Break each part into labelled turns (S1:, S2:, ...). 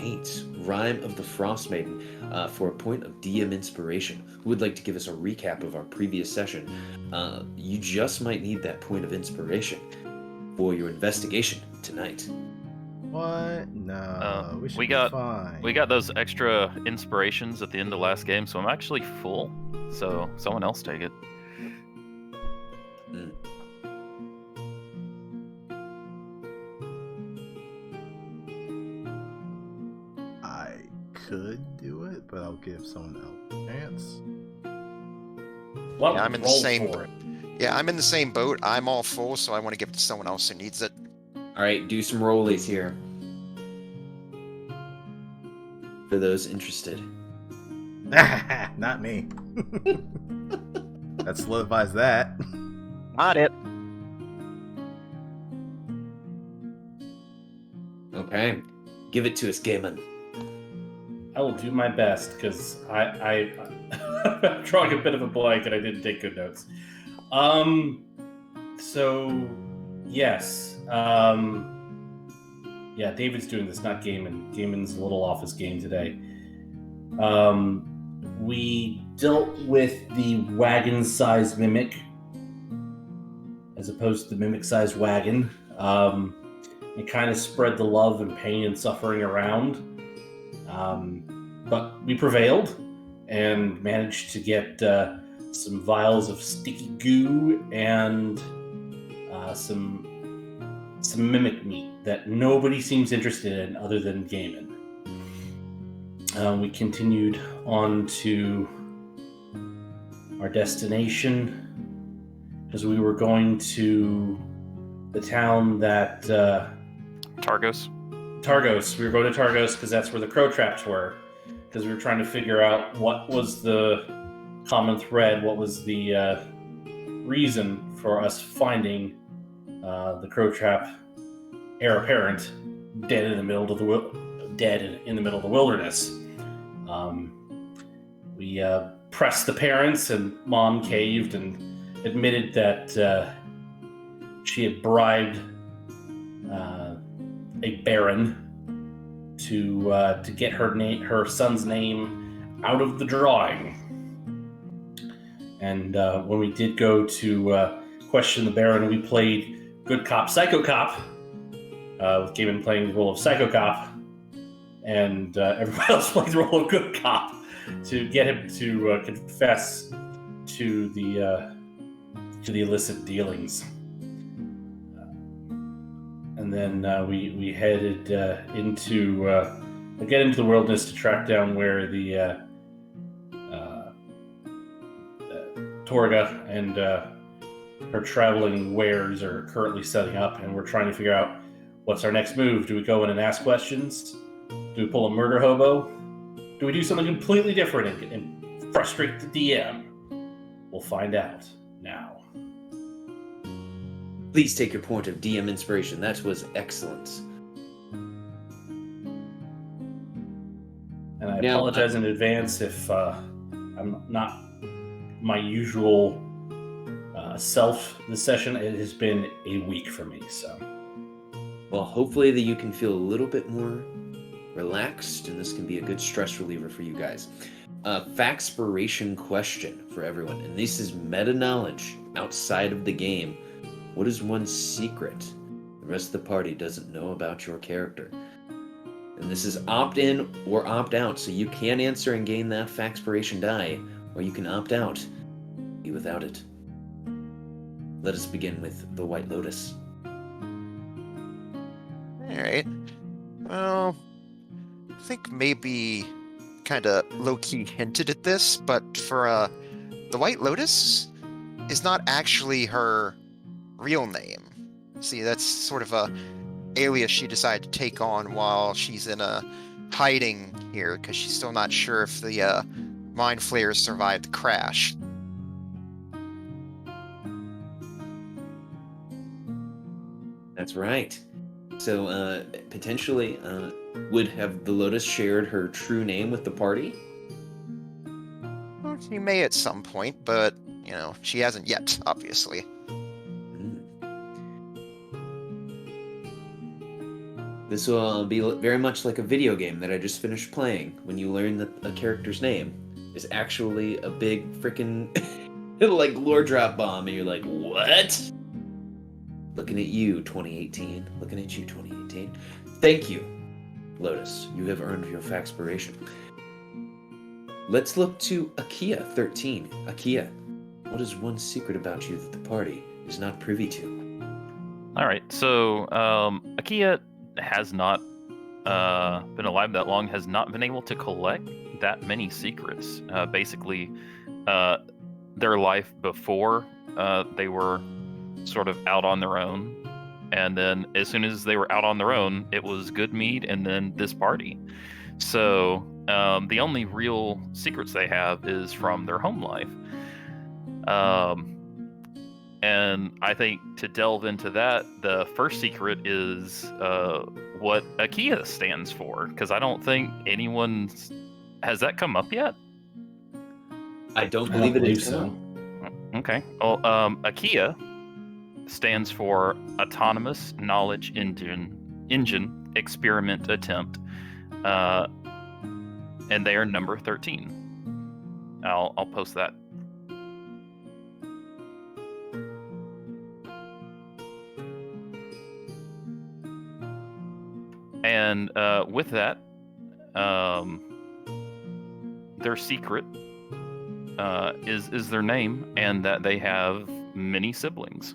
S1: 8, Rime of the Frostmaiden, for a point of DM inspiration. Who would like to give us a recap of our previous session? You just might need that point of inspiration for your investigation tonight.
S2: What? No, we should be fine.
S3: We got those extra inspirations at the end of last game, so I'm actually full. So someone else take it.
S2: I could do it, but I'll give someone else a chance.
S4: Yeah, I'm in the same. Yeah, I'm in the same boat. I'm all full, so I want to give it to someone else who needs it.
S1: All right, do some rollies here. For those interested.
S2: Not me. That solidifies that.
S4: Not it.
S1: Okay, give it to us, Gaiman.
S5: I will do my best because I'm drawing a bit of a blank and I didn't take good notes. So yes. Yeah, David's doing this, not Gaiman. Gaiman's a little off his game today. We dealt with the wagon-sized mimic as opposed to the mimic-sized wagon. It kind of spread the love and pain and suffering around. But we prevailed and managed to get some vials of sticky goo and some mimic meat that nobody seems interested in other than Gaiman. We continued on to our destination as we were going to the town that...
S3: Targos.
S5: Targos. We were going to Targos because that's where the crow traps were. Because we were trying to figure out what was the common thread, what was the reason for us finding the crow trap heir apparent dead in the middle of the wilderness. We pressed the parents, and Mom caved and admitted that she had bribed a baron to get her son's name out of the drawing. And when we did go to question the baron, we played good cop, psycho cop, with Gaiman playing the role of psycho cop, and everybody else played the role of good cop to get him to confess to the illicit dealings. And then we headed into the wilderness to track down where the Torga and her traveling wares are currently setting up, and we're trying to figure out what's our next move. Do we go in and ask questions? Do we pull a murder hobo? Do we do something completely different and frustrate the DM? We'll find out now.
S1: Please take your point of DM inspiration. That was excellent.
S5: And I apologize in advance if I'm not my usual self this session. It has been a week for me, so.
S1: Well, hopefully that you can feel a little bit more relaxed, and this can be a good stress reliever for you guys. Factspiration question for everyone, and this is meta knowledge outside of the game. What is one secret the rest of the party doesn't know about your character? And this is opt in or opt out, so you can answer and gain that factspiration die, or you can opt out, be without it. Let us begin with the White Lotus.
S4: Alright. Well, I think maybe kind of low-key hinted at this, but for the White Lotus is not actually her real name. See, that's sort of a alias she decided to take on while she's in a hiding here, because she's still not sure if the Mind Flayers survived the crash.
S1: That's right. So, potentially, would have the Lotus shared her true name with the party?
S4: Well, she may at some point, but, you know, she hasn't yet, obviously.
S1: This will be very much like a video game that I just finished playing. When you learn that a character's name is actually a big freaking like lore drop bomb, and you're like, what? Looking at you, 2018. Looking at you, 2018. Thank you, Lotus. You have earned your Faxpiration. Let's look to Akia, 13. Akia, what is one secret about you that the party is not privy to?
S3: All right, so Akia has not been alive that long, has not been able to collect that many secrets. Basically, their life before they were sort of out on their own, and then as soon as they were out on their own, it was good mead and then this party. So the only real secrets they have is from their home life. And I think to delve into that, the first secret is what Akia stands for, because I don't think anyone has that come up yet.
S1: I don't believe it is
S5: so.
S3: Okay. Well, Akia stands for Autonomous Knowledge Engine Experiment Attempt, and they are number 13. I'll post that. And with that, their secret is their name, and that they have many siblings.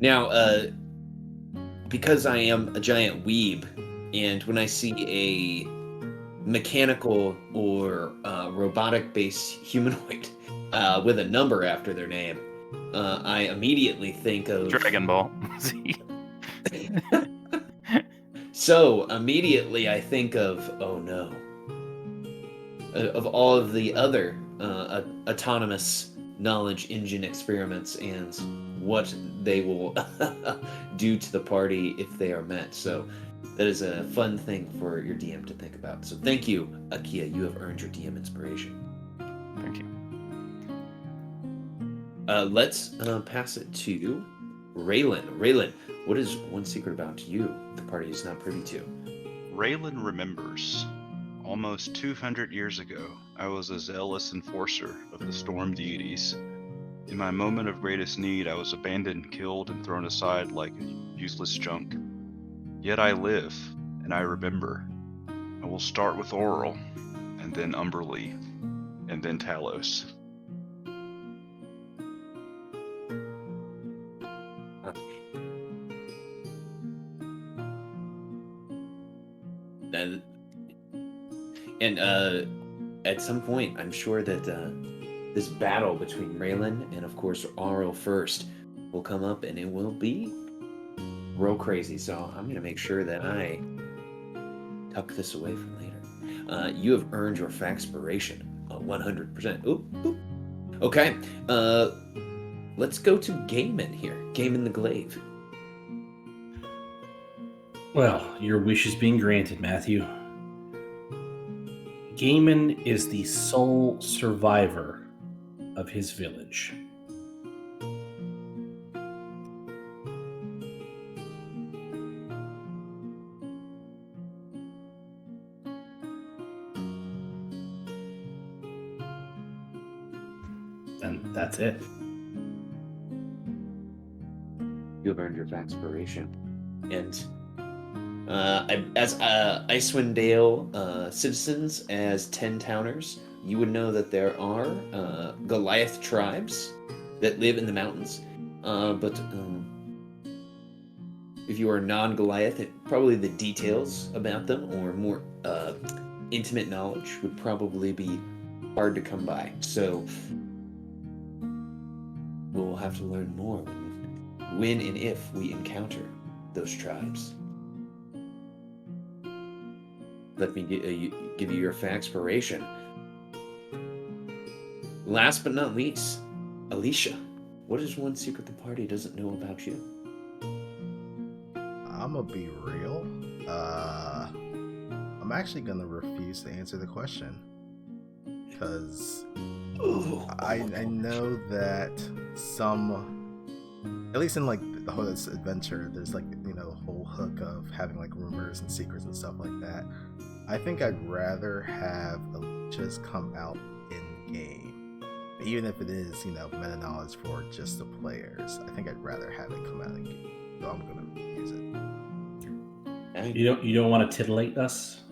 S1: Now, because I am a giant weeb, and when I see a mechanical or robotic-based humanoid with a number after their name, I immediately think of
S3: Dragon Ball.
S1: So immediately I think of, oh no, of all of the other autonomous knowledge engine experiments and what they will do to the party if they are met. So that is a fun thing for your DM to think about. So thank you, Akia. You have earned your DM inspiration.
S3: Thank you.
S1: Let's pass it to Raylan. Raylan, what is one secret about you the party is not privy to?
S6: Raylan remembers. Almost 200 years ago, I was a zealous enforcer of the storm deities. In my moment of greatest need, I was abandoned, killed, and thrown aside like useless junk. Yet I live, and I remember. I will start with Auril, and then Umberlee, and then Talos.
S1: And at some point, I'm sure that this battle between Raylan and, of course, Auril first will come up, and it will be real crazy. So I'm going to make sure that I tuck this away for later. You have earned your Faxpiration 100%. Oop, oop. Okay, let's go to Gaiman here. Gaiman the Glaive.
S5: Well, your wish is being granted, Matthew. Gaiman is the sole survivor of his village. And that's it.
S1: You have earned your Faxpiration. And as Icewind Dale citizens, as 10 towners, you would know that there are Goliath tribes that live in the mountains. But if you are non-Goliath, probably the details about them or more intimate knowledge would probably be hard to come by. So we'll have to learn more when and if we encounter those tribes. Let me give you your Faxpiration. Last but not least, Alicia, what is one secret the party doesn't know about you?
S2: I'm gonna be real. I'm actually gonna refuse to answer the question because I know that some, at least in like the whole this adventure, there's like the whole hook of having like rumors and secrets and stuff like that. I think I'd rather have just come out in game, even if it is meta knowledge for just the players. I think I'd rather have it come out in game, so I'm gonna use it.
S5: You don't want to titillate us?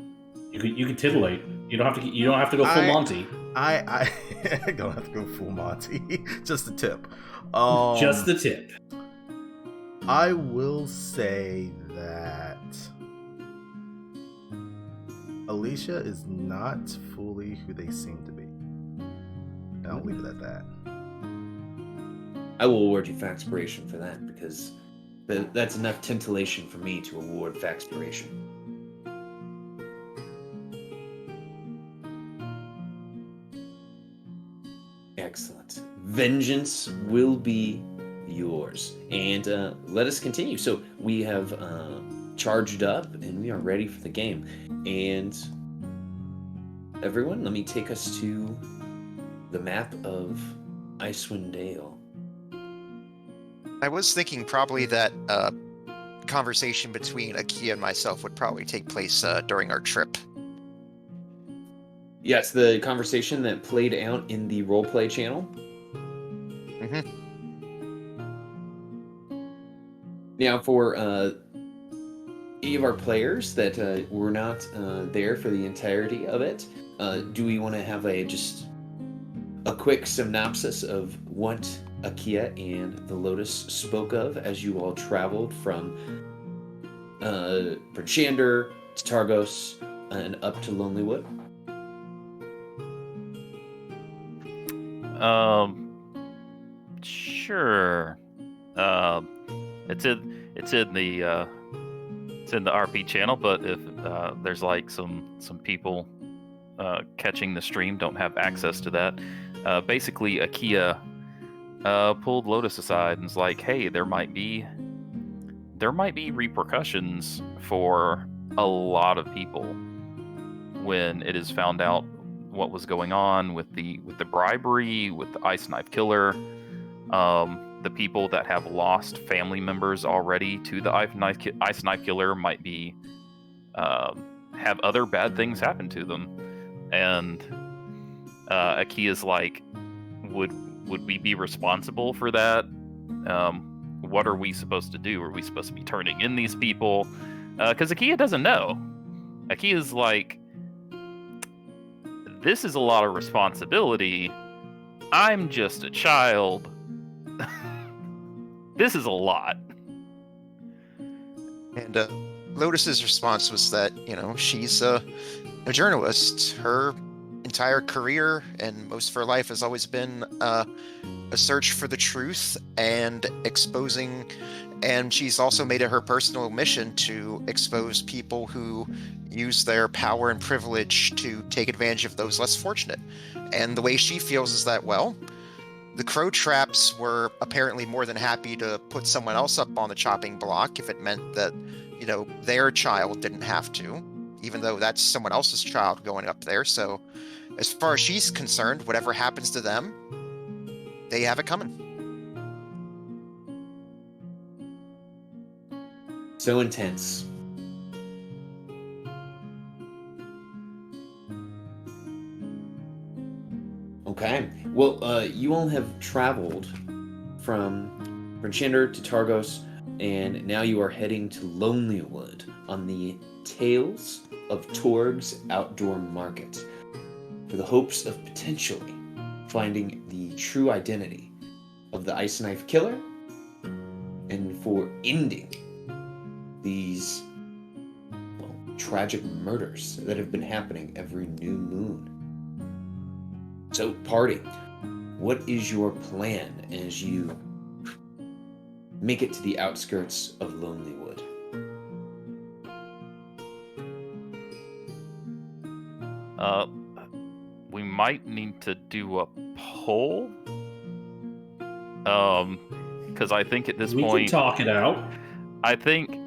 S5: You can titillate. You don't have to go full Monty.
S2: I don't have to go full Monty. Just the tip.
S5: Just the tip.
S2: I will say that Alicia is not fully who they seem to be. And I'll leave it at that.
S1: I will award you Factspiration for that, because that's enough titillation for me to award Factspiration. Excellent. Vengeance will be yours. And let us continue. So we have charged up and we are ready for the game. And everyone, let me take us to the map of Icewind Dale.
S4: I was thinking probably that conversation between Akia and myself would probably take place during our trip.
S1: Yes, the conversation that played out in the roleplay channel.
S4: Mm-hmm.
S1: Now, for any of our players that were not there for the entirety of it, do we want to have just a quick synopsis of what Akia and the Lotus spoke of as you all traveled from Branchander to Targos and up to Lonelywood?
S3: Sure. It's in the RP channel, but if there's like some people catching the stream don't have access to that, basically Akia pulled Lotus aside and was like, "Hey, there might be repercussions for a lot of people when it is found out what was going on with the bribery, with the Ice Knife Killer, the people that have lost family members already to the Ice Knife Killer might be have other bad things happen to them." And Akia's like, would we be responsible for that? What are we supposed to do? Are we supposed to be turning in these people? Because Akia doesn't know. Akia's like, this is a lot of responsibility. I'm just a child. This is a lot.
S4: And Lotus's response was that, she's a journalist. Her entire career and most of her life has always been a search for the truth and exposing, and she's also made it her personal mission to expose people who use their power and privilege to take advantage of those less fortunate. And the way she feels is that, well, the Crow Traps were apparently more than happy to put someone else up on the chopping block if it meant that, their child didn't have to, even though that's someone else's child going up there. So as far as she's concerned, whatever happens to them, they have it coming.
S1: So intense. Okay. Well, you all have traveled from Branchander to Targos, and now you are heading to Lonelywood on the Tales of Torg's outdoor market for the hopes of potentially finding the true identity of the Ice Knife Killer and for ending these tragic murders that have been happening every new moon. So, party, what is your plan as you make it to the outskirts of Lonelywood?
S3: We might need to do a poll. Because I think at this point
S5: we can talk it out.
S3: I think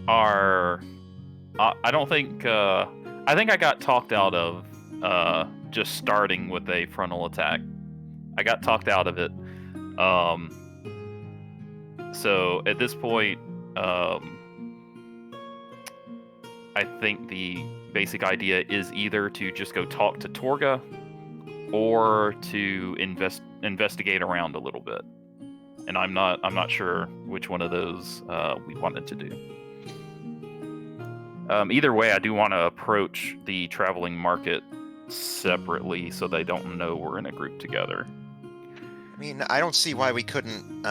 S3: our I don't think I think I got talked out of just starting with a frontal attack. I got talked out of it. So at this point, I think the basic idea is either to just go talk to Torga or to investigate around a little bit. And I'm not sure which one of those we wanted to do. Either way, I do want to approach the traveling market separately so they don't know we're in a group together.
S4: I mean, I don't see why we couldn't,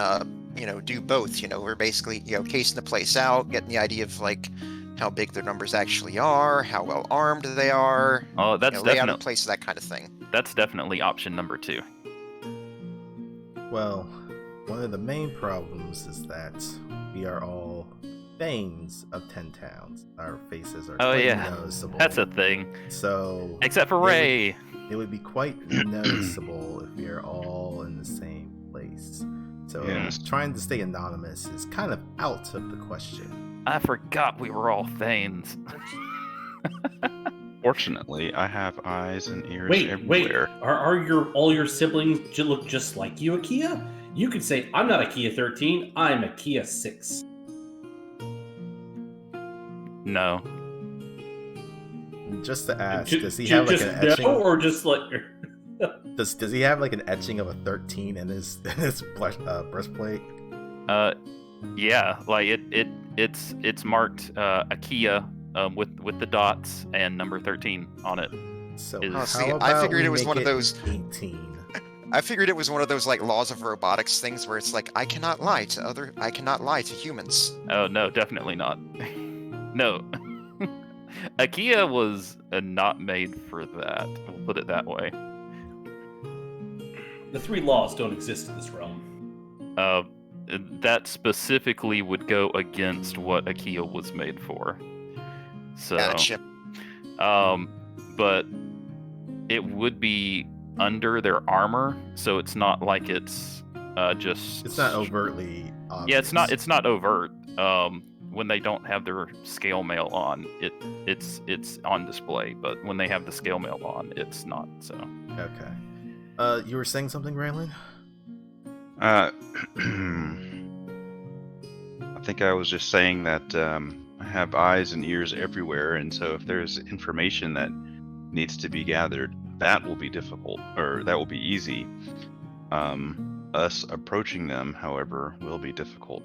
S4: do both. We're basically, casing the place out, getting the idea of like how big their numbers actually are, how well armed they are.
S3: Oh, that's
S4: lay out in
S3: definitely
S4: place, that kind of thing.
S3: That's definitely option number 2.
S2: Well, one of the main problems is that we are all Thanes of 10 towns. Our faces are slightly noticeable.
S3: That's a thing.
S2: So,
S3: except for Ray.
S2: It would be quite noticeable if we are all in the same place. So trying to stay anonymous is kind of out of the question.
S3: I forgot we were all Thanes.
S6: Fortunately, I have eyes and ears
S5: Wait.
S6: everywhere.
S5: Are all your siblings look just like you, Akia? You could say, I'm not Akia 13, I'm Akia 6.
S3: No.
S2: Just to ask, does he have like an etching?
S5: No, or just like...
S2: Does he have like an etching of a 13 in his breastplate?
S3: Yeah, like it's marked Akia with the dots and number 13 on it.
S2: So
S4: I figured it was one of those
S2: 18.
S4: I figured it was one of those like laws of robotics things where it's like I cannot lie to humans.
S3: Oh no, definitely not. No. Akia was not made for that. We'll put it that way.
S5: The 3 laws don't exist in this realm.
S3: That specifically would go against what Akia was made for. So,
S4: Gotcha.
S3: But it would be under their armor, so it's not like it's just.
S2: It's not overtly obvious.
S3: Yeah, it's not overt. When they don't have their scale mail on, it's on display. But when they have the scale mail on, it's not. So.
S2: Okay. You were saying something, Raylan?
S6: I think I was just saying that I have eyes and ears everywhere, and so if there's information that needs to be gathered, that will be difficult, or that will be easy. Us approaching them, however, will be difficult.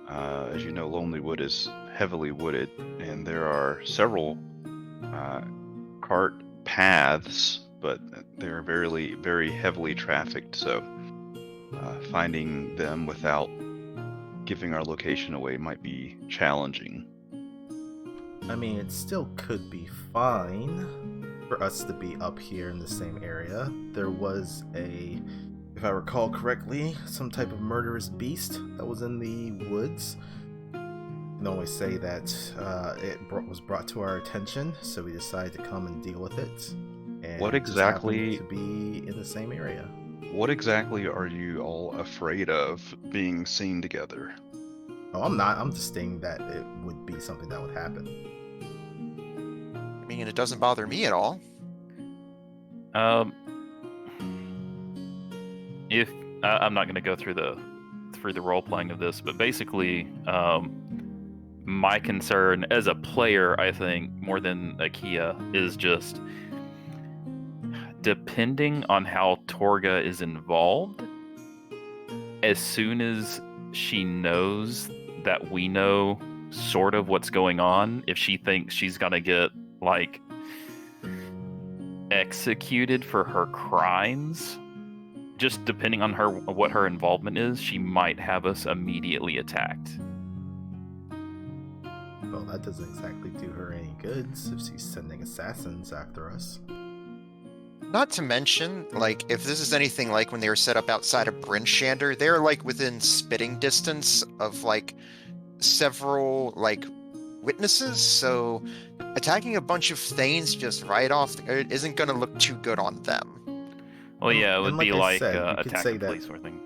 S6: As you know, Lonely Wood is heavily wooded, and there are several cart paths, but they're very, very heavily trafficked, so finding them without giving our location away might be challenging.
S2: I mean, it still could be fine for us to be up here in the same area. There was if I recall correctly, some type of murderous beast that was in the woods. I can only say that it was brought to our attention, so we decided to come and deal with it. And
S6: What exactly
S2: to be in the same area?
S6: What exactly are you all afraid of being seen together?
S2: Oh, I'm not. I'm just saying that it would be something that would happen.
S4: I mean, it doesn't bother me at all.
S3: If I'm not going to go through the role playing of this, but basically, my concern as a player, I think, more than Akia, is just depending on how Torga is involved. As soon as she knows that we know sort of what's going on, if she thinks she's gonna get like executed for her crimes, just depending on what her involvement is, she might have us immediately attacked.
S2: Well, that doesn't exactly do her any goods if she's sending assassins after us.
S4: Not to mention, like, if this is anything like when they were set up outside of Brinshander, they're like within spitting distance of like several like witnesses, so attacking a bunch of Thanes just right off it isn't going to look too good on them.
S3: Well, yeah, it would be like attack the
S2: that,
S3: police sort of thing.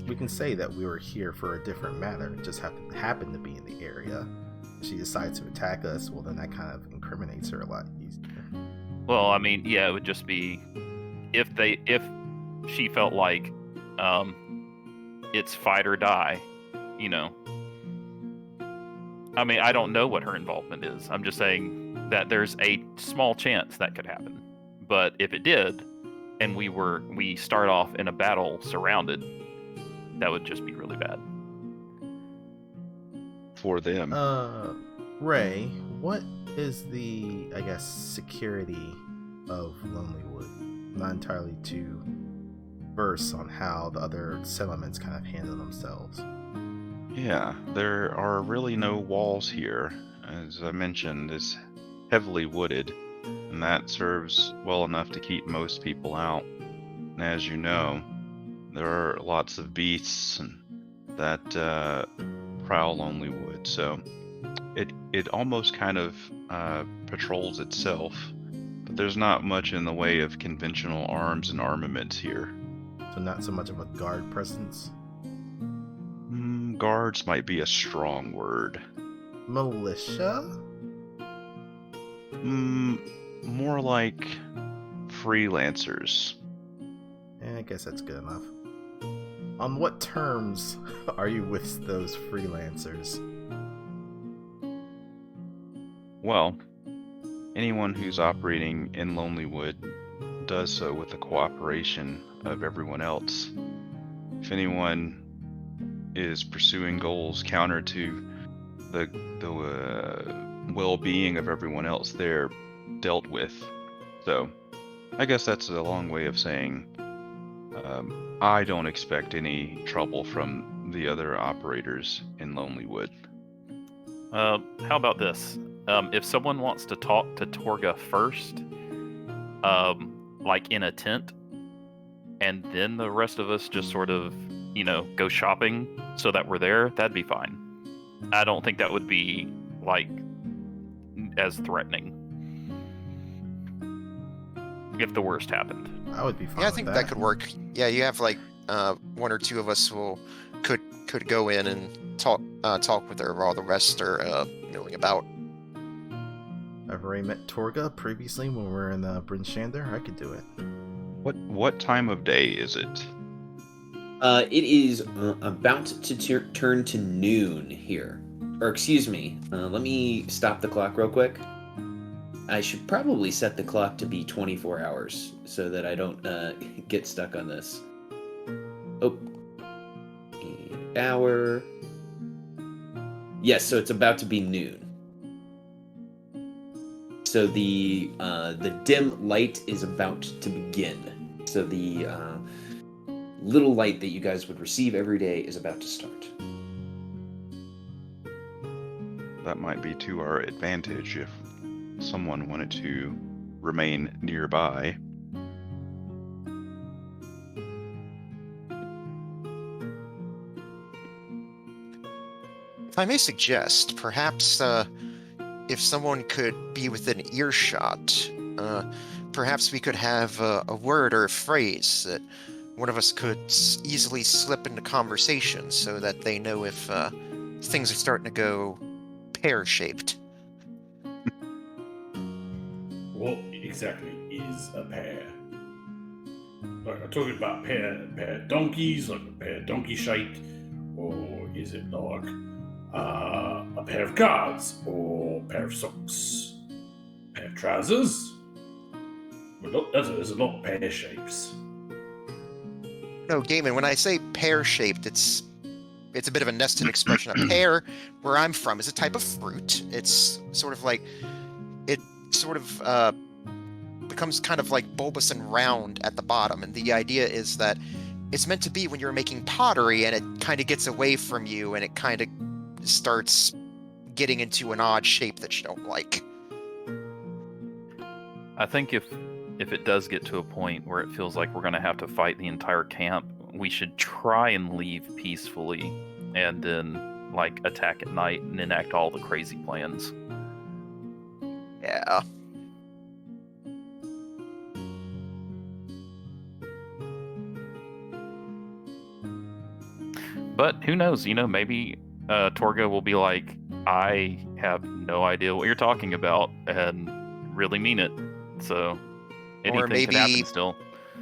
S2: We can say that we were here for a different matter. It just happened to be in the area. If she decides to attack us, well, then that kind of incriminates her a lot easier.
S3: Well, I mean, yeah, it would just be if she felt like it's fight or die, you know. I mean, I don't know what her involvement is. I'm just saying that there's a small chance that could happen. But if it did, and we start off in a battle surrounded, that would just be really bad.
S6: For them.
S2: Ray, what is the, I guess, security of Lonelywood? I'm not entirely too versed on how the other settlements kind of handle themselves.
S6: Yeah, there are really no walls here. As I mentioned, it's heavily wooded, and that serves well enough to keep most people out. And as you know, there are lots of beasts that prowl Lonelywood, so it almost kind of patrols itself. But there's not much in the way of conventional arms and armaments here.
S2: So not so much of a guard presence.
S6: Guards might be a strong word.
S2: Militia?
S6: More like freelancers.
S2: I guess that's good enough. On what terms are you with those freelancers?
S6: Well, anyone who's operating in Lonelywood does so with the cooperation of everyone else. If anyone is pursuing goals counter to the well-being of everyone else, they're dealt with. So, I guess that's a long way of saying I don't expect any trouble from the other operators in Lonelywood.
S3: How about this? If someone wants to talk to Torga first, like in a tent, and then the rest of us just sort of, go shopping so that we're there, that'd be fine. I don't think that would be, like, as threatening. If the worst happened.
S2: I would be fine
S4: Yeah, I
S2: with
S4: think that could work. Yeah, you have like one or two of us who could go in and talk with her while the rest are milling about.
S2: I've already met Torga previously when we were in Bryn Shander. I could do it.
S6: What time of day is it?
S1: It is about to turn to noon here. Or excuse me, let me stop the clock real quick. I should probably set the clock to be 24 hours so that I don't get stuck on this. Oh, hour. Yes, so it's about to be noon. So the dim light is about to begin. So the little light that you guys would receive every day is about to start.
S6: That might be to our advantage if someone wanted to remain nearby.
S4: If I may suggest, perhaps if someone could be within earshot, perhaps we could have a word or a phrase that one of us could easily slip into conversation so that they know if things are starting to go pear-shaped.
S5: What exactly is a pair? Like, I'm talking about pair donkeys, like a pair donkey shaped, or is it like a pair of cards, or a pair of socks, a pair of trousers? Well, there's a lot of pear shapes.
S4: No, Gaiman, when I say pear-shaped, it's a bit of a nested expression. A pear, where I'm from, is a type of fruit. It's sort of like, it sort of becomes kind of like bulbous and round at the bottom. And the idea is that it's meant to be when you're making pottery and it kind of gets away from you and it kind of starts getting into an odd shape that you don't like.
S3: I think if it does get to a point where it feels like we're going to have to fight the entire camp, we should try and leave peacefully and then, like, attack at night and enact all the crazy plans.
S4: Yeah.
S3: But who knows? Maybe Torga will be like, I have no idea what you're talking about, and really mean it. So anything
S4: maybe-
S3: could happen still.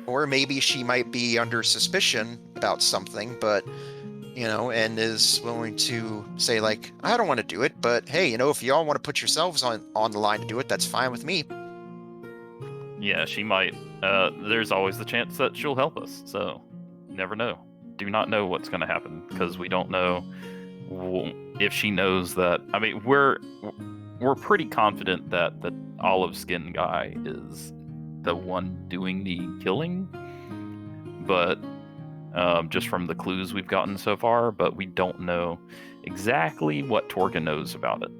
S4: Or maybe she might be under suspicion about something, but, and is willing to say, like, I don't want to do it, but hey, if y'all want to put yourselves on the line to do it, that's fine with me.
S3: Yeah, she might. There's always the chance that she'll help us. So, never know. Do not know what's going to happen because we don't know if she knows that. I mean, we're pretty confident that the olive skin guy is the one doing the killing, but just from the clues we've gotten so far, but we don't know exactly what Torga knows about it.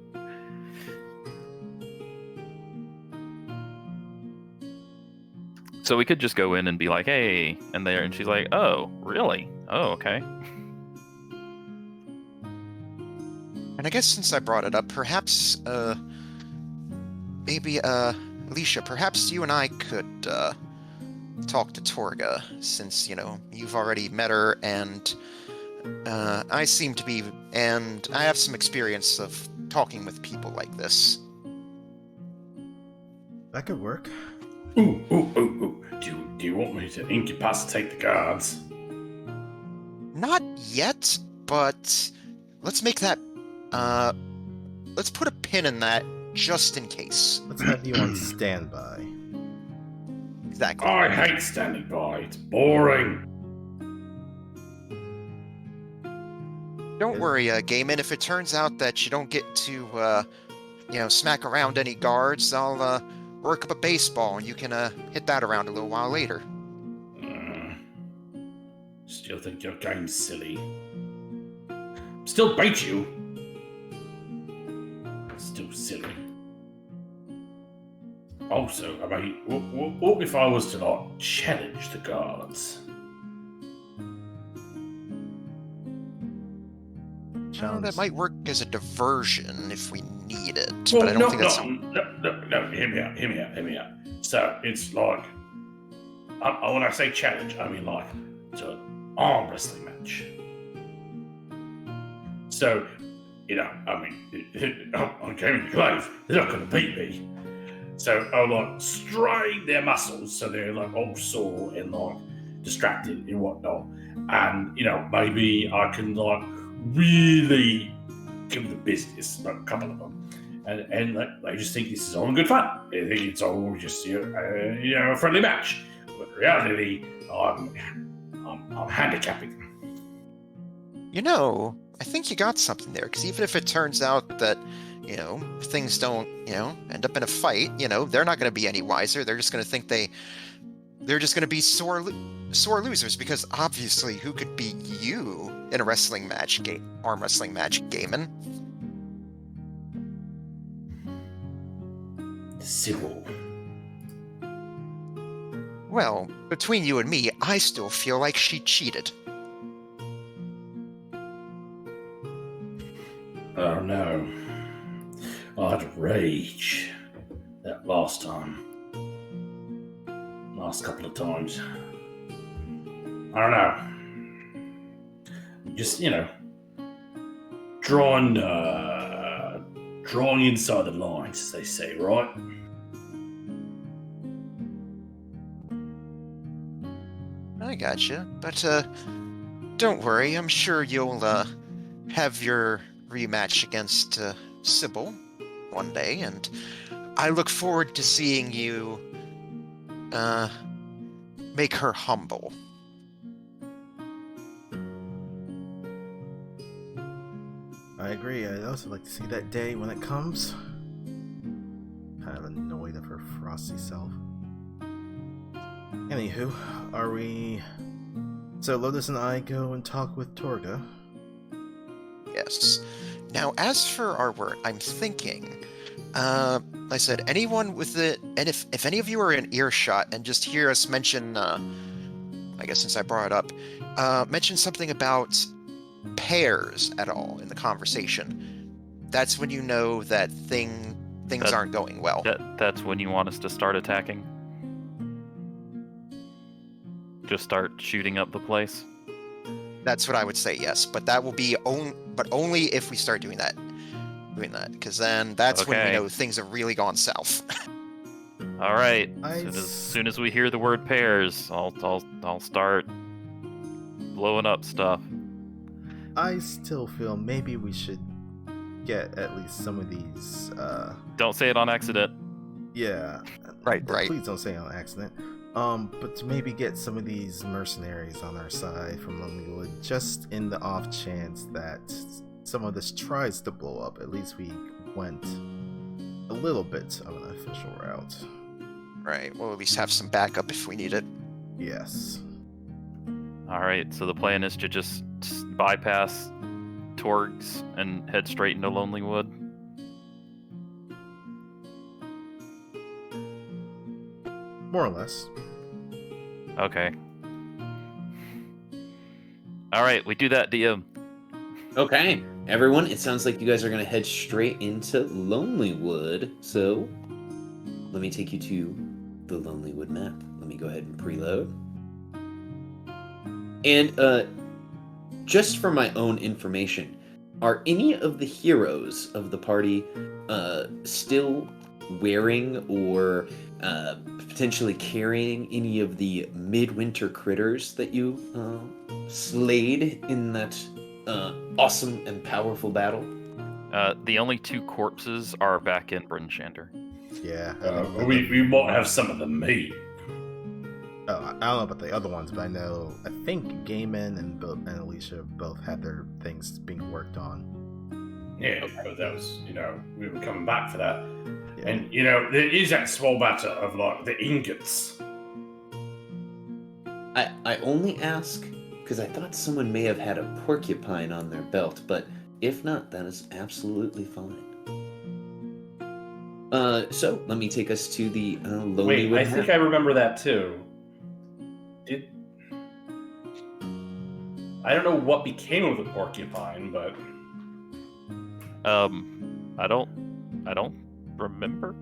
S3: So we could just go in and be like, hey, and she's like, oh, really? Oh, okay.
S4: And I guess since I brought it up, perhaps, maybe, Alicia, perhaps you and I could, talk to Torga, since, you've already met her, and, I seem to be, and I have some experience of talking with people like this.
S2: That could work.
S5: Ooh. Do you want me to incapacitate the guards?
S4: Not yet, but let's make that, let's put a pin in that just in case.
S2: Let's have you on standby.
S4: Exactly.
S5: I hate standing by. It's boring.
S4: Don't worry, Gaiman. If it turns out that you don't get to, smack around any guards, I'll, work up a baseball and you can, hit that around a little while later.
S5: Still think your game's silly. Still bait you. Still silly. Also, I mean, what if I was to, like, challenge the guards?
S4: That might work as a diversion if we need it, but I don't think that's...
S5: No, hear me out. So, it's like... when I say challenge, I mean, like, it's an arm wrestling match. So, I mean, I'm gaming the glaive, they're not going to beat me. So, I'll, like, strain their muscles so they're, like, all sore and, like, distracted and whatnot. And, maybe I can, like, really give them the business, like a couple of them, and they just think this is all good fun. They think it's all just a friendly match. But in reality, I'm handicapping them.
S4: I think you got something there, because even if it turns out that things don't end up in a fight, they're not going to be any wiser. They're just going to think they're just going to be sore losers, because obviously who could beat you in a wrestling match, arm wrestling match, Gaiman?
S5: Sybil.
S4: Well, between you and me, I still feel like she cheated.
S5: Oh no. I had rage that last time. Last couple of times. I don't know. Just, drawing inside the lines, as they say, right?
S4: I gotcha, but don't worry. I'm sure you'll have your rematch against Sybil one day, and I look forward to seeing you make her humble.
S2: I agree. I'd also like to see that day when it comes. Kind of annoyed of her frosty self. Anywho, are we... So Lotus and I go and talk with Torga?
S4: Yes. Now, as for our work, I'm thinking... I said, anyone with it... And if any of you are in earshot and just hear us mention... I guess since I brought it up... mention something about pairs at all in the conversation, that's when you know that things aren't going well.
S3: That's when you want us to start attacking? Just start shooting up the place?
S4: That's what I would say, yes. But that will be only if we start doing that. Because then that's when we know things have really gone south.
S3: All right.
S2: I
S3: Soon as we hear the word pairs, I'll start blowing up stuff.
S2: I still feel maybe we should get at least some of these.
S3: Don't say it on accident.
S2: Yeah.
S4: Right.
S2: Please don't say on accident. But to maybe get some of these mercenaries on our side from Lonelywood, just in the off chance that some of this tries to blow up. At least we went a little bit of an official route.
S4: Right. We'll at least have some backup if we need it.
S2: Yes.
S3: All right. So the plan is to just bypass Torgs and head straight into Lonelywood.
S2: More or less.
S3: Okay. All right, we do that, DM.
S1: Okay, everyone, it sounds like you guys are going to head straight into Lonelywood. So, let me take you to the Lonelywood map. Let me go ahead and preload. And just for my own information, are any of the heroes of the party still wearing or potentially carrying any of the midwinter critters that you slayed in that awesome and powerful battle?
S3: The only 2 corpses are back in Brynchander.
S2: Yeah.
S5: We might have some of the meat.
S2: Oh, I don't know about the other ones, but I think Gaiman and Alicia both had their things being worked on.
S5: Yeah, but that was, we were coming back for that.
S2: Yeah.
S5: And, there is that small matter of, like, the ingots.
S1: I only ask because I thought someone may have had a porcupine on their belt, but if not, that is absolutely fine. So let me take us to the Lonelywood.
S5: Wait, I think I remember that too. I don't know what became of the porcupine, but
S3: I don't remember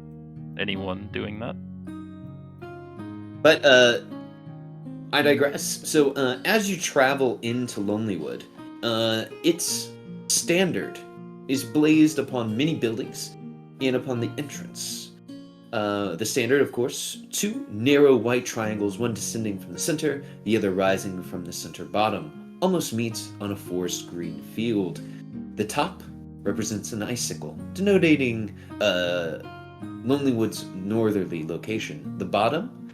S3: anyone doing that.
S1: But I digress. So as you travel into Lonelywood, its standard is blazed upon many buildings and upon the entrance. The standard, of course, 2 narrow white triangles, one descending from the center, the other rising from the center bottom, almost meet on a forest green field. The top represents an icicle, denoting Lonelywood's northerly location. The bottom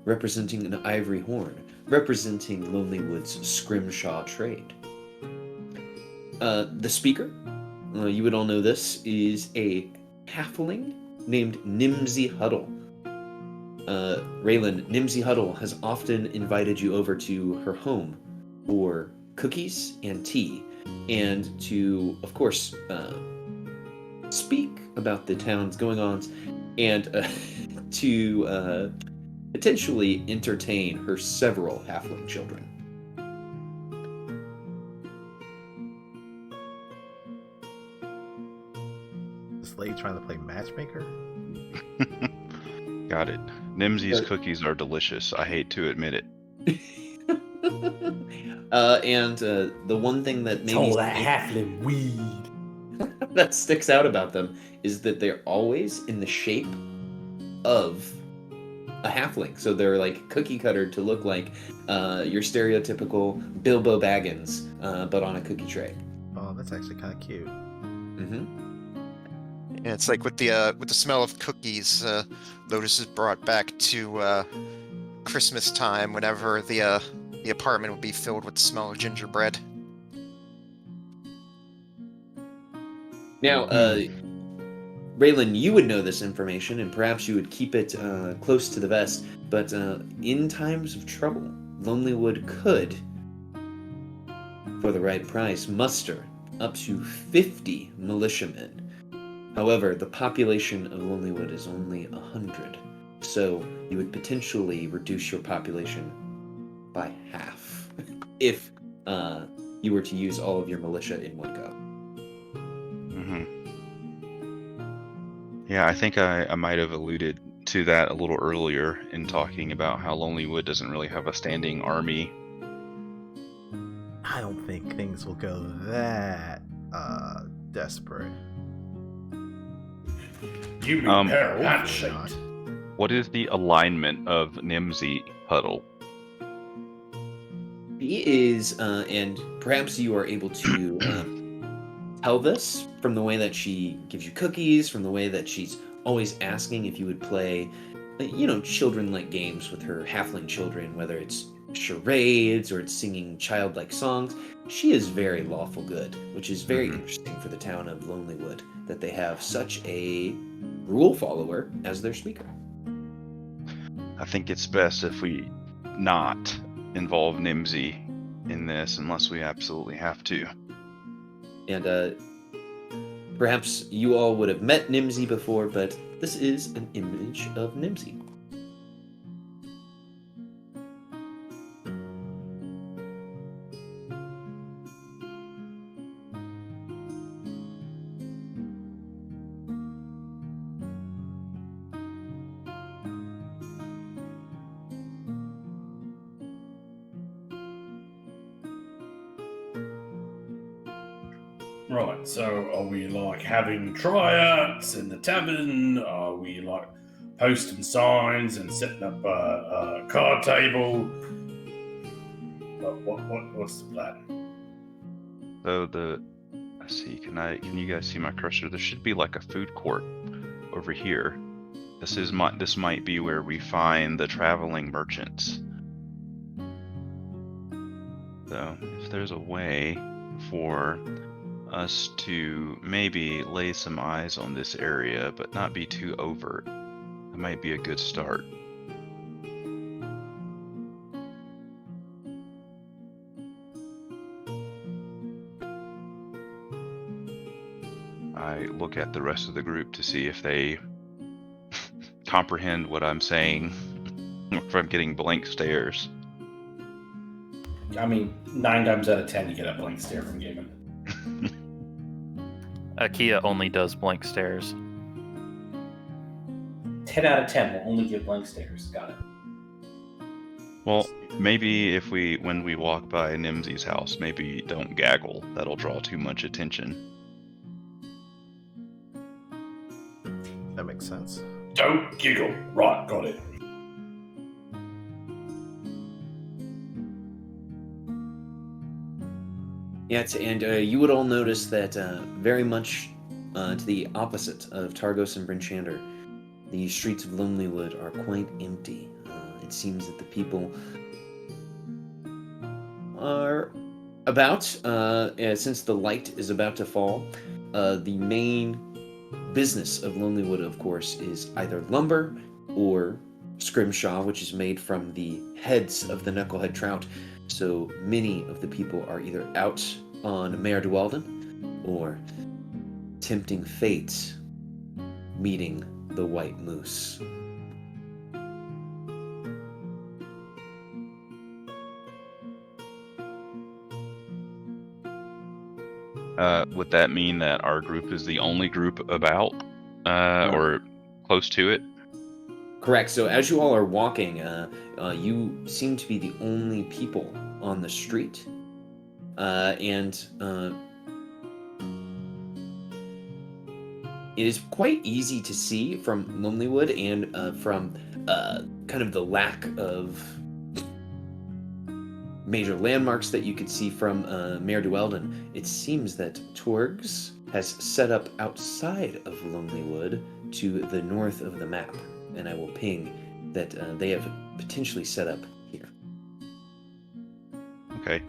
S1: representing an ivory horn, representing Lonelywood's scrimshaw trade. The speaker, you would all know this, is a halfling named Nimsy Huddle. Raylan, Nimsy Huddle has often invited you over to her home for cookies and tea, and to, of course, speak about the town's going-ons, and to potentially entertain her several halfling children.
S2: This lady trying to play matchmaker?
S6: Got it. Nimsy's cookies are delicious. I hate to admit it.
S1: And the one thing that maybe
S5: all that halfling weed
S1: that sticks out about them is that they're always in the shape of a halfling. So they're like cookie cuttered to look like your stereotypical Bilbo Baggins, but on a cookie tray.
S2: Oh, that's actually kind of cute.
S1: Mm-hmm.
S4: And it's like with the smell of cookies, Lotus is brought back to Christmas time whenever the apartment will be filled with the smell of gingerbread.
S1: Now, Raylan, you would know this information, and perhaps you would keep it close to the vest, but in times of trouble, Lonelywood could, for the right price, muster up to 50 militiamen. However, the population of Lonelywood is only 100, so you would potentially reduce your population by half if you were to use all of your militia in one go.
S6: Yeah, I think I might have alluded to that a little earlier in talking about how Lonelywood doesn't really have a standing army.
S2: I don't think things will go that desperate.
S5: You mean that
S2: Not.
S6: What is the alignment of Nimsy Puddle?
S1: He is, and perhaps you are able to tell this from the way that she gives you cookies, from the way that she's always asking if you would play, children-like games with her halfling children, whether it's charades or it's singing childlike songs. She is very lawful good, which is very interesting for the town of Lonelywood, that they have such a rule follower as their speaker.
S6: I think it's best if we not involve Nimsy in this unless we absolutely have to.
S1: And perhaps you all would have met Nimsy before, but this is an image of Nimsy.
S5: Right, so are we like having tryouts in the tavern? Are we like posting signs and setting up a card table? What's the plan?
S6: So I see. Can you guys see my cursor? There should be like a food court over here. This might be where we find the traveling merchants. So if there's a way for us to maybe lay some eyes on this area, but not be too overt, that might be a good start. I look at the rest of the group to see if they comprehend what I'm saying, or if I'm getting blank stares.
S5: I mean, 9 times out of 10 you get a blank stare from Gaiman.
S3: Akia only does blank stares.
S5: 10 out of 10 will only give blank stares. Got it.
S6: Well, maybe when we walk by Nimsy's house, maybe don't gaggle. That'll draw too much attention.
S2: That makes sense.
S5: Don't giggle. Right, got it.
S1: Yes, and you would all notice that very much to the opposite of Targos and Brinchander, the streets of Lonelywood are quite empty. It seems that the people are about, since the light is about to fall, the main business of Lonelywood, of course, is either lumber or scrimshaw, which is made from the heads of the knucklehead trout. So many of the people are either out on Mare Dualden or tempting fate, meeting the white moose.
S6: Would that mean that our group is the only group about, or close to it?
S1: Correct. So as you all are walking, you seem to be the only people on the street. And it is quite easy to see from Lonelywood and from kind of the lack of major landmarks that you could see from Mare Dualden. It seems that Torgs has set up outside of Lonelywood to the north of the map. And I will ping that they have potentially set up here.
S6: Okay.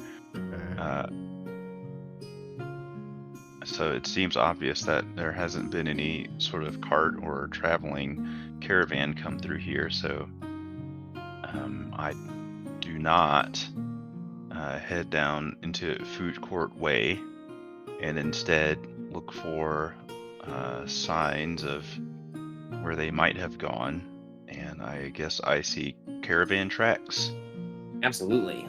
S6: So it seems obvious that there hasn't been any sort of cart or traveling caravan come through here, so I do not head down into Food Court Way, and instead look for signs of where they might have gone, and I guess I see caravan tracks.
S1: Absolutely.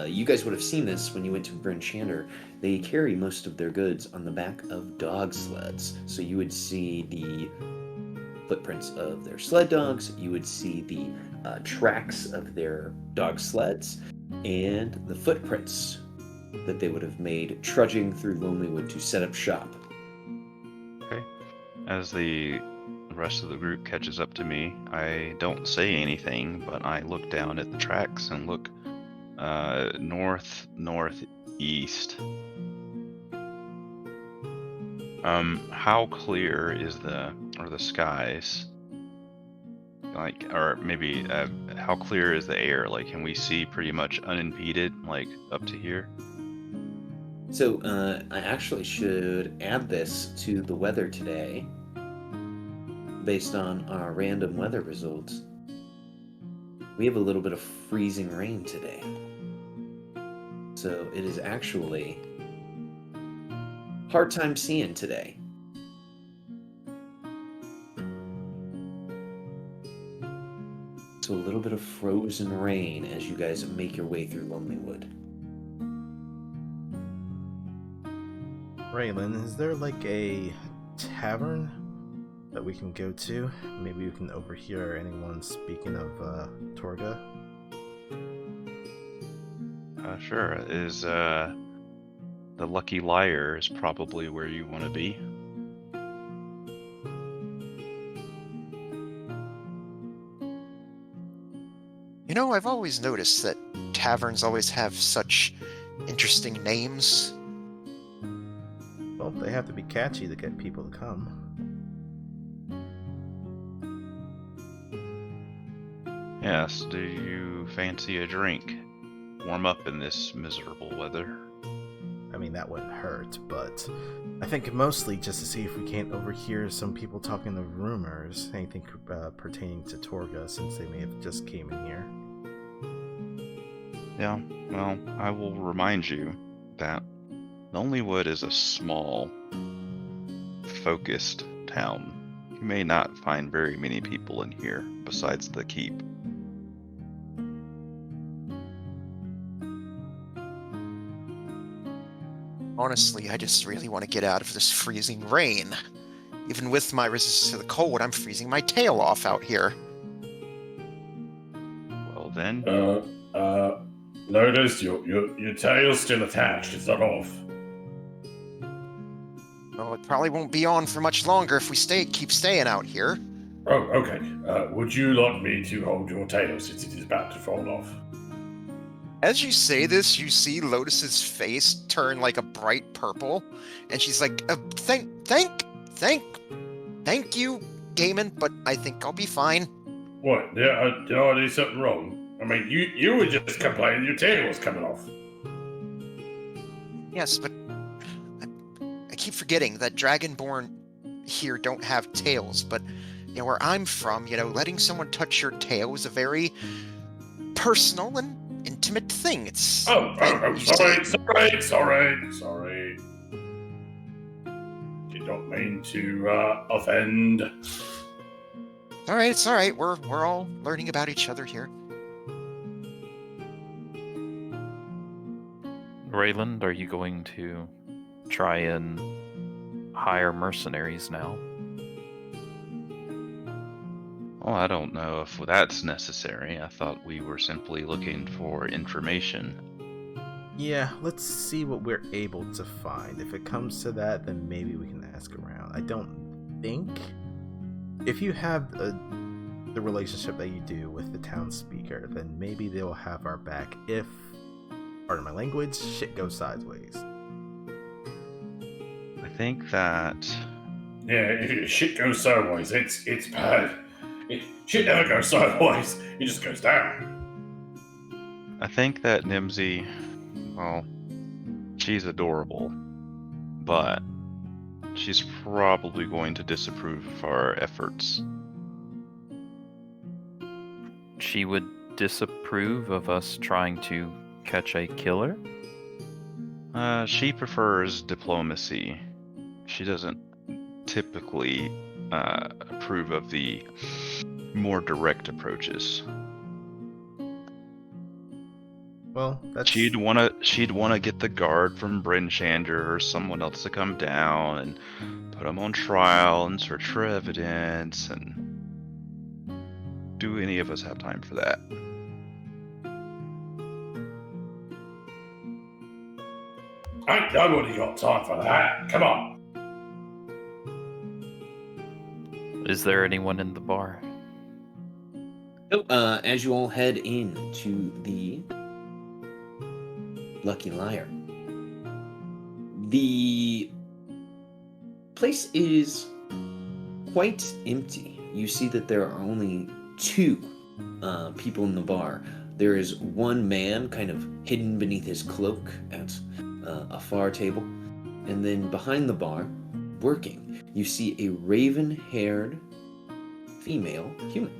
S1: You guys would have seen this when you went to Brinchander. They carry most of their goods on the back of dog sleds. So you would see the footprints of their sled dogs, you would see the tracks of their dog sleds, and the footprints that they would have made trudging through Lonelywood to set up shop.
S6: Okay. As the the rest of the group catches up to me, I don't say anything, but I look down at the tracks and look northeast. How clear is the skies? Like, or maybe how clear is the air? Like, can we see pretty much unimpeded, like up to here?
S1: So I actually should add this to the weather today based on our random weather results. We have a little bit of freezing rain today. So it is actually hard time seeing today. So a little bit of frozen rain as you guys make your way through Lonelywood.
S2: Raylan, is there like a tavern that we can go to? Maybe we can overhear anyone speaking of Torga.
S6: Sure. Is the Lucky Liar is probably where you want to be.
S4: You know, I've always noticed that taverns always have such interesting names.
S2: Well, they have to be catchy to get people to come.
S6: Yes. Do you fancy a drink? Warm up in this miserable weather.
S2: I mean, that wouldn't hurt, but I think mostly just to see if we can't overhear some people talking of rumors, anything pertaining to Torga, since they may have just came in here.
S6: Yeah, well, I will remind you that Lonelywood is a small, focused town. You may not find very many people in here besides the keep.
S4: Honestly, I just really want to get out of this freezing rain. Even with my resistance to the cold, I'm freezing my tail off out here.
S6: Well then,
S5: Lotus, your tail's still attached. It's not off.
S4: Well, it probably won't be on for much longer if we keep staying out here.
S5: Oh, okay. Would you like me to hold your tail since it is about to fall off?
S4: As you say this, you see Lotus's face turn like a bright purple, and she's like, thank you, Gaiman, but I think I'll be fine.
S5: What? Did I do something wrong? I mean, you were just complaining your tail was coming off.
S4: Yes, but I keep forgetting that Dragonborn here don't have tails, but, where I'm from, letting someone touch your tail is a very personal and intimate thing. It's
S5: sorry. You don't mean to offend.
S4: It's all right. We're all learning about each other here.
S3: Rayland, are you going to try and hire mercenaries now?
S6: well, I don't know if that's necessary. I thought we were simply looking for information.
S2: Yeah, let's see what we're able to find. If it comes to that, then maybe we can ask around. I don't think... If you have the relationship that you do with the town speaker, then maybe they'll have our back if, pardon my language, shit goes sideways.
S6: I think that...
S5: Yeah, if shit goes sideways, it's bad. Shit never goes sideways, it just goes down.
S6: I think that Nimsy, well, she's adorable, but she's probably going to disapprove of our efforts.
S3: She would disapprove of us trying to catch a killer?
S6: She prefers diplomacy. She doesn't typically approve of the more direct approaches.
S2: Well, that's...
S6: She'd wanna get the guard from Bryn Shander or someone else to come down and put him on trial and search for evidence. And do any of us have time for that?
S5: Ain't nobody got time for that. Come on.
S3: Is there anyone in the bar?
S1: So, as you all head into the Lucky Liar, the place is quite empty. You see that there are only two people in the bar. There is one man kind of hidden beneath his cloak at a far table. And then behind the bar, working, you see a raven-haired female human.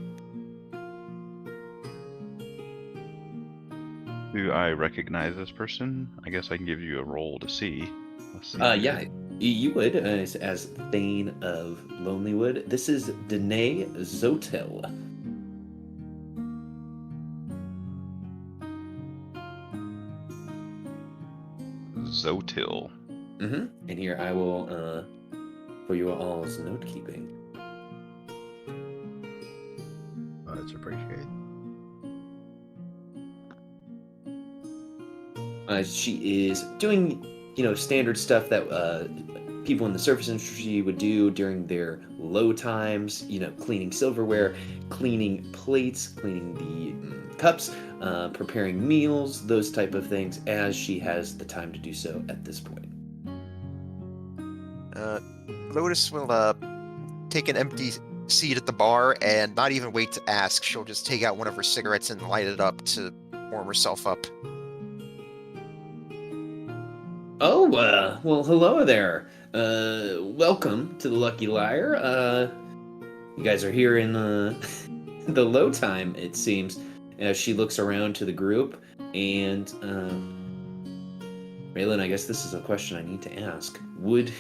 S6: Do I recognize this person? I guess I can give you a roll to see. Let's see.
S1: Yeah, you would, as Thane of Lonelywood. This is Danae Zotel.
S6: Zotil.
S1: And here I will, for you all's note keeping.
S2: Oh, that's appreciated.
S1: She is doing, standard stuff that people in the surface industry would do during their low times, cleaning silverware, cleaning plates, cleaning the cups, preparing meals, those type of things, as she has the time to do so at this point.
S4: Lotus will take an empty seat at the bar and not even wait to ask. She'll just take out one of her cigarettes and light it up to warm herself up.
S1: Oh, well, hello there. Welcome to the Lucky Liar. You guys are here in the low time, it seems. As she looks around to the group, and Raylan, I guess this is a question I need to ask. Would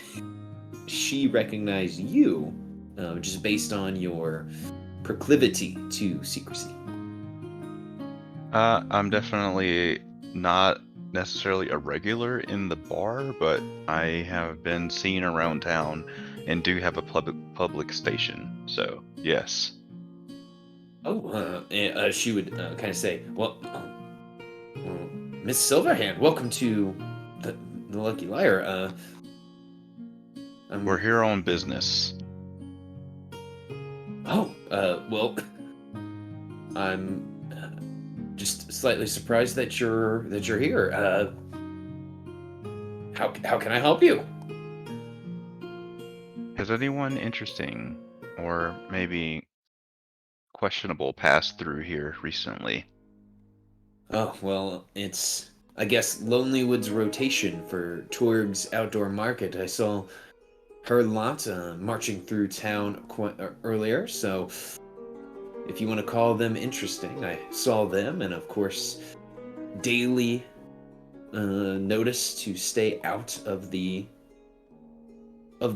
S1: she recognize you, just based on your proclivity to secrecy?
S6: I'm definitely not necessarily a regular in the bar, but I have been seen around town and do have a public station. So yes.
S1: Oh, she would kind of say, well, Miss Silverhand, welcome to the Lucky Liar.
S6: We're here on business.
S1: Oh, well, I'm just slightly surprised that you're here. How can I help you?
S6: Has anyone interesting or maybe questionable passed through here recently?
S1: Oh, well, it's, I guess, Lonelywood's rotation for Torg's outdoor market. I saw her lot marching through town earlier, so if you want to call them interesting, I saw them, and of course, daily notice to stay out of the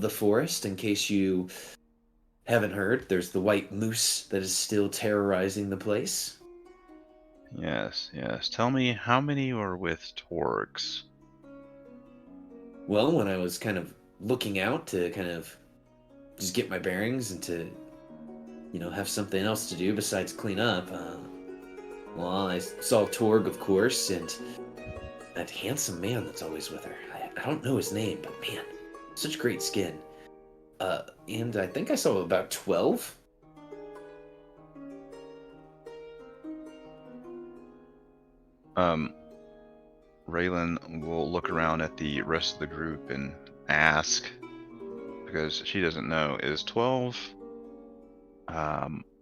S1: forest. In case you haven't heard, there's the white moose that is still terrorizing the place.
S6: Yes. Tell me, how many are with Torgs?
S1: Well, when I was kind of looking out to kind of just get my bearings and to, have something else to do besides clean up, well, I saw Torg, of course, and that handsome man that's always with her. I don't know his name, but man, such great skin. And I think I saw about 12.
S6: Raylan will look around at the rest of the group and ask, because she doesn't know, is 12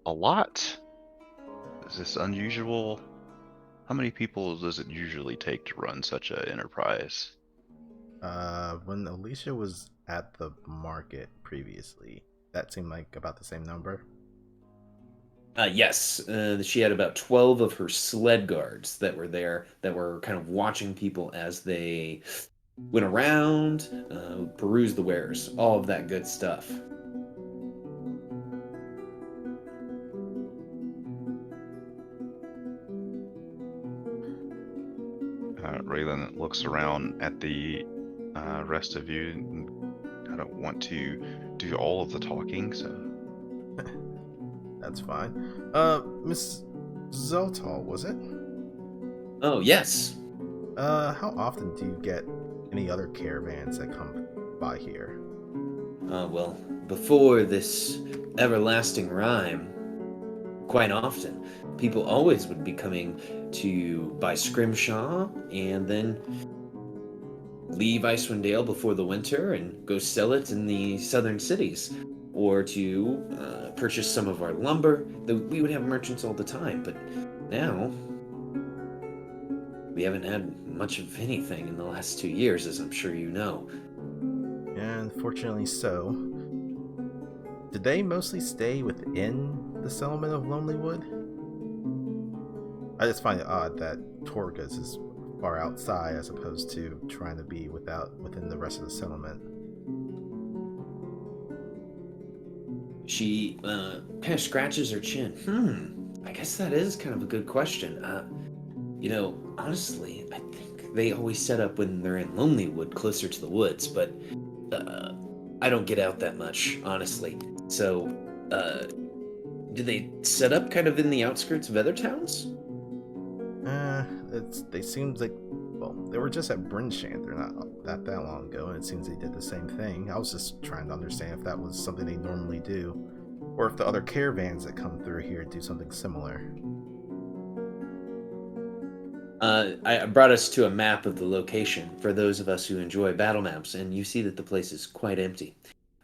S6: a lot? Is this unusual? How many people does it usually take to run such an enterprise?
S2: When Alicia was at the market previously, that seemed like about the same number.
S1: Yes, she had about 12 of her sled guards that were there, that were kind of watching people as they went around, perused the wares, all of that good stuff.
S6: Raylan looks around at the rest of you, and I don't want to do all of the talking, so...
S2: That's fine. Miss Zoltal, was it?
S1: Oh, yes.
S2: How often do you get any other caravans that come by here?
S1: Well, before this everlasting rhyme, quite often, people always would be coming to buy scrimshaw and then leave Icewind Dale before the winter and go sell it in the southern cities, or to purchase some of our lumber. We would have merchants all the time, but now we haven't had much of anything in the last 2 years, as I'm sure you know.
S2: And fortunately so. Did they mostly stay within the settlement of Lonelywood? I just find it odd that Torgas is far outside as opposed to trying to be within the rest of the settlement.
S1: She kind of scratches her chin. I guess that is kind of a good question. Honestly, I think they always set up when they're in Lonelywood, closer to the woods, but I don't get out that much, honestly. So, do they set up kind of in the outskirts of other towns?
S2: They seems like, well, they were just at Brinshanther not that long ago, and it seems they did the same thing. I was just trying to understand if that was something they normally do, or if the other caravans that come through here do something similar.
S1: I brought us to a map of the location for those of us who enjoy battle maps, and you see that the place is quite empty.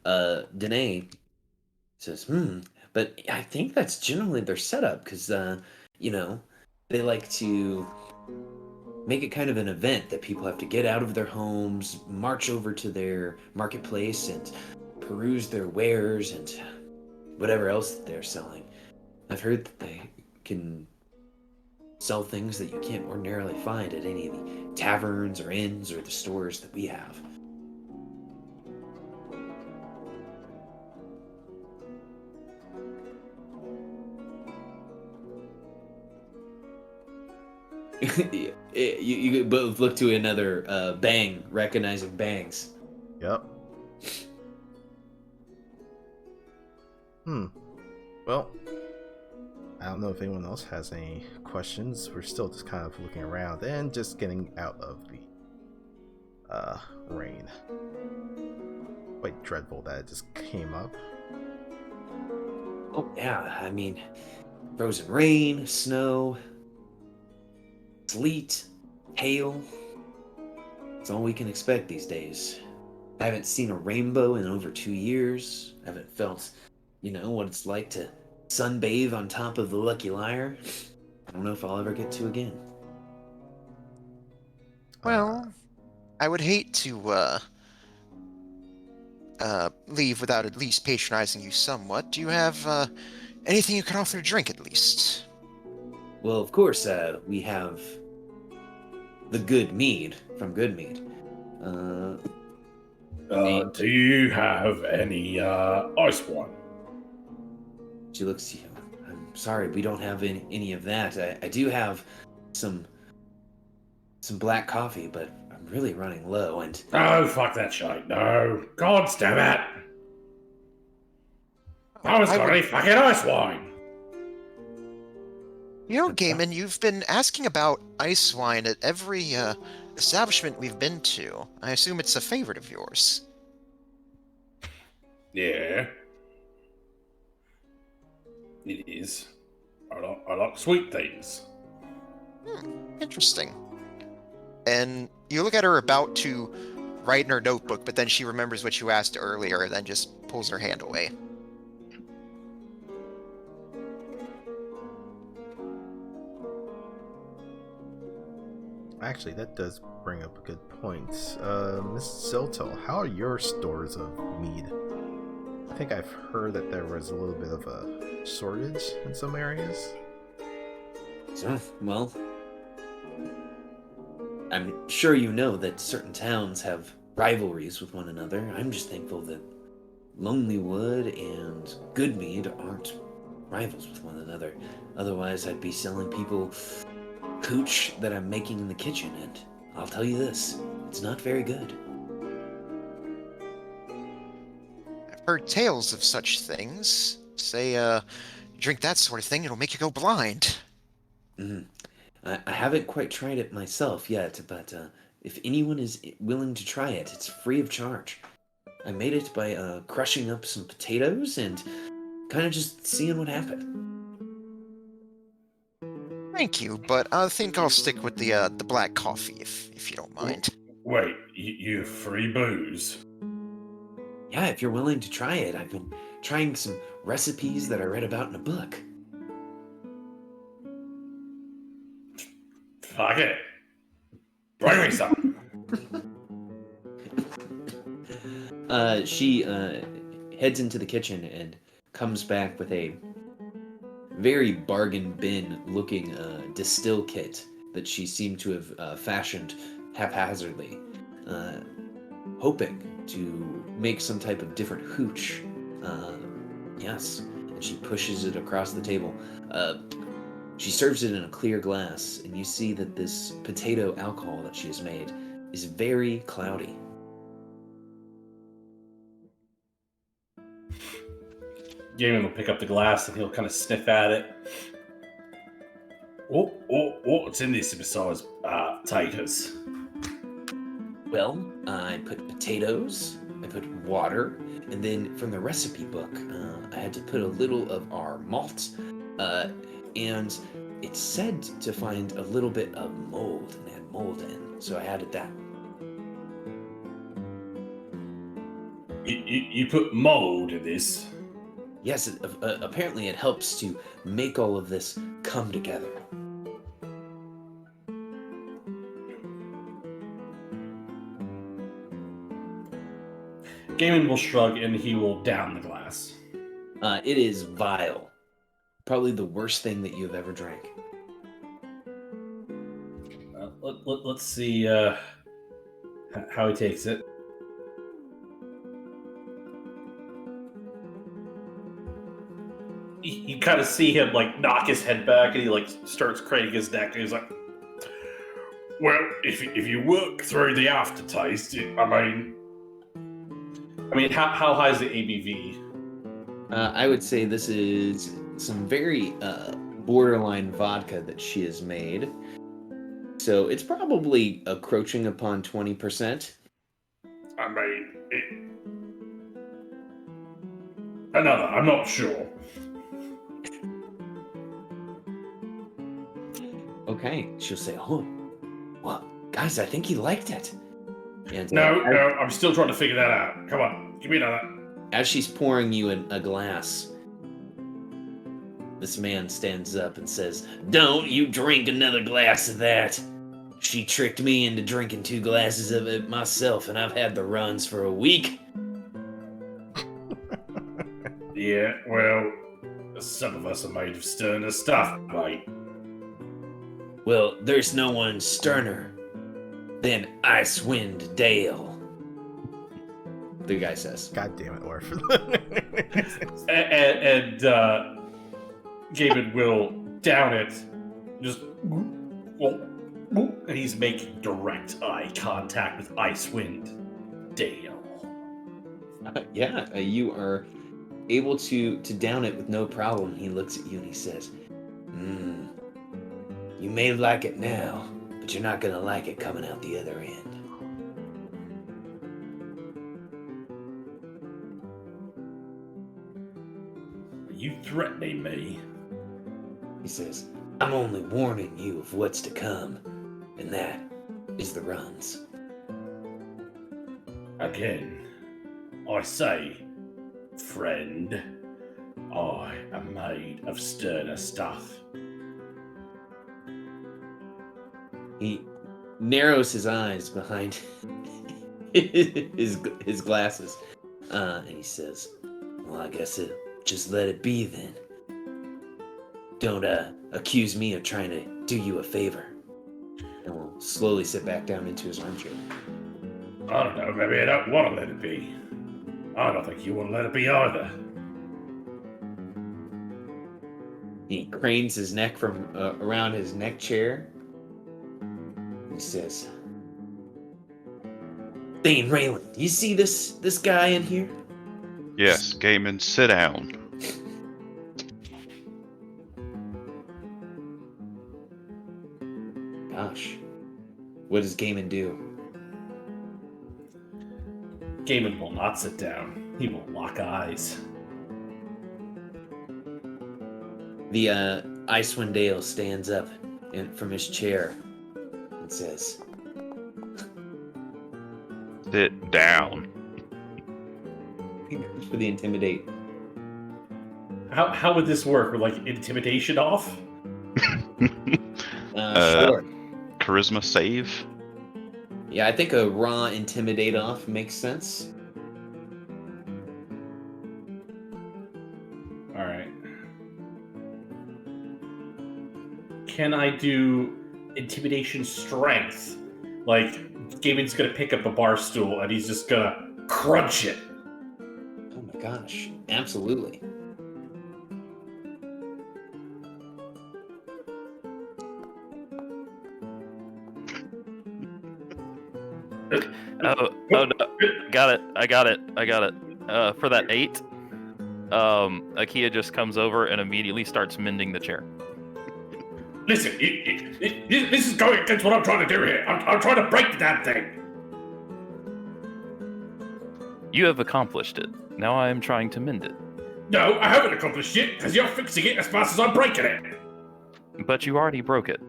S1: Danae says, but I think that's generally their setup, because, they like to make it kind of an event that people have to get out of their homes, march over to their marketplace, and peruse their wares and whatever else that they're selling. I've heard that they can sell things that you can't ordinarily find at any of the taverns or inns or the stores that we have. You both look to another Bang, recognizing Bangs.
S2: Yep. Well, I don't know if anyone else has any questions. We're still just kind of looking around and just getting out of the rain. Quite dreadful that it just came up.
S1: Oh yeah, I mean, frozen rain, snow, sleet, hail. It's all we can expect these days. I haven't seen a rainbow in over 2 years. I haven't felt, what it's like to sunbathe on top of the Lucky Liar. I don't know if I'll ever get to again.
S4: Well, I would hate to leave without at least patronizing you somewhat. Do you have anything you can offer to drink at least?
S1: Well, of course, we have the good mead from Good Mead.
S5: Do you have any ice wine?
S1: She looks to you. I'm sorry, we don't have any of that. I do have some black coffee, but I'm really running low, and...
S5: Oh, fuck that shite. No. God damn it. I was got any fucking ice wine.
S4: Gaiman, you've been asking about ice wine at every establishment we've been to. I assume it's a favorite of yours.
S5: Yeah. It is. I like sweet things.
S4: Interesting. And you look at her about to write in her notebook, but then she remembers what you asked earlier and then just pulls her hand away.
S2: Actually, that does bring up a good point. Miss Zilto, how are your stores of mead? I think I've heard that there was a little bit of a shortage in some areas.
S1: Well, I'm sure you know that certain towns have rivalries with one another. I'm just thankful that Lonelywood and Goodmead aren't rivals with one another. Otherwise, I'd be selling people hooch that I'm making in the kitchen, and I'll tell you this, it's not very good.
S4: I've heard tales of such things. Say, drink that sort of thing, it'll make you go blind.
S1: I haven't quite tried it myself yet, but if anyone is willing to try it, it's free of charge. I made it by crushing up some potatoes and kind of just seeing what happened.
S4: Thank you, but I think I'll stick with the black coffee if you don't mind.
S5: Wait, you free booze?
S1: Yeah, if you're willing to try it, I've been trying some recipes that I read about in a book.
S5: Fuck it. Bring me some.
S1: She heads into the kitchen and comes back with a very bargain bin looking distill kit that she seemed to have fashioned haphazardly, hoping to make some type of different hooch. Yes, and she pushes it across the table. She serves it in a clear glass, and you see that this potato alcohol that she has made is very cloudy.
S5: Gaiman will pick up the glass and he'll kind of sniff at it. What's in this besides taters?
S1: Well, I put potatoes, I put water, and then from the recipe book, I had to put a little of our malt, and it said to find a little bit of mold, and it had mold in, so I added that.
S5: You put mold in this?
S1: Yes, apparently it helps to make all of this come together.
S5: Gaiman will shrug and he will down the glass.
S1: It is vile. Probably the worst thing that you have ever drank.
S5: Let's see how he takes it. You kind of see him like knock his head back, and he like starts craning his neck, and he's like, "Well, if you work through the aftertaste, I mean, how high is the ABV?"
S1: I would say this is some very borderline vodka that she has made. So it's probably encroaching upon 20%.
S5: I mean, another. I'm not sure.
S1: Okay, she'll say, "Oh, well, guys, I think he liked it." And
S5: No, I'm still trying to figure that out. Come on, give me another.
S1: as she's pouring you in a glass, this man stands up and says, "Don't you drink another glass of that. She tricked me into drinking 2 glasses of it myself, and I've had the runs for a week."
S5: Yeah, well, some of us are made of sterner stuff, mate.
S1: Well, there's no one sterner than Icewind Dale, the guy says.
S2: God damn it, Orph.
S5: And Gaiman will down it, just, and he's making direct eye contact with Icewind Dale.
S1: Yeah, you are able to down it with no problem. He looks at you and he says, "You may like it now, but you're not gonna like it coming out the other end."
S5: Are you threatening me?
S1: He says, "I'm only warning you of what's to come, and that is the runs."
S5: Again, I say, friend, I am made of sterner stuff.
S1: He narrows his eyes behind his glasses, and he says, "Well, I guess just let it be then. Don't accuse me of trying to do you a favor." And we'll slowly sit back down into his armchair.
S5: I don't know, maybe I don't want to let it be. I don't think you want to let it be either.
S1: He cranes his neck from around his neck chair. He says, "Thane Raylan, you see this guy in here?"
S6: Yes, Gaiman, sit down.
S1: Gosh, what does Gaiman do?
S5: Gaiman will not sit down. He will lock eyes.
S1: The Icewind Dale stands up from his chair and says,
S6: Sit down.
S1: he goes for the intimidate.
S5: How would this work? With like intimidation off?
S1: Sure.
S6: Charisma save.
S1: Yeah, I think a raw intimidate off makes sense.
S5: All right. Can I do intimidation strength? Like, Gaiman's gonna pick up a bar stool and he's just gonna crunch it.
S1: Oh my gosh, absolutely.
S3: Oh no. Got it. I got it. For that 8, Akia just comes over and immediately starts mending the chair.
S5: Listen, this is going against what I'm trying to do here. I'm trying to break the damn thing.
S3: You have accomplished it. Now I am trying to mend it.
S5: No, I haven't accomplished it because you're fixing it as fast as I'm breaking it.
S3: But you already broke it.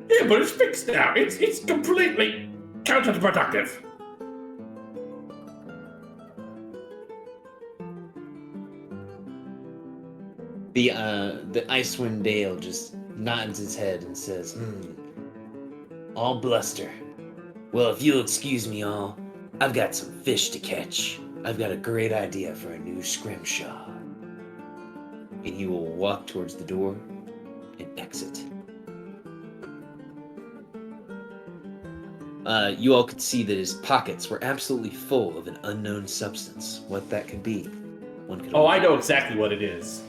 S5: Yeah, but it's fixed now. It's completely counterproductive.
S1: The Icewind Dale just nods his head and says, all bluster. Well, if you'll excuse me all, I've got some fish to catch. I've got a great idea for a new scrimshaw. And he will walk towards the door and exit. You all could see that his pockets were absolutely full of an unknown substance. What that could be, one could.
S5: Oh, I know exactly what it is,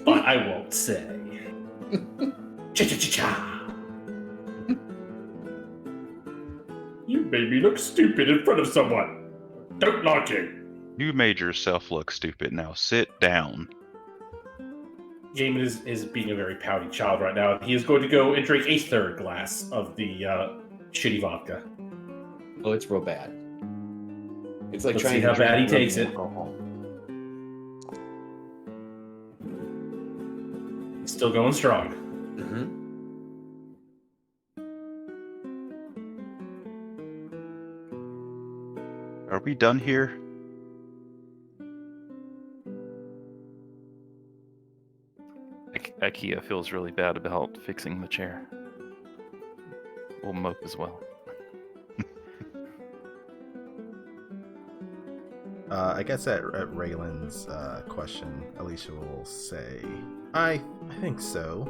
S5: but I won't say. Cha-cha-cha-cha! You made me look stupid in front of someone. Don't like it.
S6: You made yourself look stupid. Now sit down.
S5: Gaiman is being a very pouty child right now. He is going to go and drink a third glass of the shitty vodka.
S1: Oh, it's real bad. It's like
S5: Let's
S1: trying
S5: see
S1: to
S5: how bad he
S1: drink
S5: takes it.
S1: alcohol.
S5: He's still going strong.
S1: Mm-hmm.
S6: Are we done here?
S3: Akia feels really bad about fixing the chair. We'll mope as well.
S2: I guess at Raylan's question, Alicia will say, I think so.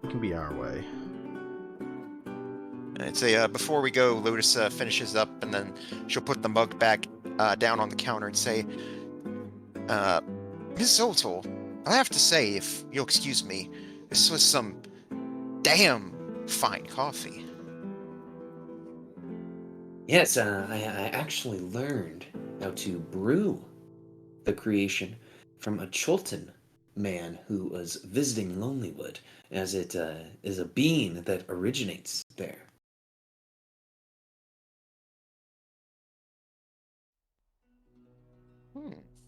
S2: We can be our way.
S4: I'd say before we go, Lotus finishes up, and then she'll put the mug back down on the counter and say, Miss Zoltol, I have to say, if you'll excuse me, this was some damn fine coffee.
S1: Yes, I actually learned how to brew the creation from a Chultan man who was visiting Lonelywood, as it is a bean that originates there.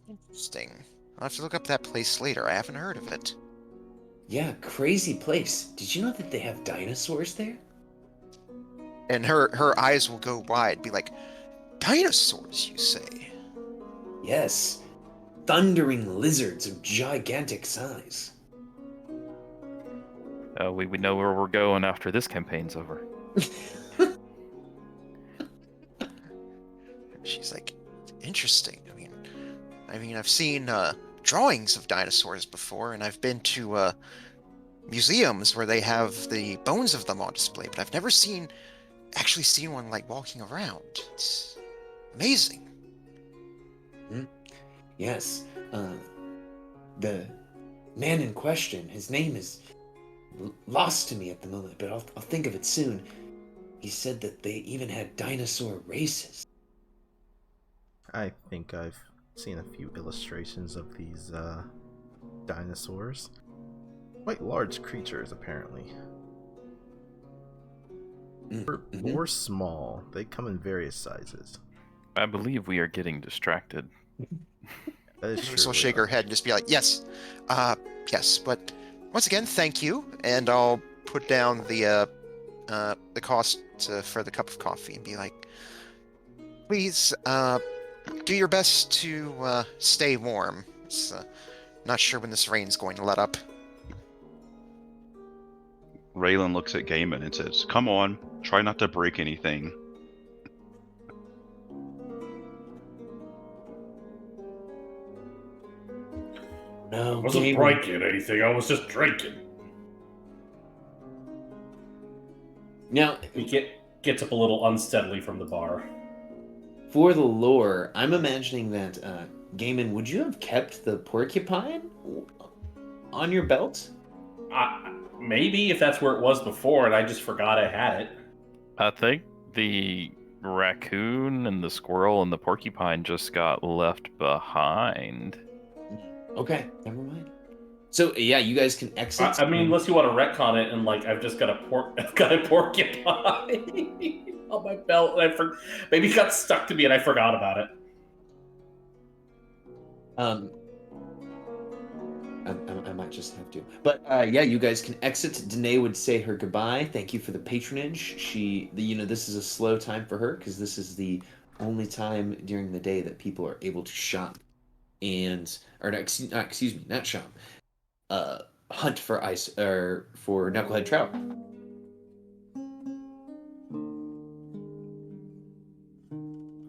S4: Interesting. I'll have to look up that place later. I haven't heard of it.
S1: Yeah, crazy place. Did you know that they have dinosaurs there?
S4: And her eyes will go wide, be like, dinosaurs, you say?
S1: Yes. Thundering lizards of gigantic size.
S3: We know where we're going after this campaign's over.
S4: She's like, interesting. I mean, I've seen drawings of dinosaurs before, and I've been to museums where they have the bones of them on display, but I've never actually seen one like walking around. It's amazing.
S1: Yes. The man in question, his name is lost to me at the moment, but I'll think of it soon. He said that they even had dinosaur races.
S2: I think I've seen a few illustrations of these dinosaurs. Quite large creatures, apparently.
S1: Mm-hmm.
S2: Or small. They come in various sizes.
S3: I believe we are getting distracted.
S2: That is
S4: Lurks will
S2: true.
S4: shake her head and just be like, yes, yes, but once again, thank you, and I'll put down the cost for the cup of coffee and be like, please, do your best to stay warm. It's not sure when this rain's going to let up.
S6: Raylan looks at Gaiman and says, "Come on, try not to break anything."
S5: I
S1: No,
S5: wasn't
S1: Gaiman.
S5: breaking anything, I was just drinking.
S1: Now,
S5: He gets up a little unsteadily from the bar.
S1: for the lore, I'm imagining that, Gaiman, would you have kept the porcupine on your belt?
S5: Maybe if that's where it was before and I just forgot I had it.
S3: I think the raccoon and the squirrel and the porcupine just got left behind.
S1: Okay, never mind. So yeah, you guys can exit.
S5: I mean, unless you want to retcon it and like I've just got a porcupine on my belt and maybe it got stuck to me and I forgot about it.
S1: I might just have to. But yeah, you guys can exit. Danae would say her goodbye. Thank you for the patronage. This is a slow time for her because this is the only time during the day that people are able to shop not shop. Hunt for for knucklehead trout.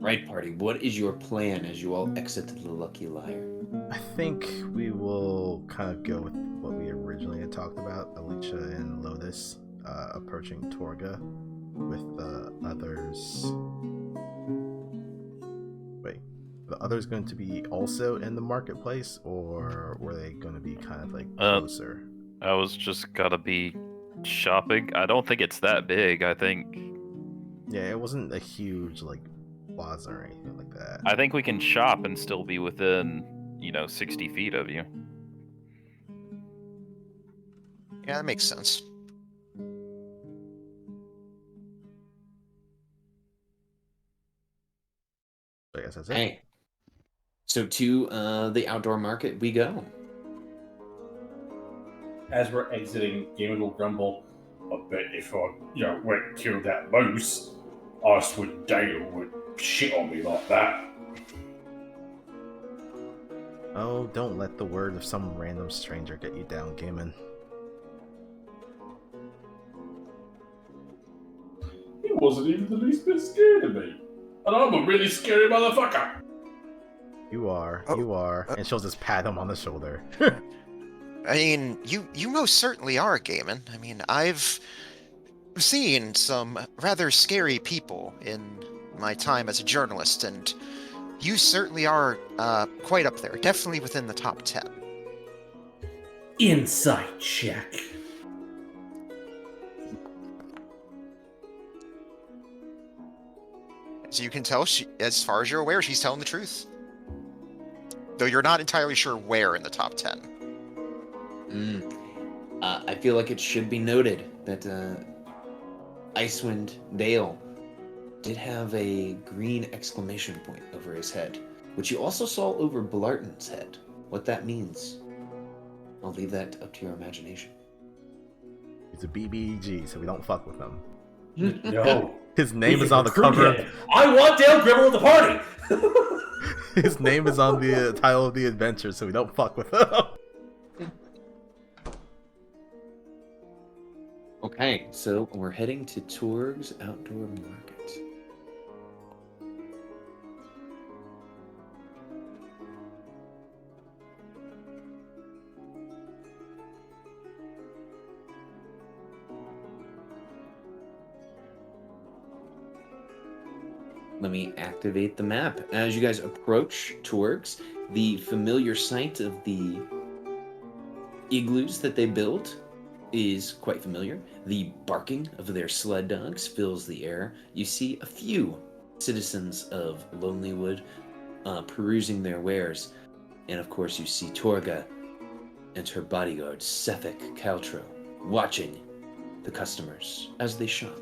S1: Right, party. What is your plan as you all exit the Lucky Liar?
S2: I think we will kind of go with what we originally had talked about, Alicia and Lotus approaching Torga with the others. Wait, the others going to be also in the marketplace, or were they going to be kind of like closer?
S3: I was just gotta be shopping. I don't think it's that big. I think
S2: Yeah, it wasn't a huge like plaza or anything like that.
S3: I think we can shop and still be within 60 feet of you.
S4: Yeah, that makes sense.
S2: I guess that's it.
S1: Hey. So to the outdoor market we go.
S5: As we're exiting, Gaiman will grumble, I bet if I went and killed that moose, Icewind Dale would shit on me like that.
S2: Oh, don't let the word of some random stranger get you down, Gaiman.
S5: He wasn't even the least bit scared of me. And I'm a really scary motherfucker.
S2: You are, and she'll just pat him on the shoulder.
S4: I mean, you most certainly are, Gaiman. I mean, I've seen some rather scary people in my time as a journalist, and you certainly are quite up there. Definitely within the top 10.
S5: Insight check.
S4: As you can tell, as far as you're aware, she's telling the truth. Though you're not entirely sure where in the top 10.
S1: I feel like it should be noted that Icewind Dale did have a green exclamation point over his head, which you also saw over Blarton's head. What that means, I'll leave that up to your imagination.
S2: He's a BBEG, so we don't fuck with him.
S5: No.
S2: His name
S5: He's
S2: is
S5: a
S2: on the cover.
S5: recruit. I want Dale Gribble at the party!
S2: His name is on the title of the adventure, so we don't fuck with him.
S1: Okay, so we're heading to Torg's Outdoor Market. Let me activate the map. As you guys approach Torg's, the familiar sight of the igloos that they built is quite familiar. The barking of their sled dogs fills the air. You see a few citizens of Lonelywood perusing their wares. And of course you see Torga and her bodyguard, Sefik Caltro, watching the customers as they shop.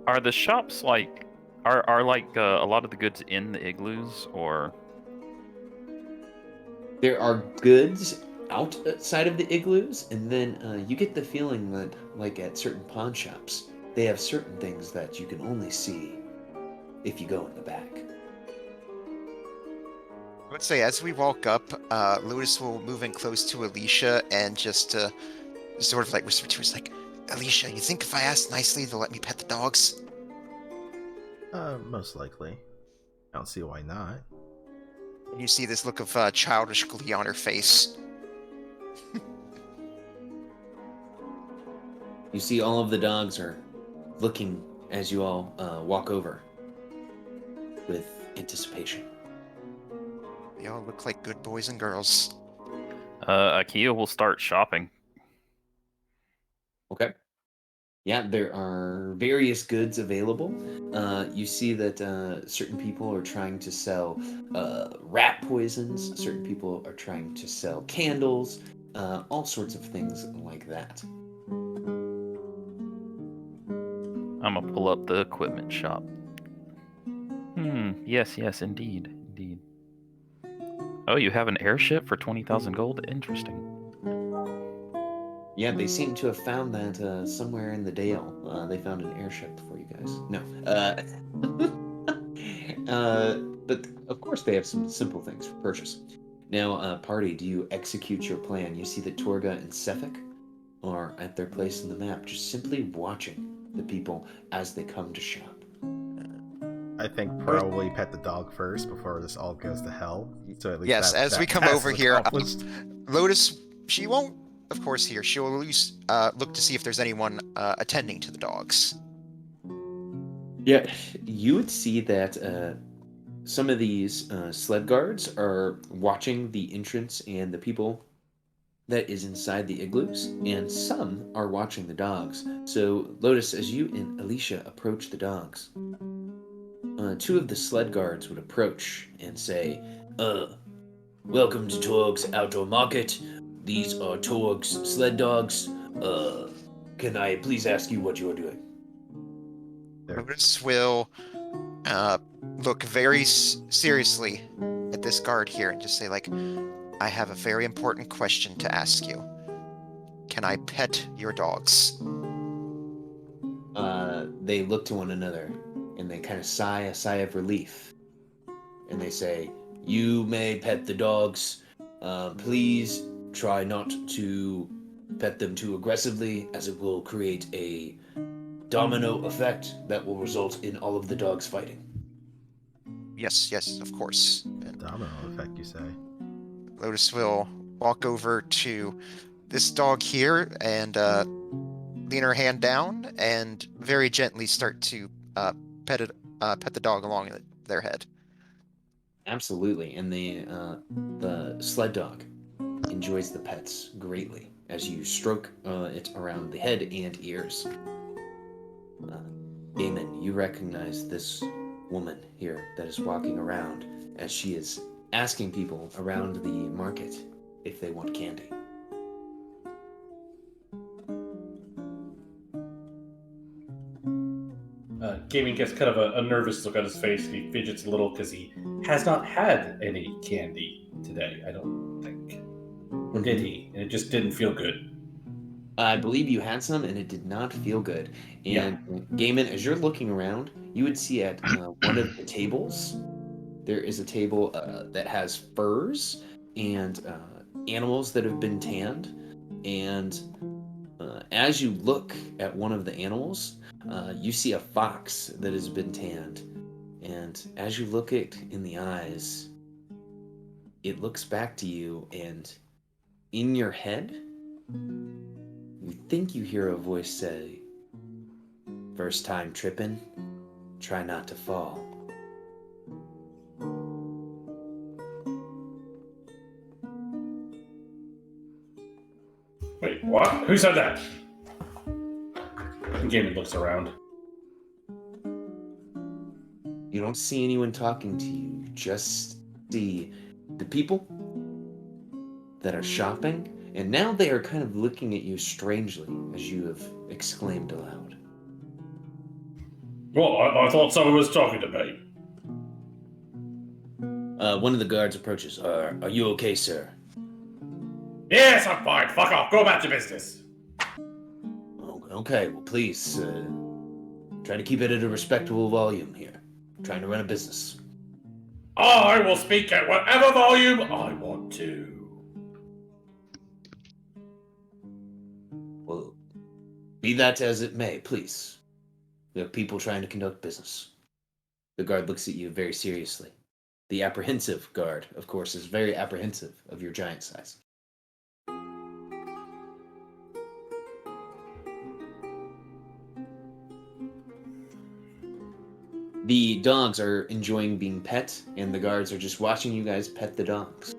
S3: Are the shops like Are like a lot of the goods in the igloos, or
S1: There are goods outside of the igloos, and then you get the feeling that, like at certain pawn shops, they have certain things that you can only see if you go in the back.
S4: I would say as we walk up, Lotus will move in close to Alicia and just sort of like whisper to her, it's like, Alicia, you think if I ask nicely, they'll let me pet the dogs?
S2: Most likely. I don't see why not.
S4: And you see this look of childish glee on her face.
S1: You see all of the dogs are looking as you all walk over with anticipation.
S4: They all look like good boys and girls.
S3: Akia will start shopping.
S1: Okay. Yeah, there are various goods available. You see that certain people are trying to sell rat poisons. Certain people are trying to sell candles. All sorts of things like that.
S3: I'm gonna pull up the equipment shop. Yes, indeed. Oh, you have an airship for 20,000 gold? Interesting.
S1: Yeah, they seem to have found that somewhere in the Dale. They found an airship for you guys. No. But of course they have some simple things for purchase. Now, party, do you execute your plan? You see that Torga and Sefik are at their place in the map, just simply watching the people as they come to shop.
S2: I think probably pet the dog first before this all goes to hell. So at least
S4: Yes, as we come
S2: task
S4: over
S2: is
S4: here,
S2: accomplished.
S4: Lotus, she won't, of course, here. She'll at least look to see if there's anyone attending to the dogs.
S1: Yeah, you would see that some of these sled guards are watching the entrance and the people that is inside the igloos, and some are watching the dogs. So, Lotus, as you and Alicia approach the dogs, two of the sled guards would approach and say, welcome to Torg's Outdoor Market. These are Torg's sled dogs. Can I please ask you what you are doing?
S4: Lotus will look very seriously at this guard here and just say, like, I have a very important question to ask you. Can I pet your dogs?
S1: They look to one another and they kind of sigh a sigh of relief. And they say, you may pet the dogs. Please try not to pet them too aggressively, as it will create a domino effect that will result in all of the dogs fighting.
S4: Yes, of course. And
S2: Domino effect, you say?
S4: Lotus will walk over to this dog here and lean her hand down and very gently start to pet the dog along their head.
S1: Absolutely, and the sled dog enjoys the pets greatly as you stroke it around the head and ears. Damon, you recognize this woman here that is walking around as she is asking people around the market if they want candy.
S5: Gaming gets kind of a nervous look on his face, and he fidgets a little because he has not had any candy today, I don't think. Or did he? And it just didn't feel good.
S1: I believe you had some, and it did not feel good. And Gaiman, as you're looking around, you would see at one of the tables, there is a table that has furs and animals that have been tanned. And as you look at one of the animals, you see a fox that has been tanned. And as you look it in the eyes, it looks back to you, and in your head, you think you hear a voice say, "First time tripping, try not to fall."
S5: Wait, what? Who said that? And Gaming looks around.
S1: You don't see anyone talking to you. You just see the people that are shopping, and now they are kind of looking at you strangely as you have exclaimed aloud.
S5: Well, I thought someone was talking to me.
S1: One of the guards approaches. Are you okay, sir?
S5: Yes, I'm fine. Fuck off. Go about your business.
S1: Okay, well, please, try to keep it at a respectable volume here. I'm trying to run a business.
S5: I will speak at whatever volume I want to.
S1: Well, be that as it may, please. We have people trying to conduct business. The guard looks at you very seriously. The apprehensive guard, of course, is very apprehensive of your giant size. The dogs are enjoying being pet, and the guards are just watching you guys pet the dogs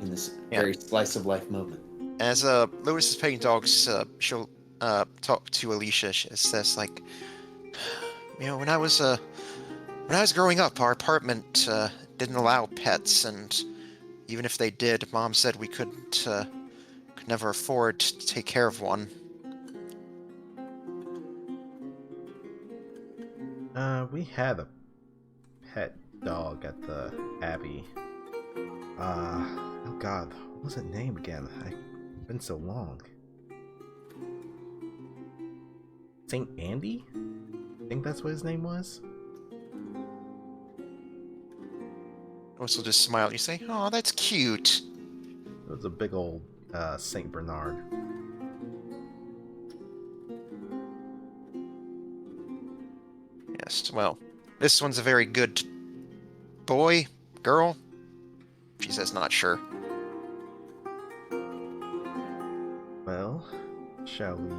S1: in this very slice of life moment.
S4: As Lotus is petting dogs, she'll talk to Alicia. She says, like, when I was growing up, our apartment didn't allow pets, and even if they did, Mom said we could never afford to take care of one.
S2: We had a pet dog at the Abbey. Oh god, what was it named again? It's been so long. Saint Andy? I think that's what his name was.
S4: Lotus will just smile. You say, "Oh, that's cute."
S2: It was a big old Saint Bernard.
S4: Yes, well, this one's a very good boy, girl. She says, not sure.
S2: Well, shall we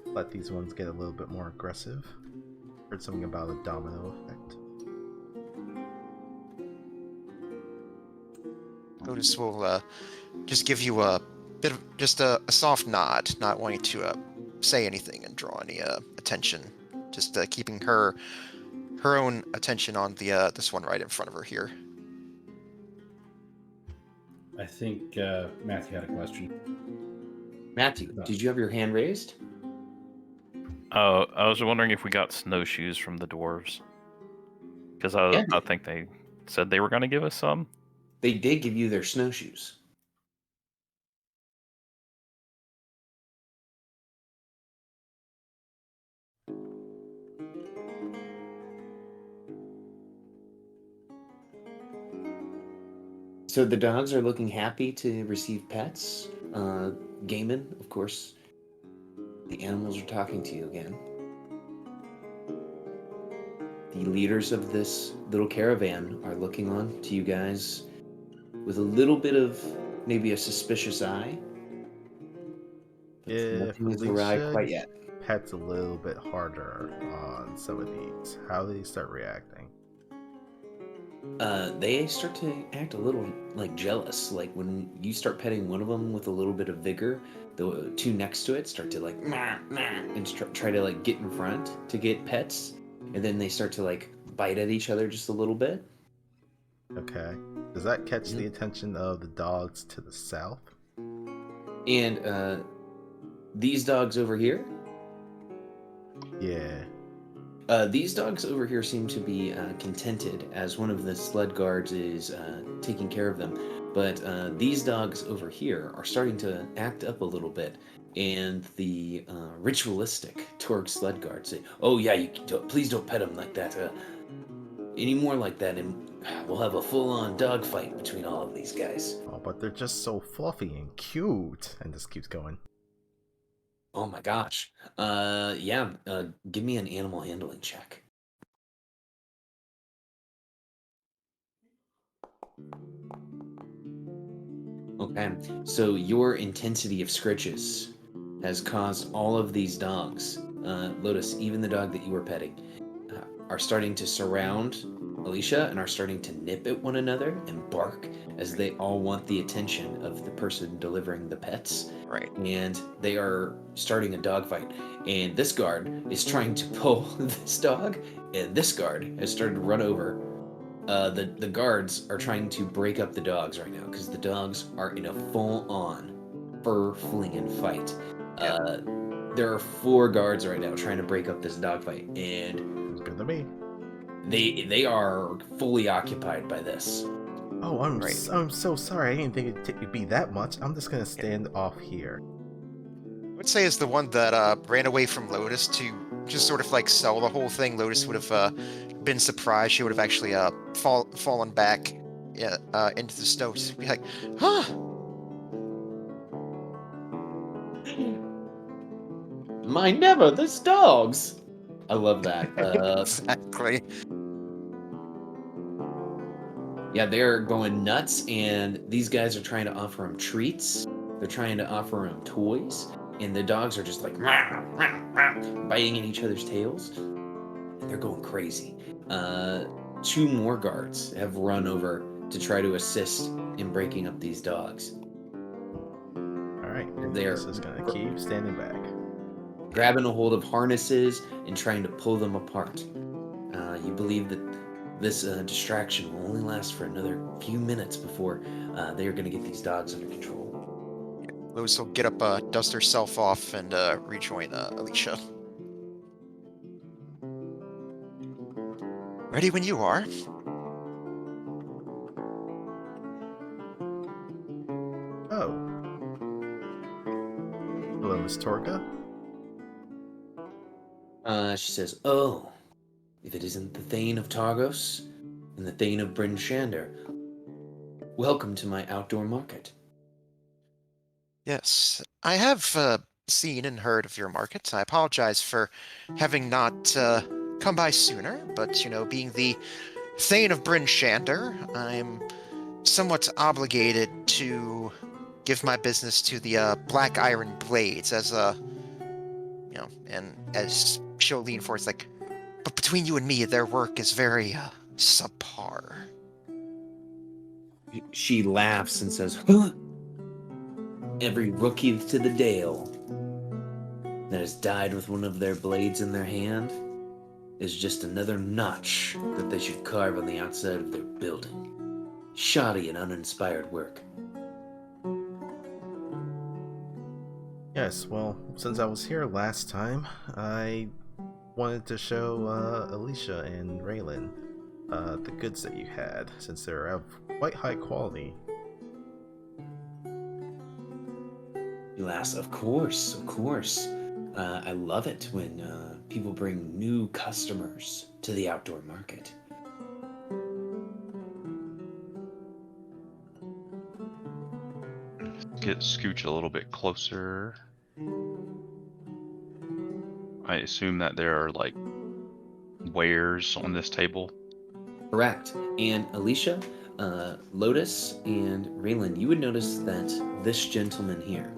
S2: let these ones get a little bit more aggressive? Heard something about a domino effect.
S4: Lotus will just give you a bit of just a soft nod, not wanting to say anything and draw any attention. Just keeping her own attention on the this one right in front of her here.
S5: I think Matthew had a question.
S1: Matthew, did you have your hand raised?
S3: I was wondering if we got snowshoes from the dwarves. Because I think they said they were going to give us some.
S1: They did give you their snowshoes. So the dogs are looking happy to receive pets. Gaiman, of course. The animals are talking to you again. The leaders of this little caravan are looking on to you guys with a little bit of maybe a suspicious eye.
S2: If
S1: Nothing is awry quite yet.
S2: pets a little bit harder on some of these, how do they start reacting?
S1: They start to act a little like jealous. Like when you start petting one of them with a little bit of vigor, the two next to it start to like meh, meh, and try to like get in front to get pets, and then they start to like bite at each other just a little bit.
S2: Okay. Does that catch the attention of the dogs to the south?
S1: And these dogs over here.
S2: Yeah.
S1: These dogs over here seem to be contented as one of the sled guards is taking care of them. But these dogs over here are starting to act up a little bit. And the ritualistic Torg sled guards say, "Oh yeah, please don't pet them like that. Any more like that and we'll have a full-on dog fight between all of these guys."
S2: Oh, but they're just so fluffy and cute. And this keeps going.
S1: Oh my gosh. Give me an animal handling check. Okay, so your intensity of scritches has caused all of these dogs, Lotus, even the dog that you were petting, are starting to surround Alicia and are starting to nip at one another and bark as they all want the attention of the person delivering the pets.
S4: Right.
S1: And they are starting a dogfight. And this guard is trying to pull this dog, and this guard has started to run over. The guards are trying to break up the dogs right now because the dogs are in a full-on fur-flinging fight. there are 4 guards right now trying to break up this dogfight, and
S2: It's good to me.
S1: they are fully occupied by this.
S2: Oh, I'm
S4: Right.
S2: I'm so sorry. I didn't think it'd be that much. I'm just gonna stand off here.
S4: I would say is the one that ran away from Lotus to just sort of like sell the whole thing. Lotus would have been surprised. She would have actually fallen back into the snow. Just be like, huh?
S1: My never, this dogs. I love that.
S4: Exactly.
S1: Yeah, they're going nuts, and these guys are trying to offer him treats. They're trying to offer him toys, and the dogs are just like "Rah, rah, rah," biting at each other's tails. And they're going crazy. 2 more guards have run over to try to assist in breaking up these dogs.
S2: All right,
S1: They're
S2: just gonna keep standing back.
S1: grabbing a hold of harnesses and trying to pull them apart. You believe that this distraction will only last for another few minutes before they are going to get these dogs under control.
S4: Lotus will get up, dust herself off, and rejoin Alicia. Ready when you are.
S2: Oh, hello, Miss Torka.
S1: She says, "Oh, if it isn't the Thane of Targos and the Thane of Bryn Shander, welcome to my outdoor market."
S4: Yes, I have seen and heard of your market. I apologize for having not come by sooner, but being the Thane of Bryn Shander, I'm somewhat obligated to give my business to the Black Iron Blades as and as she'll lean forward, it's like, but between you and me, their work is very subpar.
S1: She laughs and says, "Huh? Every rookie to the Dale that has died with one of their blades in their hand is just another notch that they should carve on the outside of their building. Shoddy and uninspired work."
S2: Yes, well, since I was here last time, I wanted to show Alicia and Raylan the goods that you had, since they're of quite high quality.
S1: You ask, "Of course, of course. I love it when people bring new customers to the outdoor market."
S6: Get scooch a little bit closer. I assume that there are like wares on this table.
S1: Correct. And Alicia, Lotus, and Raylan, you would notice that this gentleman here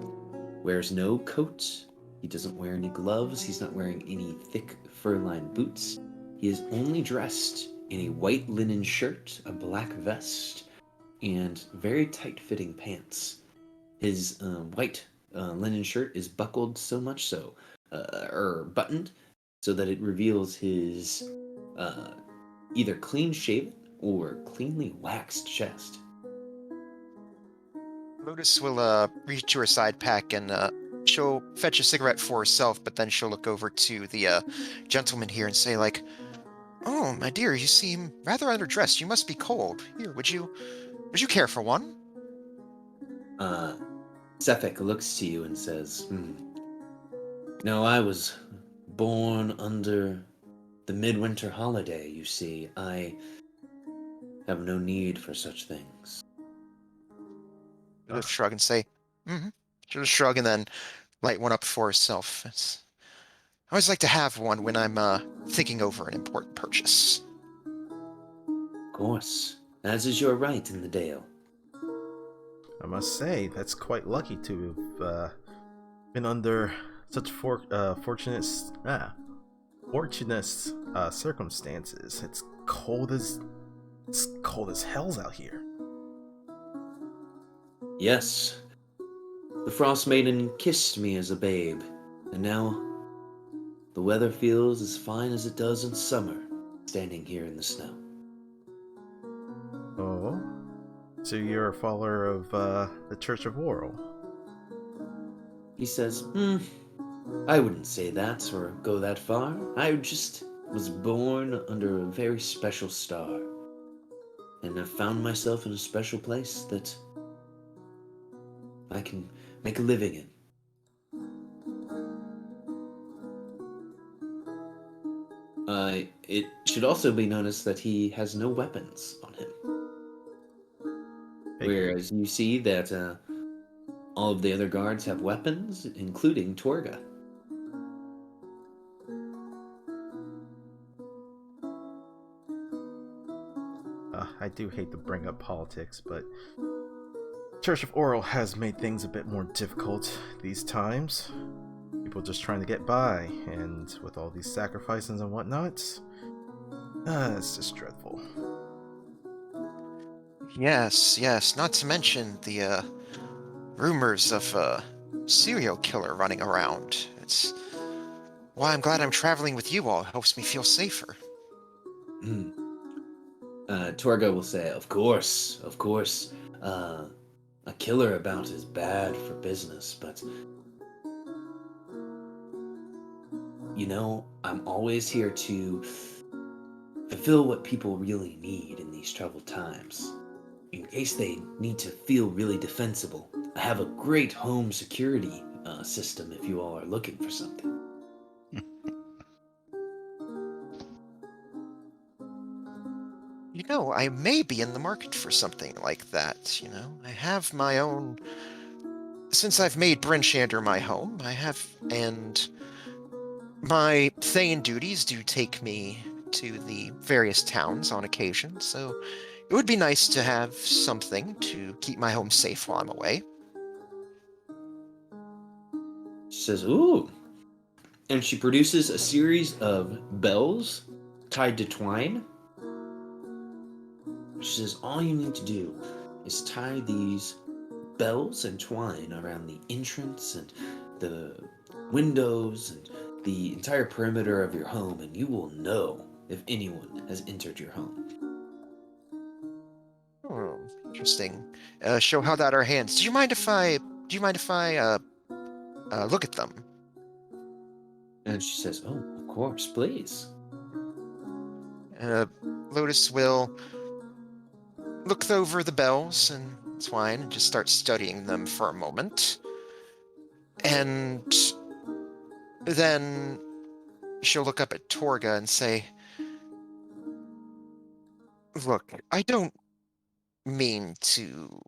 S1: wears no coat. He doesn't wear any gloves. He's not wearing any thick fur-lined boots. He is only dressed in a white linen shirt, a black vest, and very tight-fitting pants. His white linen shirt is buckled so much so, or buttoned, so that it reveals his either clean-shaven or cleanly waxed chest.
S4: Lotus will reach to her side pack and she'll fetch a cigarette for herself, but then she'll look over to the gentleman here and say, like, "Oh, my dear, you seem rather underdressed. You must be cold. Here, would you care for one?"
S1: Sefik looks to you and says, "No, I was born under the midwinter holiday, you see. I have no need for such things."
S4: She'll just shrug and say, "Mm-hmm." She'll just shrug and then light one up for herself. I always like to have one when I'm thinking over an important purchase.
S1: "Of course, as is your right in the Dale."
S2: I must say, that's quite lucky to have been under such fortunate circumstances. It's cold as hell's out here.
S1: "Yes, the Frostmaiden kissed me as a babe, and now the weather feels as fine as it does in summer, standing here in the snow."
S2: Oh, so you're a follower of the Church of Auril?
S1: He says, I wouldn't say that or go that far. I just was born under a very special star. And I've found myself in a special place that I can make a living in. It should also be noticed that he has no weapons on him.
S2: Figured.
S1: Whereas you see that all of the other guards have weapons, including Torga.
S2: I do hate to bring up politics, but Church of Auril has made things a bit more difficult these times. People just trying to get by, and with all these sacrifices and whatnot, it's just dreadful.
S4: Yes, yes. Not to mention the rumors of a serial killer running around. It's why I'm glad I'm traveling with you all. It helps me feel safer.
S1: Hmm. Torga will say, of course, of course. A killer about is bad for business, but you know, I'm always here to fulfill what people really need in these troubled times. In case they need to feel really defensible, I have a great home security system if you all are looking for something.
S4: You know, I may be in the market for something like that, you know. I have my own. Since I've made Brinchander my home, and my Thane duties do take me to the various towns on occasion, so it would be nice to have something to keep my home safe while I'm away.
S1: She says, ooh. And she produces a series of bells tied to twine. She says, all you need to do is tie these bells and twine around the entrance and the windows and the entire perimeter of your home, and you will know if anyone has entered your home.
S4: Oh, interesting. She'll hold out her hands. Do you mind if I look at them?
S1: And she says, oh, of course, please.
S4: Lotus will look over the bells and twine and just start studying them for a moment. And then she'll look up at Torga and say, look, I don't mean to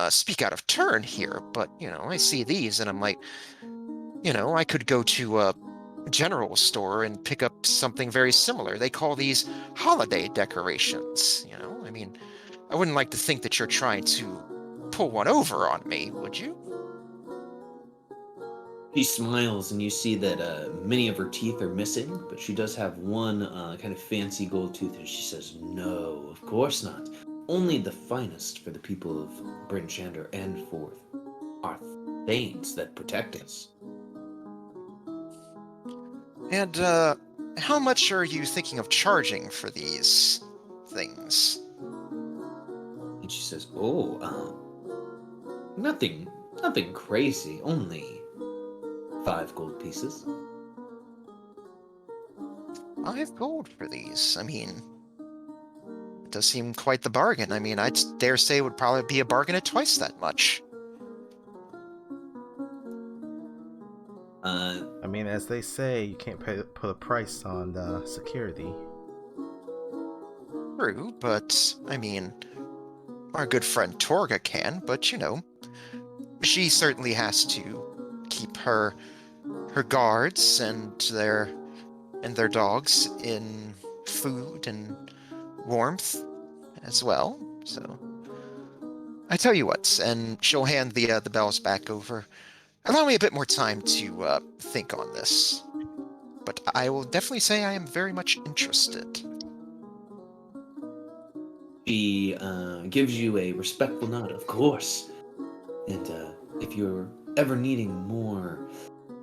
S4: speak out of turn here, but, you know, I see these and I'm like, you know, I could go to a general store and pick up something very similar. They call these holiday decorations, you know? I mean, I wouldn't like to think that you're trying to pull one over on me, would you?
S1: She smiles, and you see that many of her teeth are missing, but she does have one kind of fancy gold tooth, and she says, no, of course not. Only the finest for the people of Bryn Shander and Forth are thanes that protect us.
S4: And, how much are you thinking of charging for these things?
S1: And she says, oh, nothing crazy, only 5 gold pieces.
S4: 5 gold for these? I mean, it does seem quite the bargain. I mean, I'd dare say it would probably be a bargain at twice that much.
S2: I mean, as they say, you can't put a price on security.
S4: True, but, I mean, our good friend Torga can, but, you know, she certainly has to keep her guards and their dogs in food and warmth as well. So I tell you what, and she'll hand the bells back over. Allow me a bit more time to think on this, but I will definitely say I am very much interested.
S1: She gives you a respectful nod, of course. And if you're ever needing more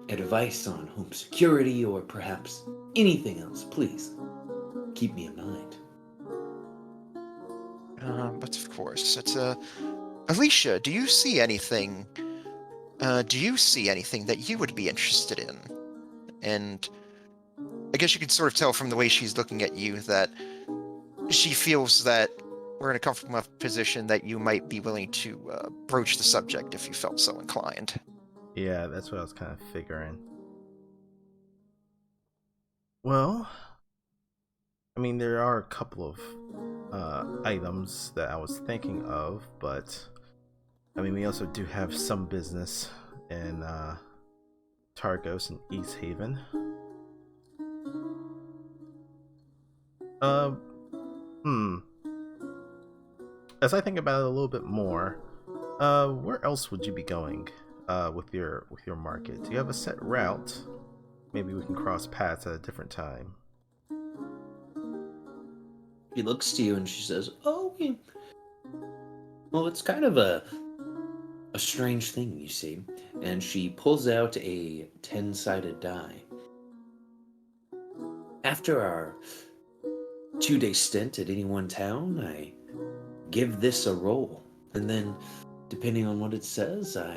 S1: advice on home security or perhaps anything else, please keep me in mind.
S4: But of course, it's Alicia, do you see anything do you see anything that you would be interested in? And I guess you can sort of tell from the way she's looking at you that she feels that we're in a comfortable enough position that you might be willing to broach the subject if you felt so inclined.
S2: Yeah, that's what I was kind of figuring. Well, I mean, there are a couple of items that I was thinking of, but I mean, we also do have some business in Targos and East Haven. Uh, As I think about it a little bit more, where else would you be going with your market? Do you have a set route? Maybe we can cross paths at a different time.
S1: She looks to you and she says, "Oh, well, it's kind of a strange thing, you see." And she pulls out a 10-sided die. After our 2-day stint at any one town, I give this a roll, and then, depending on what it says, I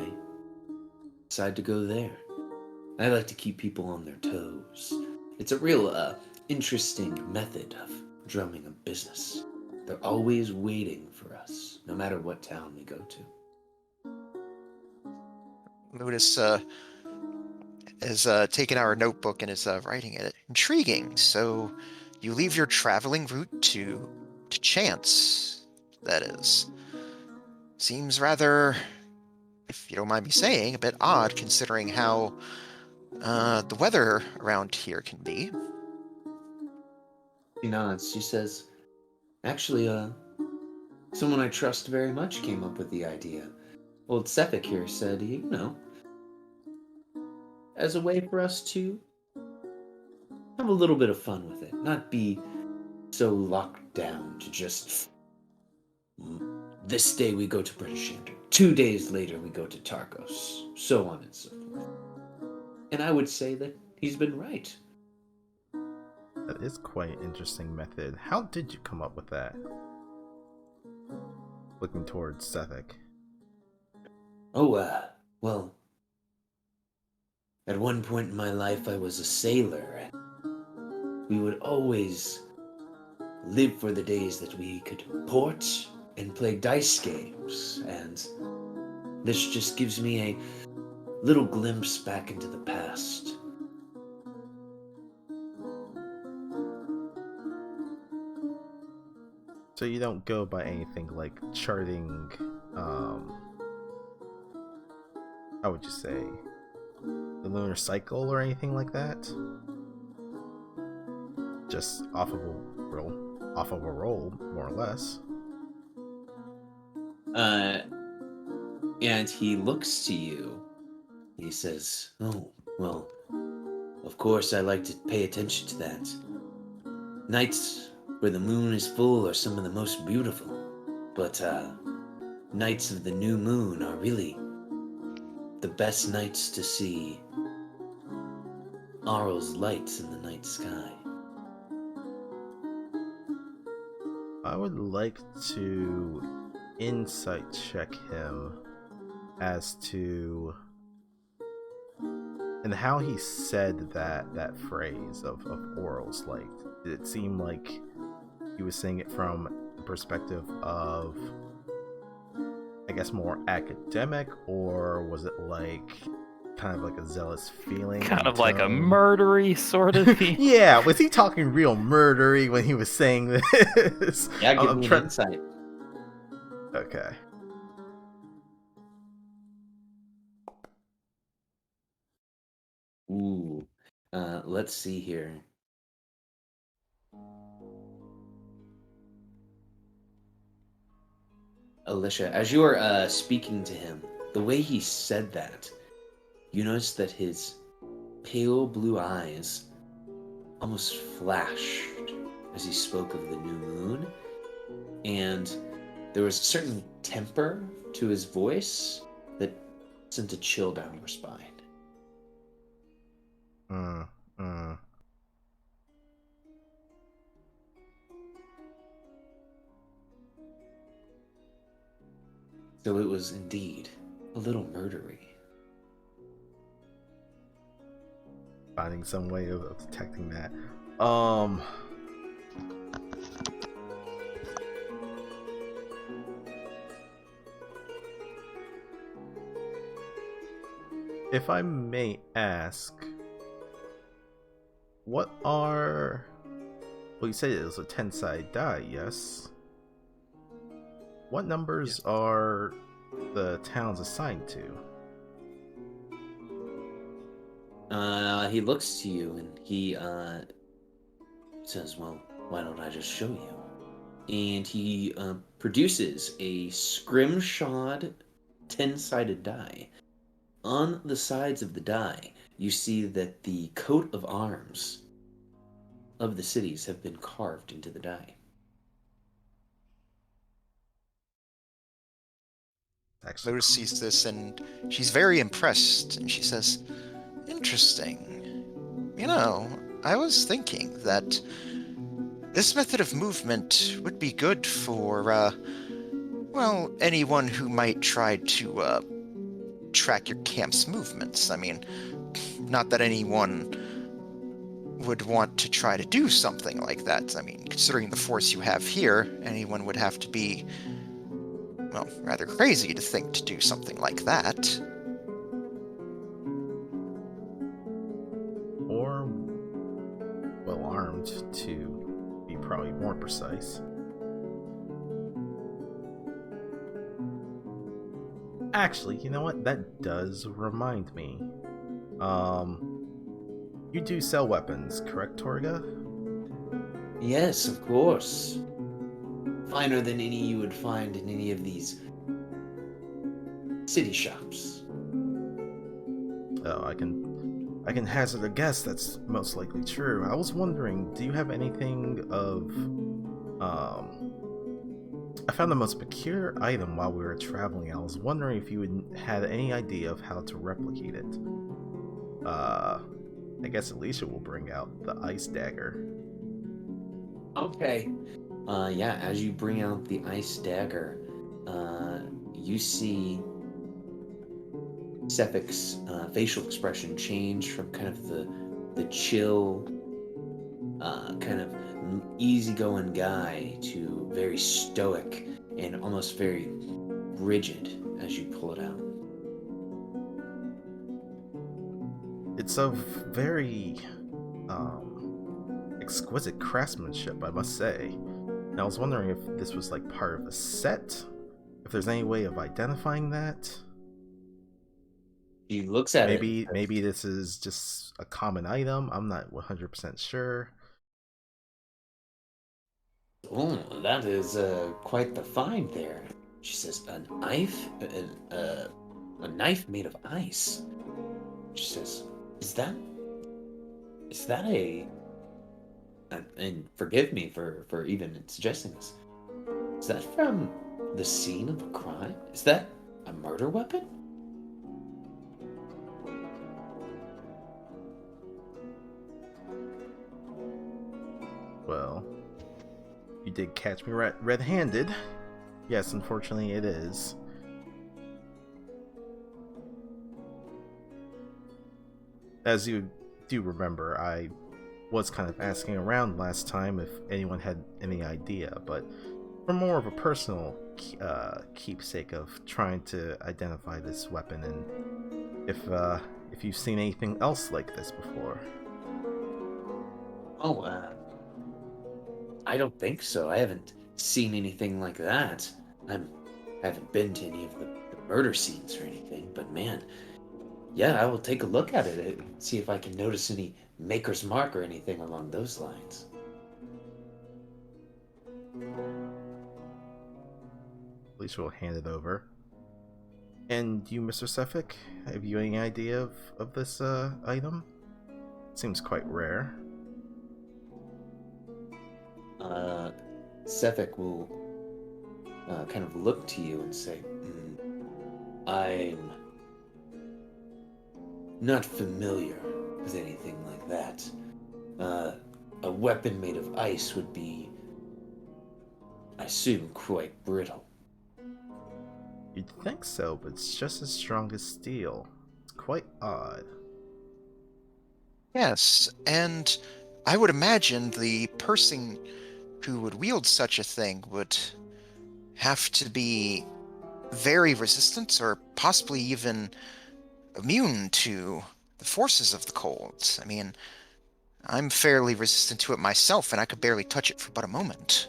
S1: decide to go there. I like to keep people on their toes. It's a real interesting method of drumming a business. They're always waiting for us, no matter what town we go to.
S4: Lotus has taken our notebook and is writing it. Intriguing. So you leave your traveling route to chance, that is. Seems rather, if you don't mind me saying, a bit odd considering how the weather around here can be.
S1: She nods. She says, "Actually, someone I trust very much came up with the idea. Old Sephic here said, as a way for us to have a little bit of fun with it, not be so locked down to just this day we go to Britishender, 2 days later we go to Targos, so on and so forth." And I would say that he's been right.
S2: That is quite an interesting method. How did you come up with that? Looking towards Sethic.
S1: Oh, well, at one point in my life I was a sailor, and we would always live for the days that we could port and play dice games, and this just gives me a little glimpse back into the past.
S2: So you don't go by anything like charting, how would you say, the lunar cycle or anything like that? Just off of a roll, more or less.
S1: And he looks to you. He says, "Oh, well, of course I like to pay attention to that. Nights where the moon is full are some of the most beautiful, but nights of the new moon are really the best nights to see Auril's lights in the night sky."
S2: I would like to insight check him as to and how he said that phrase of Auril's light. Did it seem like he was saying it from the perspective of, I guess, more academic, or was it like kind of like a zealous feeling?
S3: Kind
S2: in
S3: of like a
S2: tone?
S3: murdery sort of thing.
S2: Yeah, was he talking real murdery when he was saying this?
S1: Yeah, give
S2: I'm
S1: me an
S2: trying-
S1: insight.
S2: Okay.
S1: Ooh, let's see here. Alicia, as you are speaking to him, the way he said that, you notice that his pale blue eyes almost flashed as he spoke of the new moon, and there was a certain temper to his voice that sent a chill down your spine.
S2: Mm.
S1: So it was indeed a little murdery.
S2: finding some way of detecting that. If I may ask, what are... Well, you said it was a 10-sided die, yes? What numbers are the towns assigned to?
S1: He looks to you and he says, well, why don't I just show you? And he produces a scrimshod 10-sided die. On the sides of the die, you see that the coat of arms of the cities have been carved into the die.
S2: Actually,
S4: Lotus sees this and she's very impressed, and she says, "Interesting. You know, I was thinking that this method of movement would be good for, well, anyone who might try to, track your camp's movements. I mean, not that anyone would want to try to do something like that. I mean, considering the force you have here, anyone would have to be, well, rather crazy to think to do something like that."
S2: or well armed, to be probably more precise. Actually, you know what? That does remind me. You do sell weapons, correct, Torga?
S1: Yes, of course. Finer than any you would find in any of these city shops.
S2: Oh, I can hazard a guess that's most likely true. I was wondering, do you have anything of I found the most peculiar item while we were traveling. I was wondering if you had any idea of how to replicate it. I guess Alicia will bring out the ice dagger.
S1: Okay. Yeah, as you bring out the ice dagger, you see Sephic's facial expression change from kind of the chill, kind of easygoing guy to very stoic and almost very rigid as you pull it out.
S2: It's of very exquisite craftsmanship, I must say. And I was wondering if this was like part of a set, if there's any way of identifying that.
S1: He looks at it.
S2: Maybe this is just a common item. I'm not 100% sure.
S1: Oh, that is quite the find there. She says, a knife? A knife made of ice. She says, is that a... And forgive me for even suggesting this. Is that from the scene of a crime? Is that a murder weapon?
S2: Well, you did catch me red-handed. Yes, unfortunately it is. As you do remember, I was kind of asking around last time if anyone had any idea, but for more of a personal keepsake of trying to identify this weapon, and if you've seen anything else like this before.
S1: Oh, I don't think so. I haven't seen anything like that. I haven't been to any of the murder scenes or anything, but man, yeah, I will take a look at it and see if I can notice any maker's mark or anything along those lines.
S2: Alicia will hand it over. And you, Mr. Suffolk, have you any idea of this item? It seems quite rare.
S1: Sefik will kind of look to you and say, I'm not familiar with anything like that. A weapon made of ice would be, I assume, quite brittle.
S2: You'd think so, but it's just as strong as steel. It's quite odd.
S4: Yes, and I would imagine the person who would wield such a thing would have to be very resistant or possibly even immune to the forces of the cold. I mean, I'm fairly resistant to it myself, and I could barely touch it for but a moment.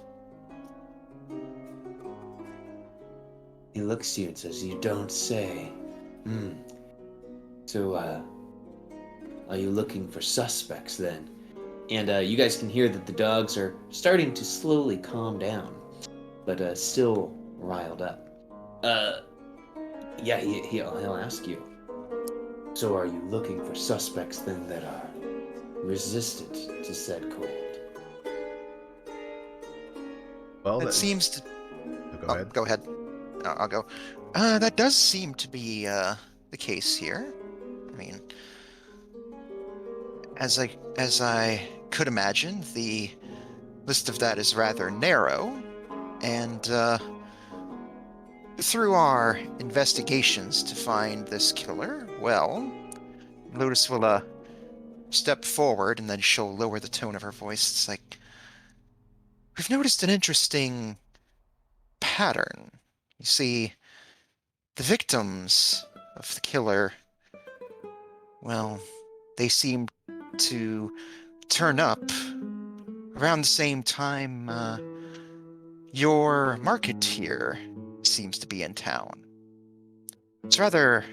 S1: He looks to you and says, "You don't say. Hmm. So, are you looking for suspects then?" And you guys can hear that the dogs are starting to slowly calm down, but still riled up. Yeah, he'll ask you. So, are you looking for suspects then that are resistant to said cold?
S2: Well,
S4: That seems to.
S2: Go
S4: Oh,
S2: ahead.
S4: go ahead. I'll go. That does seem to be the case here. I mean, as I could imagine, the list of that is rather narrow, and through our investigations to find this killer, well, Lotus will step forward, and then she'll lower the tone of her voice. It's like, we've noticed an interesting pattern. You see, the victims of the killer, well, they seem to turn up around the same time your marketeer seems to be in town. It's a rather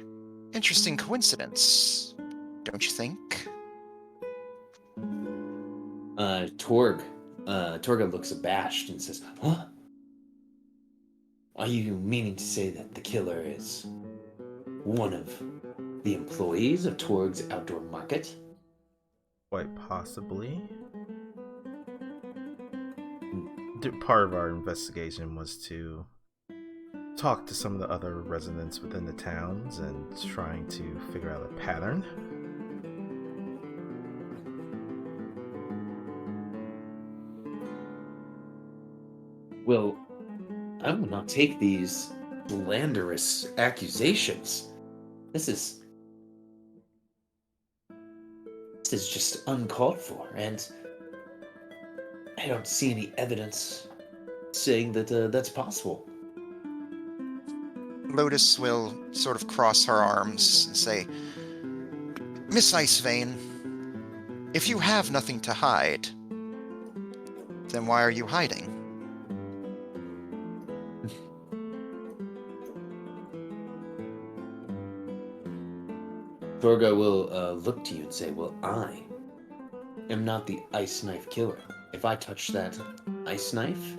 S4: interesting coincidence, don't you think?
S1: Torga looks abashed and says, "Huh? Are you meaning to say that the killer is one of the employees of Torg's outdoor market?"
S2: Quite possibly. Part of our investigation was to talk to some of the other residents within the towns and trying to figure out a pattern.
S1: Well, I will not take these slanderous accusations. This is just uncalled for, and I don't see any evidence saying that that's possible.
S4: Lotus will sort of cross her arms and say, Miss Icevein, if you have nothing to hide, then why are you hiding?
S1: Torga will look to you and say, "Well, I am not the ice knife killer. If I touched that ice knife,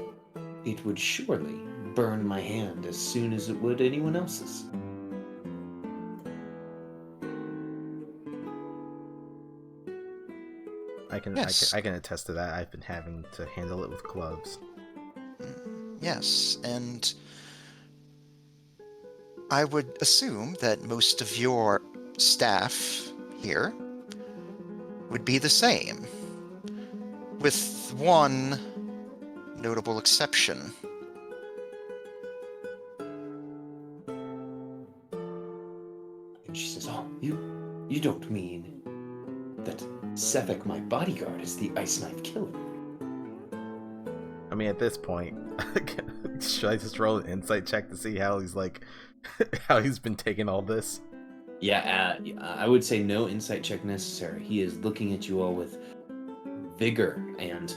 S1: it would surely burn my hand as soon as it would anyone else's."
S4: Yes.
S2: I can attest to that. I've been having to handle it with gloves.
S4: Yes, and I would assume that most of your staff here would be the same, with one notable exception.
S1: And she says, "Oh, you don't mean that Sefik, my bodyguard, is the ice knife killer?"
S2: I mean, at this point, should I just roll an insight check to see how he's like, how he's been taking all this?
S1: Yeah, I would say no insight check necessary. He is looking at you all with vigor and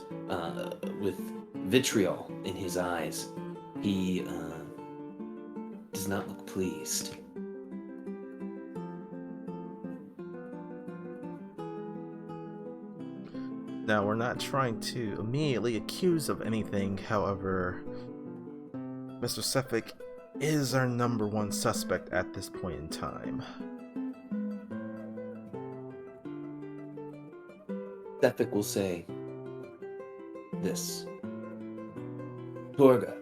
S1: with vitriol in his eyes. He does not look pleased.
S2: Now, we're not trying to immediately accuse of anything, however, Mr. Sefik is our number one suspect at this point in time.
S1: Sefik will say this: "Torga,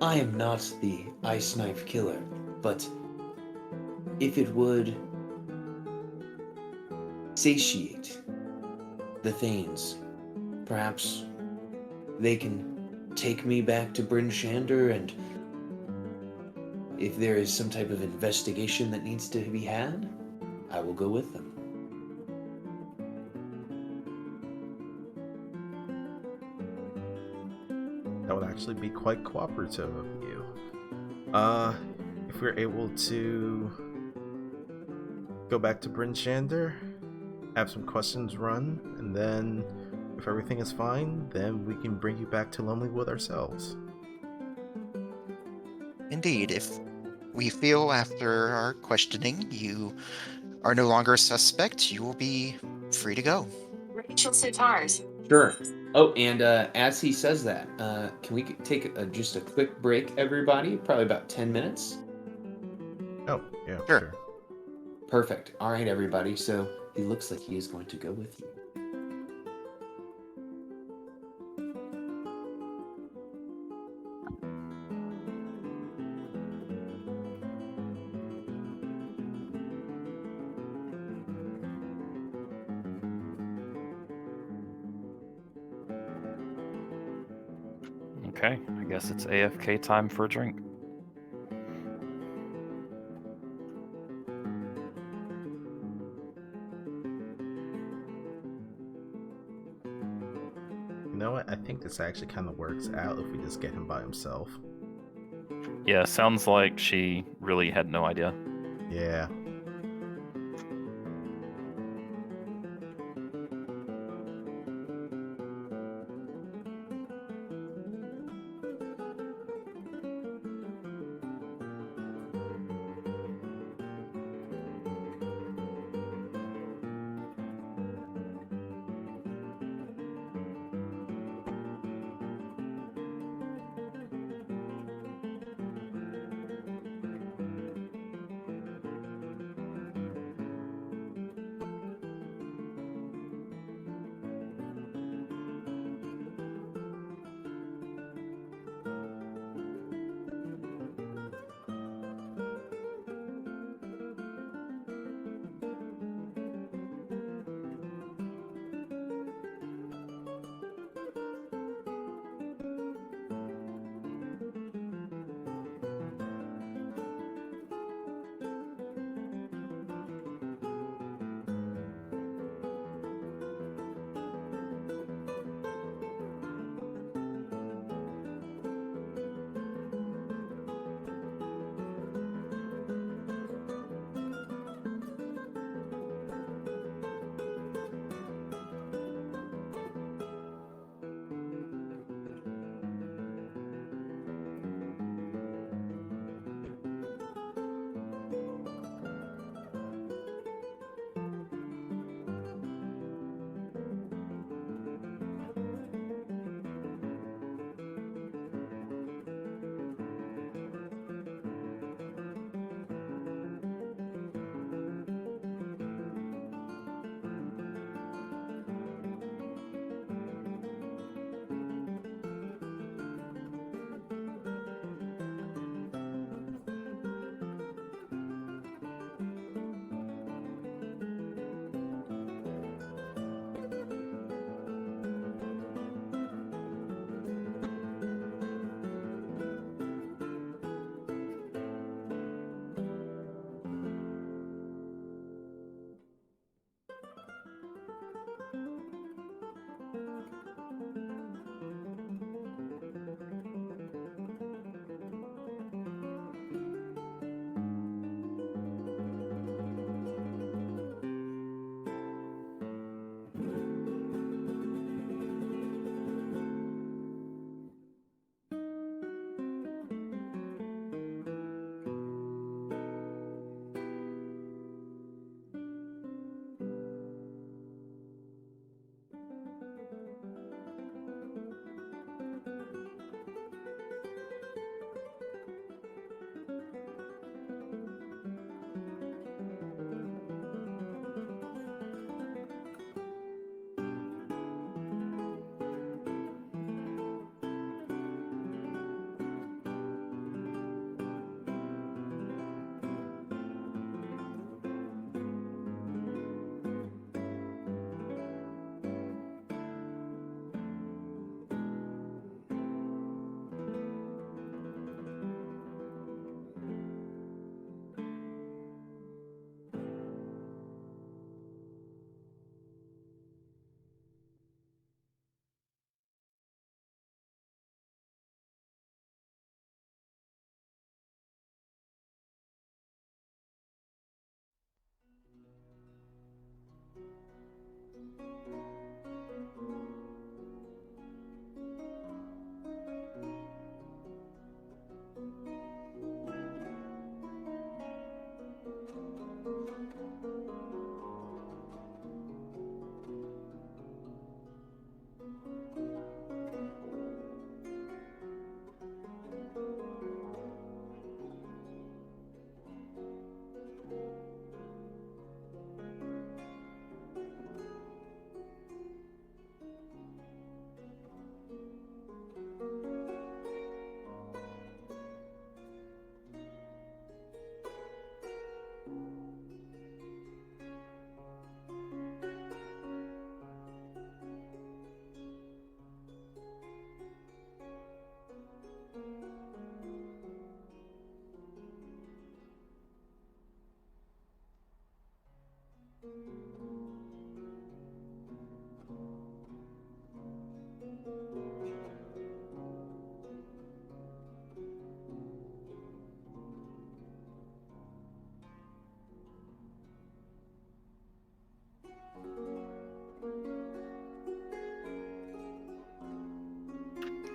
S1: I am not the ice knife killer, but if it would satiate the Thanes, perhaps they can take me back to Bryn Shander, and if there is some type of investigation that needs to be had, I will go with them."
S2: actually be quite cooperative of you. If we're able to go back to Bryn Shander, have some questions run, and then if everything is fine, then we can bring you back to Lonelywood ourselves.
S4: Indeed, if we feel after our questioning you are no longer a suspect, you will be free to go.
S7: Rachel Sitars.
S1: Sure. Oh, and as he says that, can we take just a quick break, everybody? Probably about 10 minutes.
S2: Oh, yeah,
S4: Sure.
S2: sure.
S1: Perfect. All right, everybody. So he looks like he is going to go with you.
S3: Okay, I guess it's AFK time for a drink.
S2: You know what? I think this actually kind of works out if we just get him by himself.
S3: Yeah, sounds like she really had no idea.
S2: Yeah.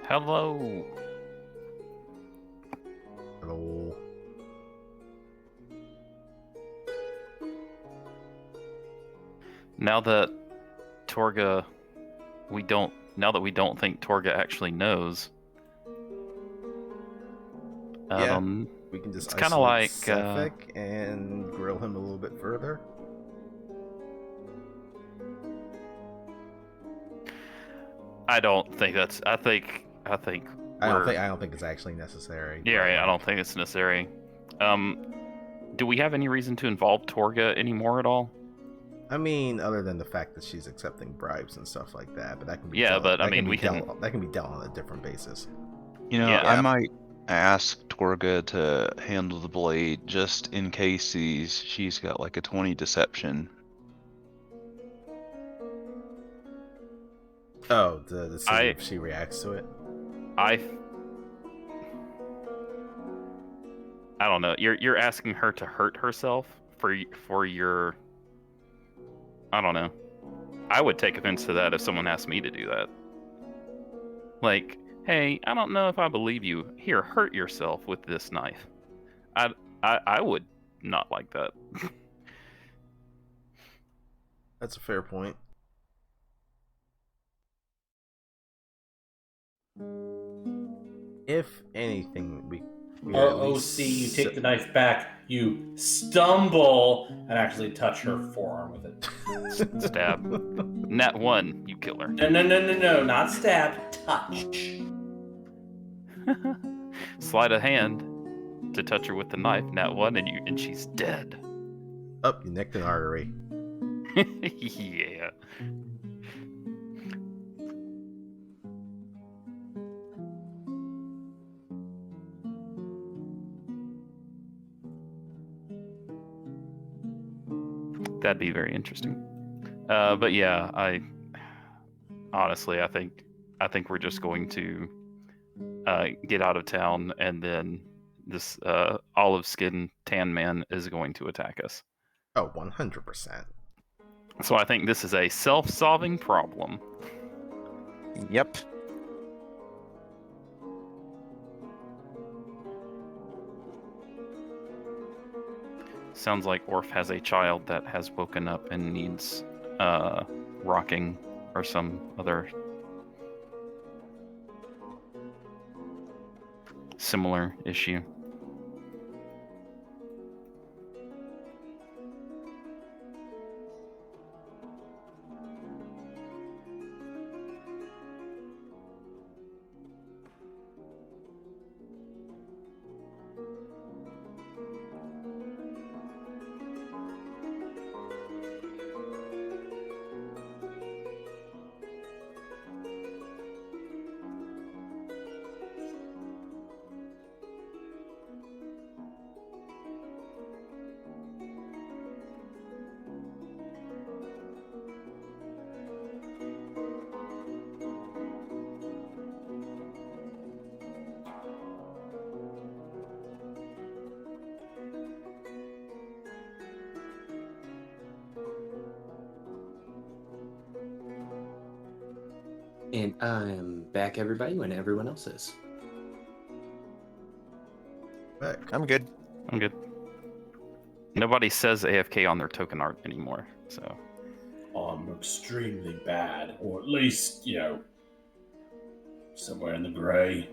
S3: Hello.
S2: Hello.
S3: Now that Torga, now that we don't think Torga actually knows,
S2: Yeah. We can just
S3: it's kind of like
S2: Sefik and grill him a little bit further.
S3: I don't think that's. I think.
S2: I don't think it's actually necessary.
S3: Yeah, right, I don't think it's necessary. Do we have any reason to involve Torga anymore at all?
S2: I mean, other than the fact that she's accepting bribes and stuff like that, but that can be
S3: Yeah,
S2: dealt,
S3: but I
S2: that
S3: mean,
S2: can
S3: we
S2: be
S3: can.
S2: dealt, that can be dealt on a different basis.
S6: You know,
S3: Yeah.
S6: I might ask Torga to handle the blade just in case she's got like a 20 deception.
S2: Oh, to see if she reacts to it.
S3: I don't know. You're asking her to hurt herself for your. I don't know. I would take offense to that if someone asked me to do that. Like, hey, I don't know if I believe you. Here, hurt yourself with this knife. I would not like that.
S2: That's a fair point. If anything, we
S5: OC, you take the knife back, you stumble, and actually touch her forearm with it.
S3: Stab. Nat 1, you kill her.
S5: No, not stab, touch.
S3: Slide a hand to touch her with the knife. Nat 1, and she's dead.
S2: Up, you nicked an artery.
S3: Yeah. That'd be very interesting. But yeah, I think we're just going to get out of town, and then this olive skin tan man is going to attack us.
S2: Oh, 100%.
S3: So I think this is a self-solving problem.
S4: Yep.
S3: Sounds like Orf has a child that has woken up and needs rocking or some other similar issue.
S1: And I'm back, everybody, when everyone else is.
S2: Back.
S4: I'm good.
S3: I'm good. Nobody says AFK on their token art anymore, so.
S5: I'm extremely bad, or at least, somewhere in the gray.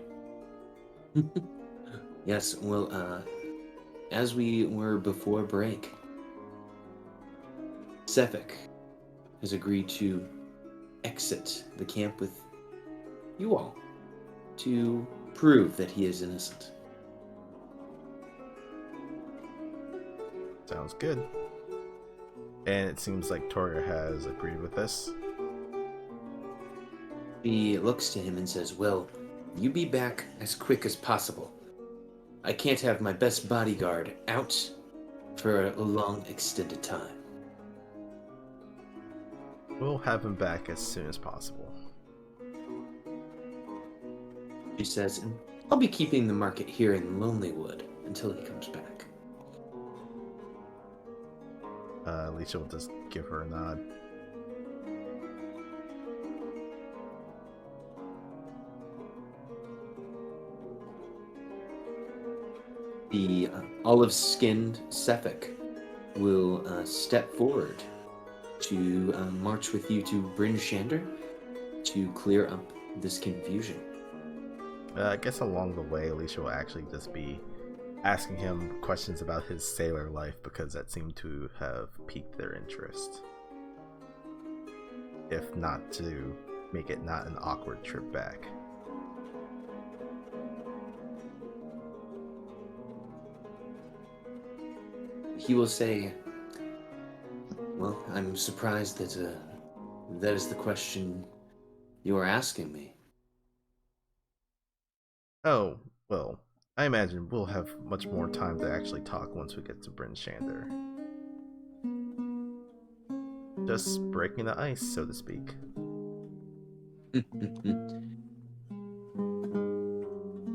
S1: Yes, well, as we were before break, Sefik has agreed to exit the camp with you all to prove that he is innocent.
S2: Sounds good. And it seems like Torga has agreed with this.
S1: He looks to him and says, well, you be back as quick as possible. I can't have my best bodyguard out for a long, extended time.
S2: We'll have him back as soon as possible.
S1: She says, and I'll be keeping the market here in Lonelywood until he comes back.
S2: Alicia will just give her a nod.
S1: The olive-skinned Sefik will step forward to march with you to Bryn Shander to clear up this confusion.
S2: I guess along the way, Alicia will actually just be asking him questions about his sailor life because that seemed to have piqued their interest. If not to make it not an awkward trip back.
S1: He will say, well, I'm surprised that that is the question you are asking me.
S2: Oh, well, I imagine we'll have much more time to actually talk once we get to Bryn Shander. Just breaking the ice, so to speak.
S1: Who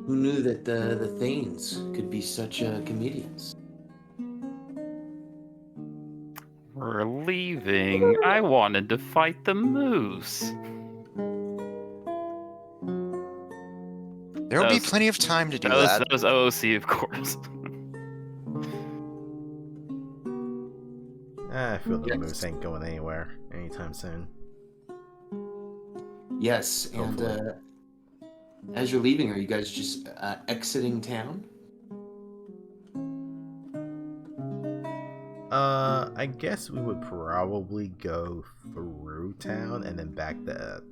S1: knew that the Thanes could be such comedians?
S3: We're leaving. I wanted to fight the moose.
S4: There'll
S3: That
S4: be
S3: was-
S4: plenty of time to do
S3: That was,
S4: that.
S3: that was OOC, of course.
S2: I feel the
S1: Yes.
S2: moose ain't going anywhere anytime soon.
S1: Yes, and
S2: Hopefully.
S1: as you're leaving, are you guys just exiting town?
S2: I guess we would probably go through town and then back the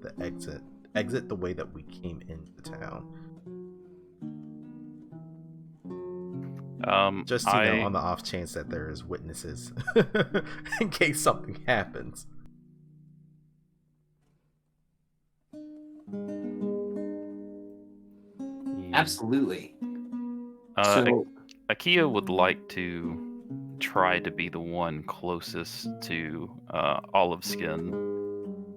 S2: exit the way that we came into town. Just on the off chance that there is witnesses in case something happens.
S1: Absolutely.
S3: Uh,
S1: So,
S3: Akia would like to try to be the one closest to Olive Skin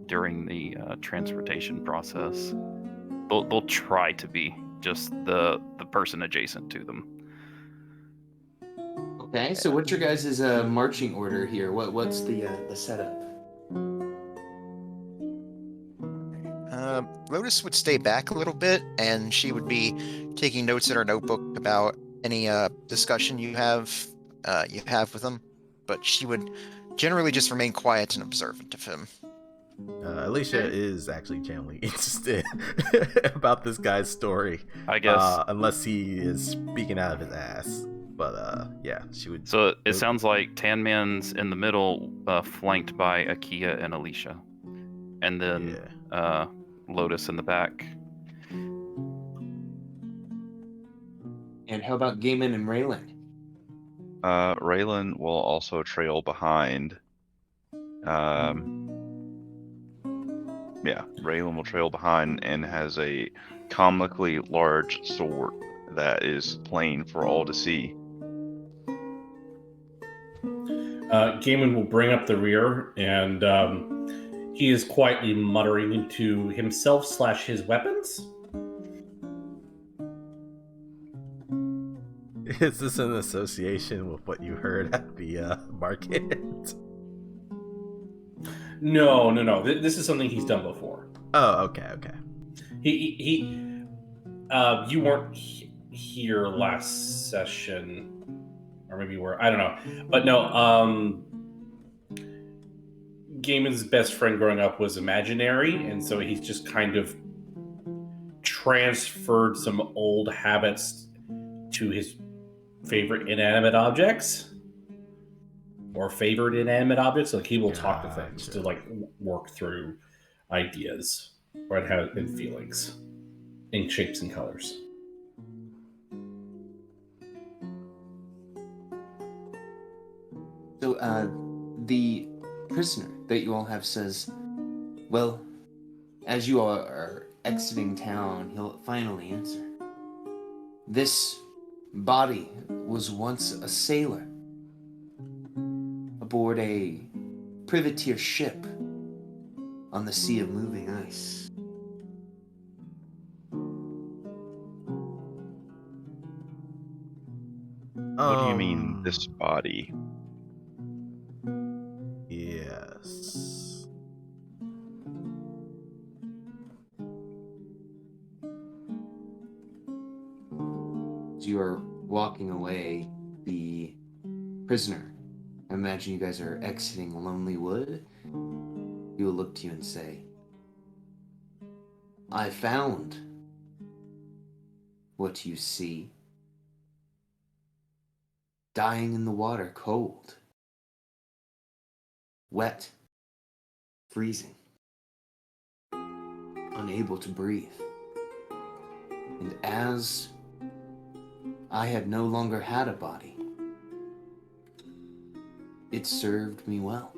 S3: during the transportation process. They'll try to be just the person adjacent to them.
S1: okay, so what's your guys' marching order here? What's the setup?
S4: Lotus would stay back a little bit, and she would be taking notes in her notebook about any discussion you have with him. But she would generally just remain quiet and observant of him.
S2: Alicia is actually genuinely interested about this guy's story.
S3: I guess.
S2: Unless he is speaking out of his ass. But yeah, she would.
S3: So it sounds like Tan Man's in the middle, flanked by Akia and Alicia, and then Lotus in the back.
S1: And how about Gaiman and Raylan?
S6: Raylan will also trail behind. Raylan will trail behind and has a comically large sword that is plain for all to see.
S5: Gaiman will bring up the rear, and he is quietly muttering into himself / his weapons.
S2: Is this an association with what you heard at the market?
S5: No. This is something he's done before.
S2: Oh, okay.
S5: He you weren't here last session, or maybe you were. I don't know, but no. Gaiman's best friend growing up was imaginary, and so he's just kind of transferred some old habits to his favorite inanimate objects. Or favorite inanimate objects, like he will talk to things to like work through ideas or and feelings in shapes and colors.
S1: So, the prisoner that you all have says, well, as you all are exiting town, he'll finally answer. This body was once a sailor aboard a privateer ship on the sea of moving ice.
S6: What do you mean, this body?
S2: Yes.
S1: As you are walking walking away the prisoner, I imagine you guys are exiting Lonely Wood. He will look to you and say, I found what you see. Dying in the water, cold, wet, freezing, unable to breathe. And as I had no longer had a body, it served me well.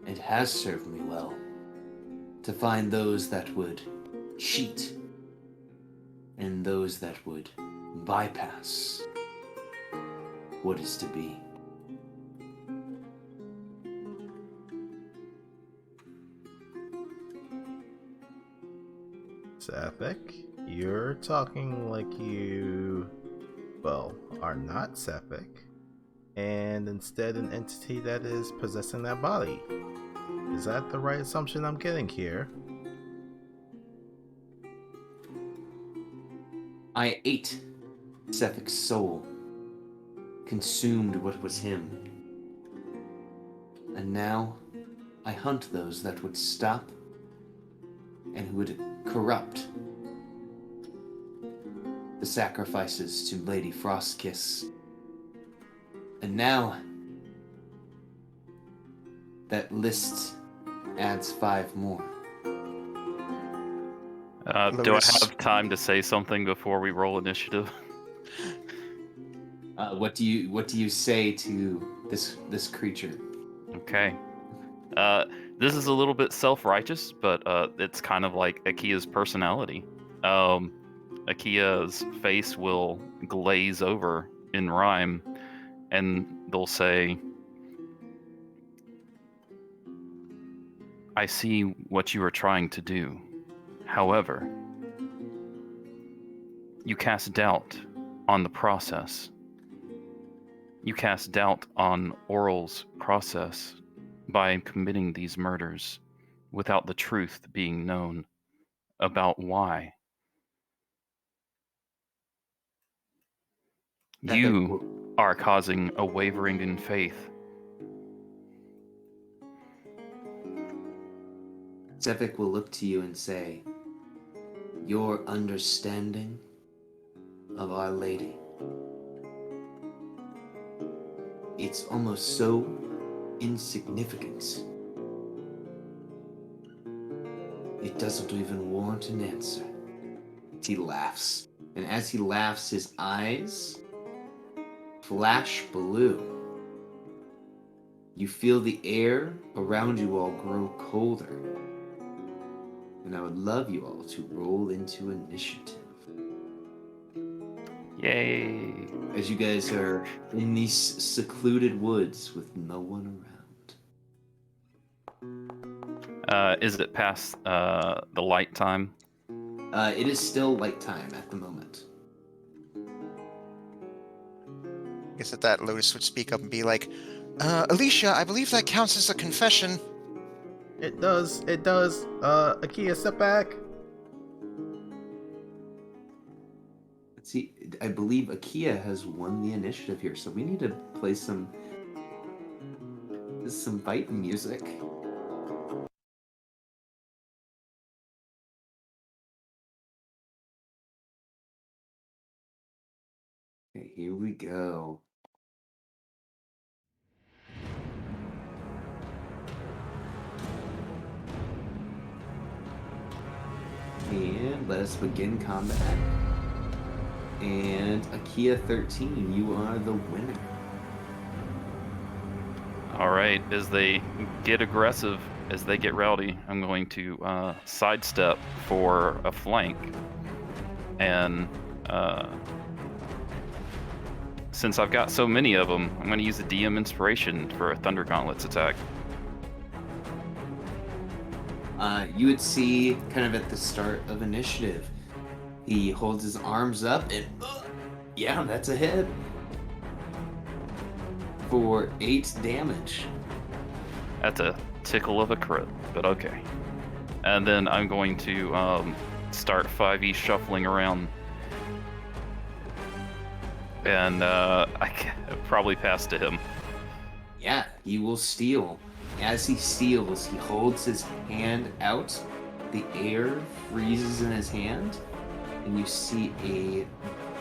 S1: It has served me well to find those that would cheat and those that would bypass what is to be.
S2: Sephic, you're talking like you, well, are not Sephic, and instead an entity that is possessing that body. Is that the right assumption I'm getting here?
S1: I ate Sephic's soul, consumed what was him, and now I hunt those that would stop and who would corrupt the sacrifices to Lady Frostkiss. And now that list adds 5 more.
S3: Do I
S4: Lewis.
S3: have time to say something before we roll initiative?
S1: What do you say to this creature?
S3: Okay. This is a little bit self-righteous, but it's kind of like Akia's personality. Akia's face will glaze over in Rime, and they'll say, I see what you are trying to do. However, you cast doubt on the process. You cast doubt on Auril's process by committing these murders without the truth being known about why. You are causing a wavering in faith.
S1: Sephic will look to you and say, your understanding of Our Lady, it's almost so insignificant. It doesn't even warrant an answer. He laughs, and as he laughs, his eyes flash blue. You feel the air around you all grow colder. And I would love you all to roll into initiative.
S3: Yay!
S1: As you guys are in these secluded woods with no one around.
S3: Is it past the light time?
S1: It is still light time at the moment.
S4: I guess that Lotus would speak up and be like, Alicia, I believe that counts as a confession.
S2: It does. Akia, step back.
S1: Let's see, I believe Akia has won the initiative here, so we need to play some fight music. Okay, here we go. And let us begin combat. And Akia 13, you are the winner.
S3: All right, as they get aggressive, as they get rowdy, I'm going to sidestep for a flank. And since I've got so many of them, I'm going to use the DM inspiration for a Thunder Gauntlets attack.
S1: You would see kind of at the start of initiative, he holds his arms up and yeah, that's a hit for 8 damage.
S3: That's a tickle of a crit, but okay. And then I'm going to start 5e shuffling around. and probably pass to him.
S1: Yeah, he will steal. As he steals, he holds his hand out. The air freezes in his hand, and you see a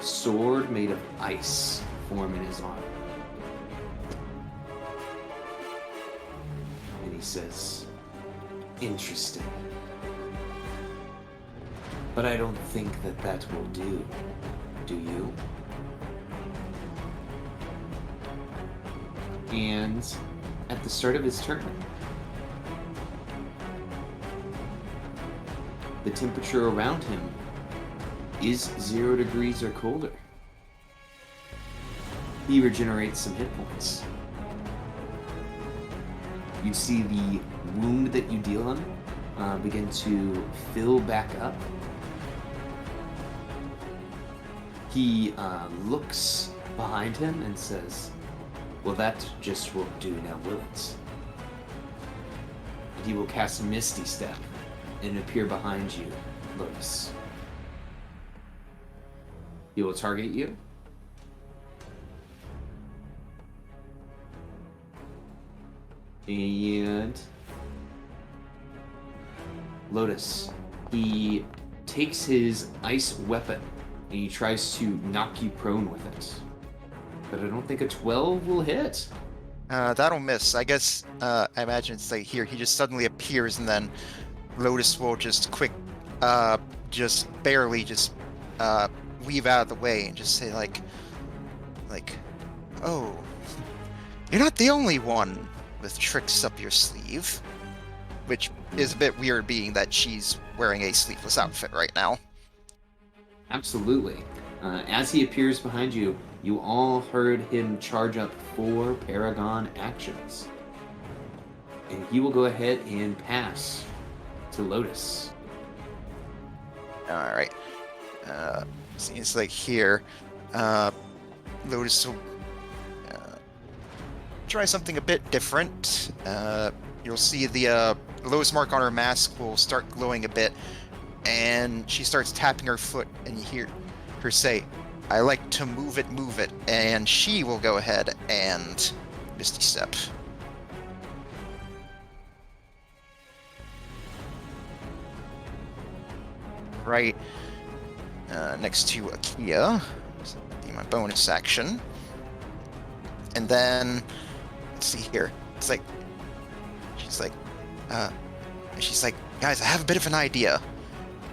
S1: sword made of ice form in his arm. And he says, "Interesting. But I don't think that will do. Do you?" And at the start of his turn, the temperature around him is 0 degrees or colder. He regenerates some hit points. You see the wound that you deal him begin to fill back up. He looks behind him and says, "Well, that just won't do now, will it?" And he will cast Misty Step and appear behind you, Lotus. He will target you. And Lotus, he takes his ice weapon and he tries to knock you prone with it. But I don't think a 12 will hit.
S4: That'll miss. I guess, I imagine it's like here, he just suddenly appears and then Lotus will just barely weave out of the way and just say like, "Oh, you're not the only one with tricks up your sleeve," which is a bit weird being that she's wearing a sleeveless outfit right now.
S1: Absolutely. As he appears behind you, you all heard him charge up 4 Paragon actions. And he will go ahead and pass to Lotus.
S4: Alright. Seems like here, Lotus will try something a bit different. You'll see the lowest mark on her mask will start glowing a bit, and she starts tapping her foot, and you hear her say, "I like to move it, and she will go ahead and Misty Step. Right next to Akia. So that'll be my bonus action. And then, let's see here. It's like, she's like, "Guys, I have a bit of an idea."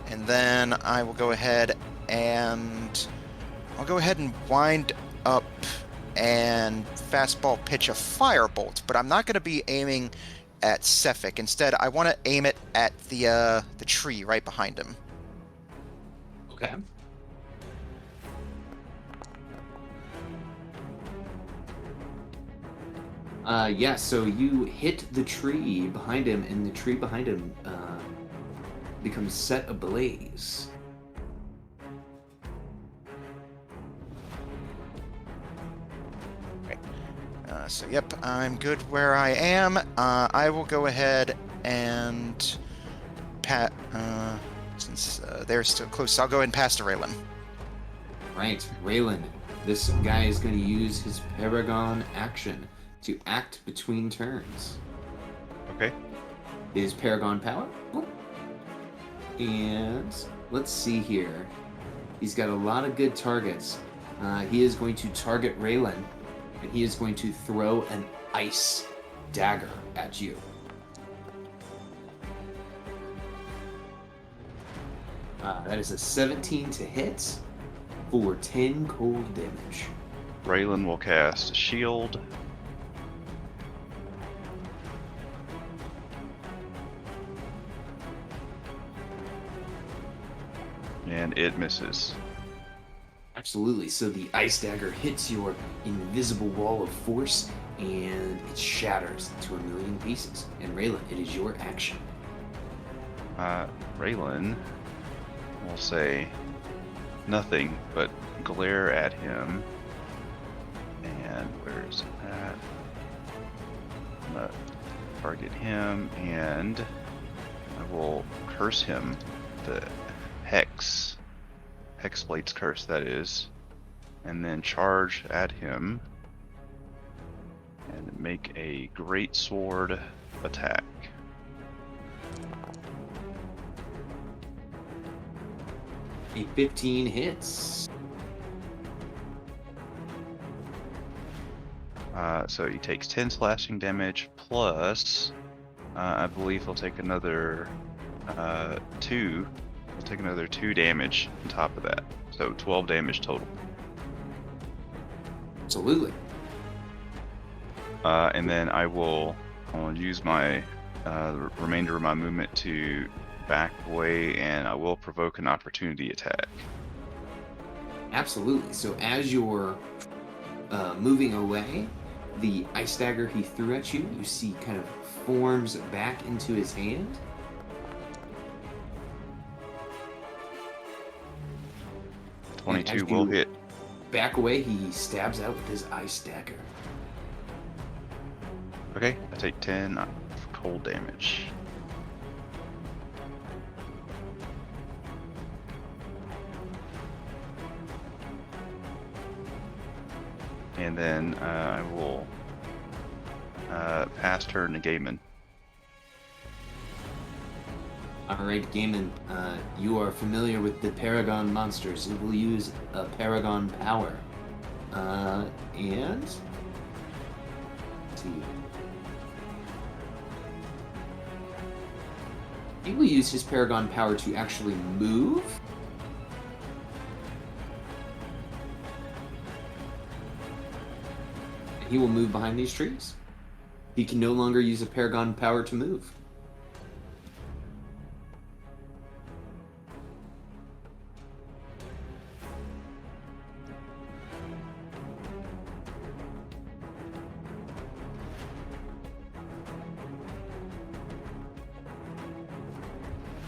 S4: And then I will go ahead and wind up and fastball pitch a firebolt, but I'm not going to be aiming at Cephik. Instead, I want to aim it at the tree right behind him.
S1: Okay. Yeah, so you hit the tree behind him, and the tree behind him becomes set ablaze.
S4: So yep, I'm good where I am. I will go ahead and since they're still close, I'll go ahead and pass to Raylan.
S1: Right, Raylan. This guy is going to use his Paragon action to act between turns.
S6: Okay.
S1: His Paragon power. And let's see here. He's got a lot of good targets. He is going to target Raylan, and he is going to throw an ice dagger at you. That is a 17 to hit for 10 cold damage.
S6: Raylan will cast Shield. And it misses.
S1: Absolutely. So the ice dagger hits your invisible wall of force, and it shatters into a million pieces. And Raylan, it is your action.
S6: Raylan will say nothing but glare at him. And where's that? I'm gonna target him, and I will curse him. The Hexblade's curse, that is. and then charge at him and make a great sword attack.
S1: A 15 hits.
S6: So he takes 10 slashing damage plus, I believe he'll take another 2. He'll take another 2 damage on top of that. So 12 damage total.
S1: Absolutely.
S6: And then I'll use my remainder of my movement to back away, and I will provoke an opportunity attack.
S1: Absolutely. So as you're moving away, the ice dagger he threw at you, you see kind of forms back into his hand. And
S6: 22
S1: as
S6: will
S1: you
S6: hit.
S1: Back away, he stabs out with his ice dagger.
S6: Okay, I take 10 cold damage. And then I will pass turn to Gaiman.
S1: Alright, Gaiman, you are familiar with the Paragon monsters. It will use a Paragon power. And... let's see. He will use his Paragon power to actually move. And he will move behind these trees. He can no longer use a Paragon power to move.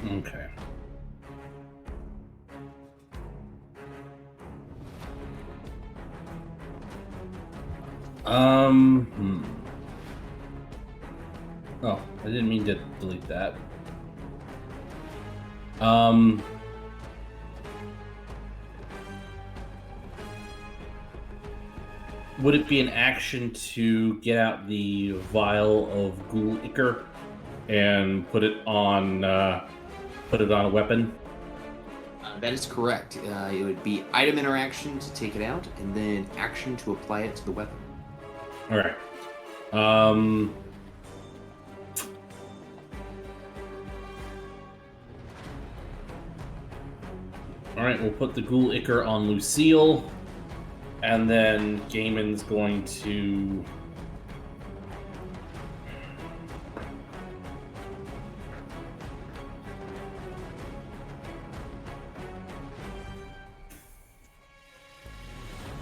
S5: Okay. Oh, I didn't mean to delete that. Would it be an action to get out the vial of ghoul ichor and put it on a weapon?
S1: That is correct. It would be item interaction to take it out, and then action to apply it to the weapon.
S5: All right. All right, we'll put the ghoul ichor on Lucille, and then Gaiman's going to...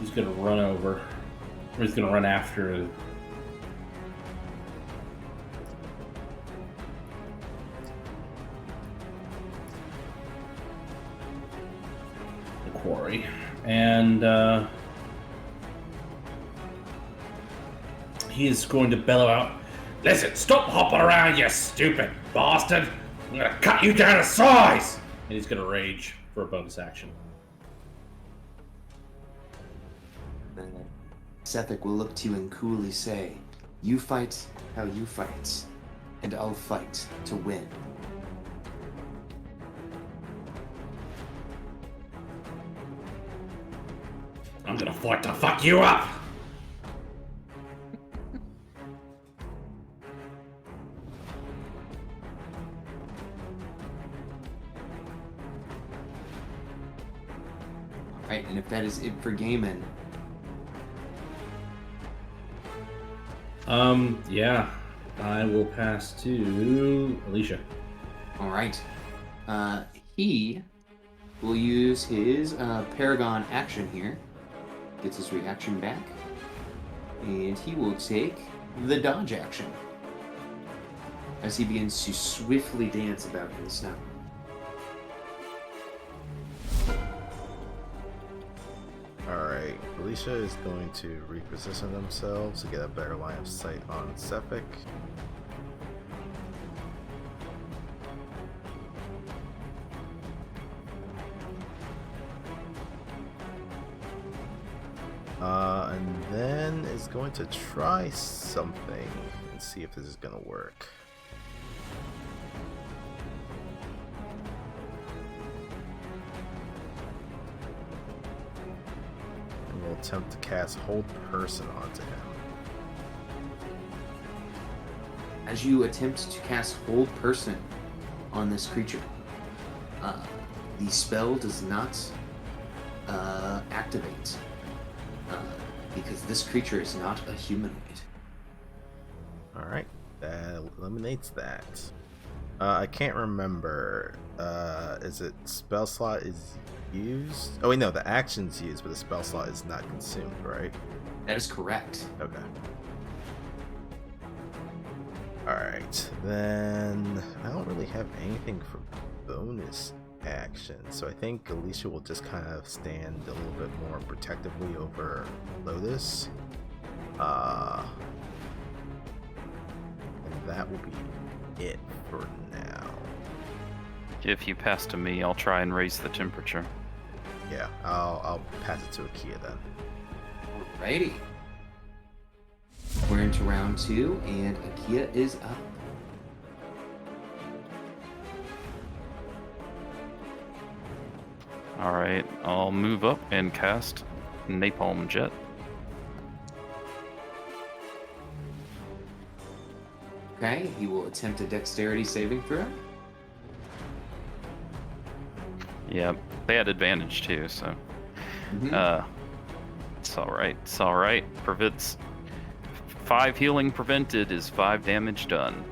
S5: He's going to run over, or he's going to run after the quarry. And he is going to bellow out, "Listen, stop hopping around, you stupid bastard! I'm going to cut you down to size!" And he's going to rage for a bonus action.
S1: Sethek will look to you and coolly say, "You fight how you fight, and I'll fight to win."
S5: I'm gonna fight to fuck you up!
S1: Alright, and if that is it for Gaiman,
S5: Yeah. I will pass to Alicia.
S1: alright. He will use his Paragon action here. Gets his reaction back. And he will take the dodge action as he begins to swiftly dance about in the snow.
S2: Alright, Alicia is going to reposition themselves to get a better line of sight on Sethek. going to try something and see if this is going to work. And we'll attempt to cast Hold Person onto him.
S1: As you attempt to cast Hold Person on this creature, the spell does not activate because this creature is not a humanoid.
S2: Alright, that eliminates that. I can't remember. Is it spell slot is used? Oh wait, no, the action's used, but the spell slot is not consumed, right?
S1: That is correct.
S2: Okay. Alright, then I don't really have anything for bonus action, so I think Alicia will just kind of stand a little bit more protectively over Lotus. And that will be it for now.
S3: If you pass to me, I'll try and raise the temperature.
S2: Yeah, I'll pass it to Akia then.
S1: Alrighty. We're into round 2, and Akia is up.
S3: Alright, I'll move up and cast Napalm Jet.
S1: Okay, he will attempt a dexterity saving throw.
S3: Yeah, they had advantage too, so
S1: Mhm.
S3: it's alright, it's alright. Prevents 5 healing prevented is 5 damage done.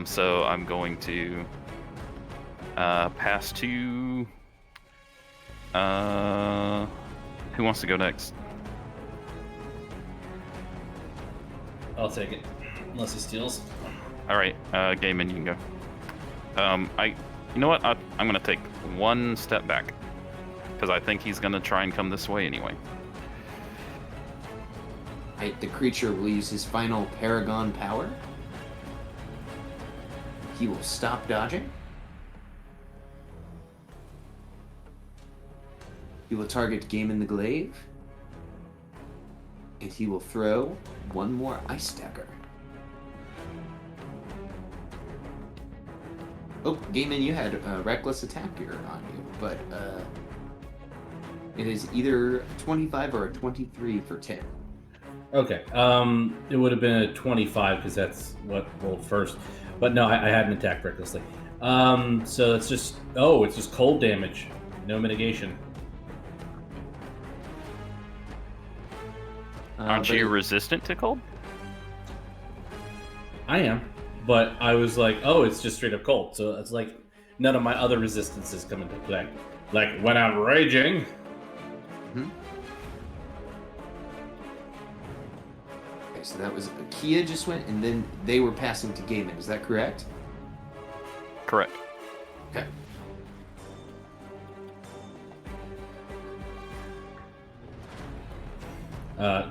S3: So I'm going to pass to who wants to go next?
S5: I'll take it. Unless he steals.
S3: Alright, Gaiman, you can go. You know what? I'm gonna take one step back. Because I think he's gonna try and come this way anyway.
S1: Right, the creature will use his final Paragon power. He will stop dodging. He will target Game in the Glaive. And he will throw one more Ice Dagger. Oh, Gaiman, you had a Reckless Attack here on you, but it is either a 25 or a 23 for 10.
S5: Okay. It would have been a 25 because that's what rolled first. But no, I hadn't attacked recklessly. So it's just it's just cold damage, no mitigation.
S3: Aren't
S1: but
S3: you
S1: it-
S3: resistant to cold?
S5: I am, but I was like, it's just straight up cold. So it's like none of my other resistances come into play. Like when I'm raging.
S1: Okay, so that was Akia just went, and then they were passing to Gaiman. Is that correct?
S3: Correct.
S1: Okay.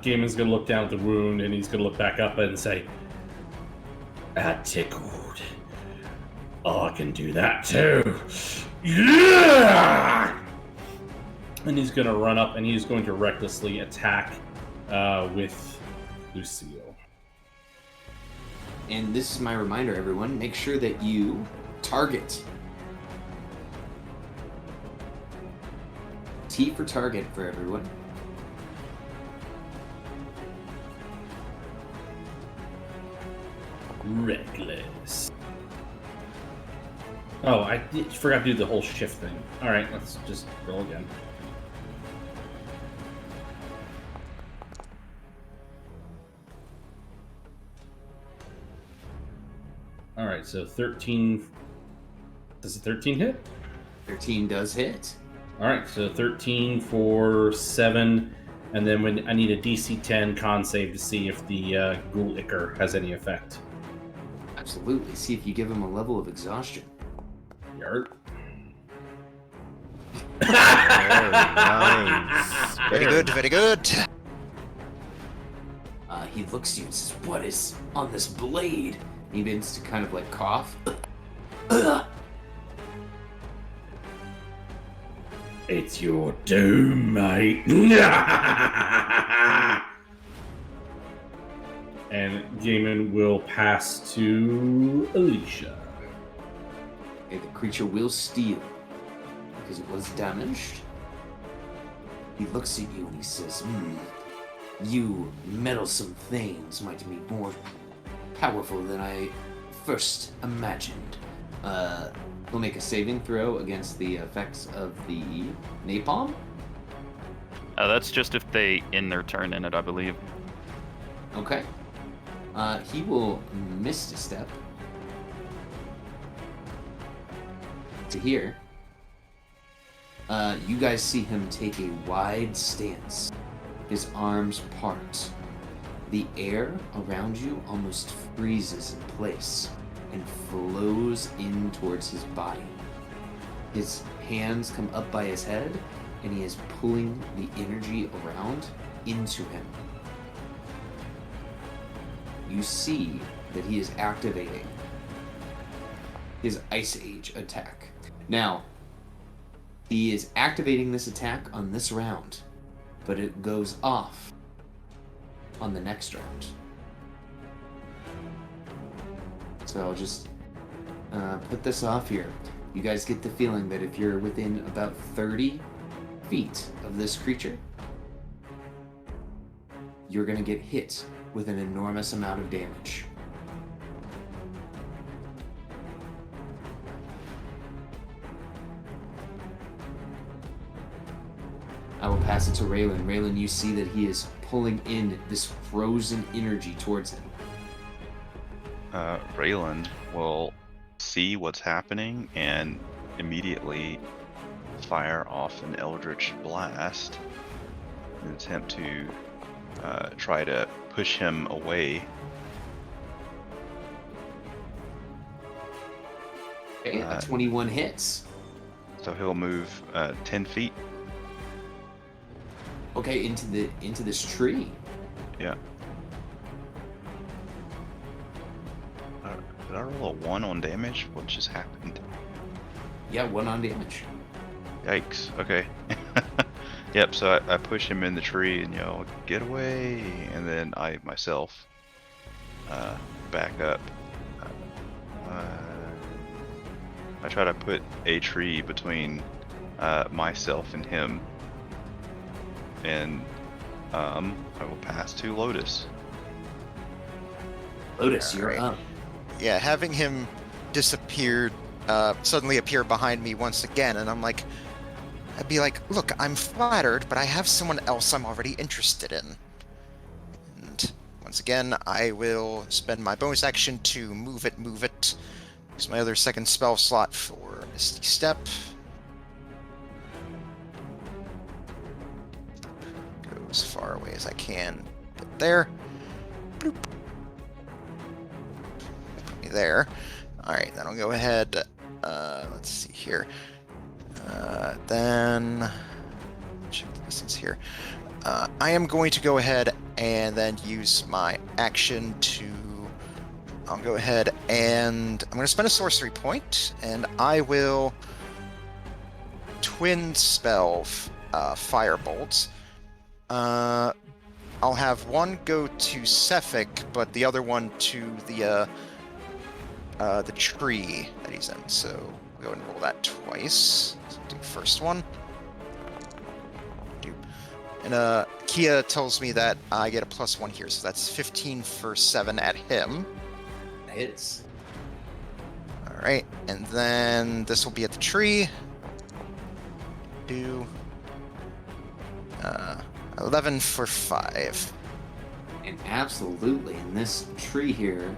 S5: Gaiman's gonna look down at the wound and he's gonna look back up and say, "That tickled. Oh, I can do that too." Yeah! And he's gonna run up and he's going to recklessly attack with Lucille.
S1: And this is my reminder, everyone. Make sure that you target. T for target for everyone.
S5: Reckless. Oh, I forgot to do the whole shift thing. All right, let's just roll again. All right, so 13. Does a 13 hit?
S1: 13 does hit.
S5: All right, so 13 for 7, and then when I need a DC 10 con save to see if the Ghoul Ichor has any effect.
S1: Absolutely. See if you give him a level of exhaustion.
S5: Yart.
S2: Very nice.
S4: Very good, very good.
S1: He looks at you and says, "What is on this blade?" He begins to kind of like cough.
S5: It's your doom, mate. Gaiman will pass to Alicia.
S1: Okay, the creature will steal because it was damaged. He looks at you and he says, you meddlesome things might be more powerful than I first imagined. He'll make a saving throw against the effects of the napalm.
S3: That's just if they end their turn in it, I believe.
S1: Okay. He will miss a step to here. You guys see him take a wide stance. His arms part. The air around you almost freezes in place and flows in towards his body. His hands come up by his head, and he is pulling the energy around into him. You see that he is activating his Ice Age attack. Now, he is activating this attack on this round, but it goes off on the next round. So I'll just put this off here. You guys get the feeling that if you're within about 30 feet of this creature, you're going to get hit with an enormous amount of damage. I will pass it to Raylan. Raylan, you see that he is pulling in this frozen energy towards him.
S6: Raylan will see what's happening and immediately fire off an Eldritch Blast in an attempt to try to push him away.
S1: Okay, 21 hits.
S6: So he'll move 10 feet.
S1: Okay, into this tree.
S6: Yeah. Did I roll a 1 on damage? What just happened?
S1: Yeah, 1 on damage.
S6: Yikes. Okay. Yep, so I push him in the tree and yell, "Get away!" And then I myself back up. I try to put a tree between myself and him. And I will pass to Lotus.
S1: Lotus, you're
S4: Alright.
S1: up.
S4: Yeah, having him disappear, suddenly appear behind me once again, and I'd be like, look, I'm flattered, but I have someone else I'm already interested in. And once again, I will spend my bonus action to move it. Use my other second spell slot for Misty Step. Go as far away as I can. Get there. Bloop. Put me there. Alright, then I'll go ahead. Let's see here. Then check the distance here. I am going to go ahead and then use my action to. I'll go ahead and I'm going to spend a sorcery point, and I will twin spell Firebolt. I'll have one go to Cephik, but the other one to the tree that he's in. So we'll go ahead and roll that twice. So do first one. And Kia tells me that I get a +1 here, so that's 15 for 7 at him.
S1: That hits.
S4: Alright, and then this will be at the tree. Do 11 for 5.
S1: And absolutely, and this tree here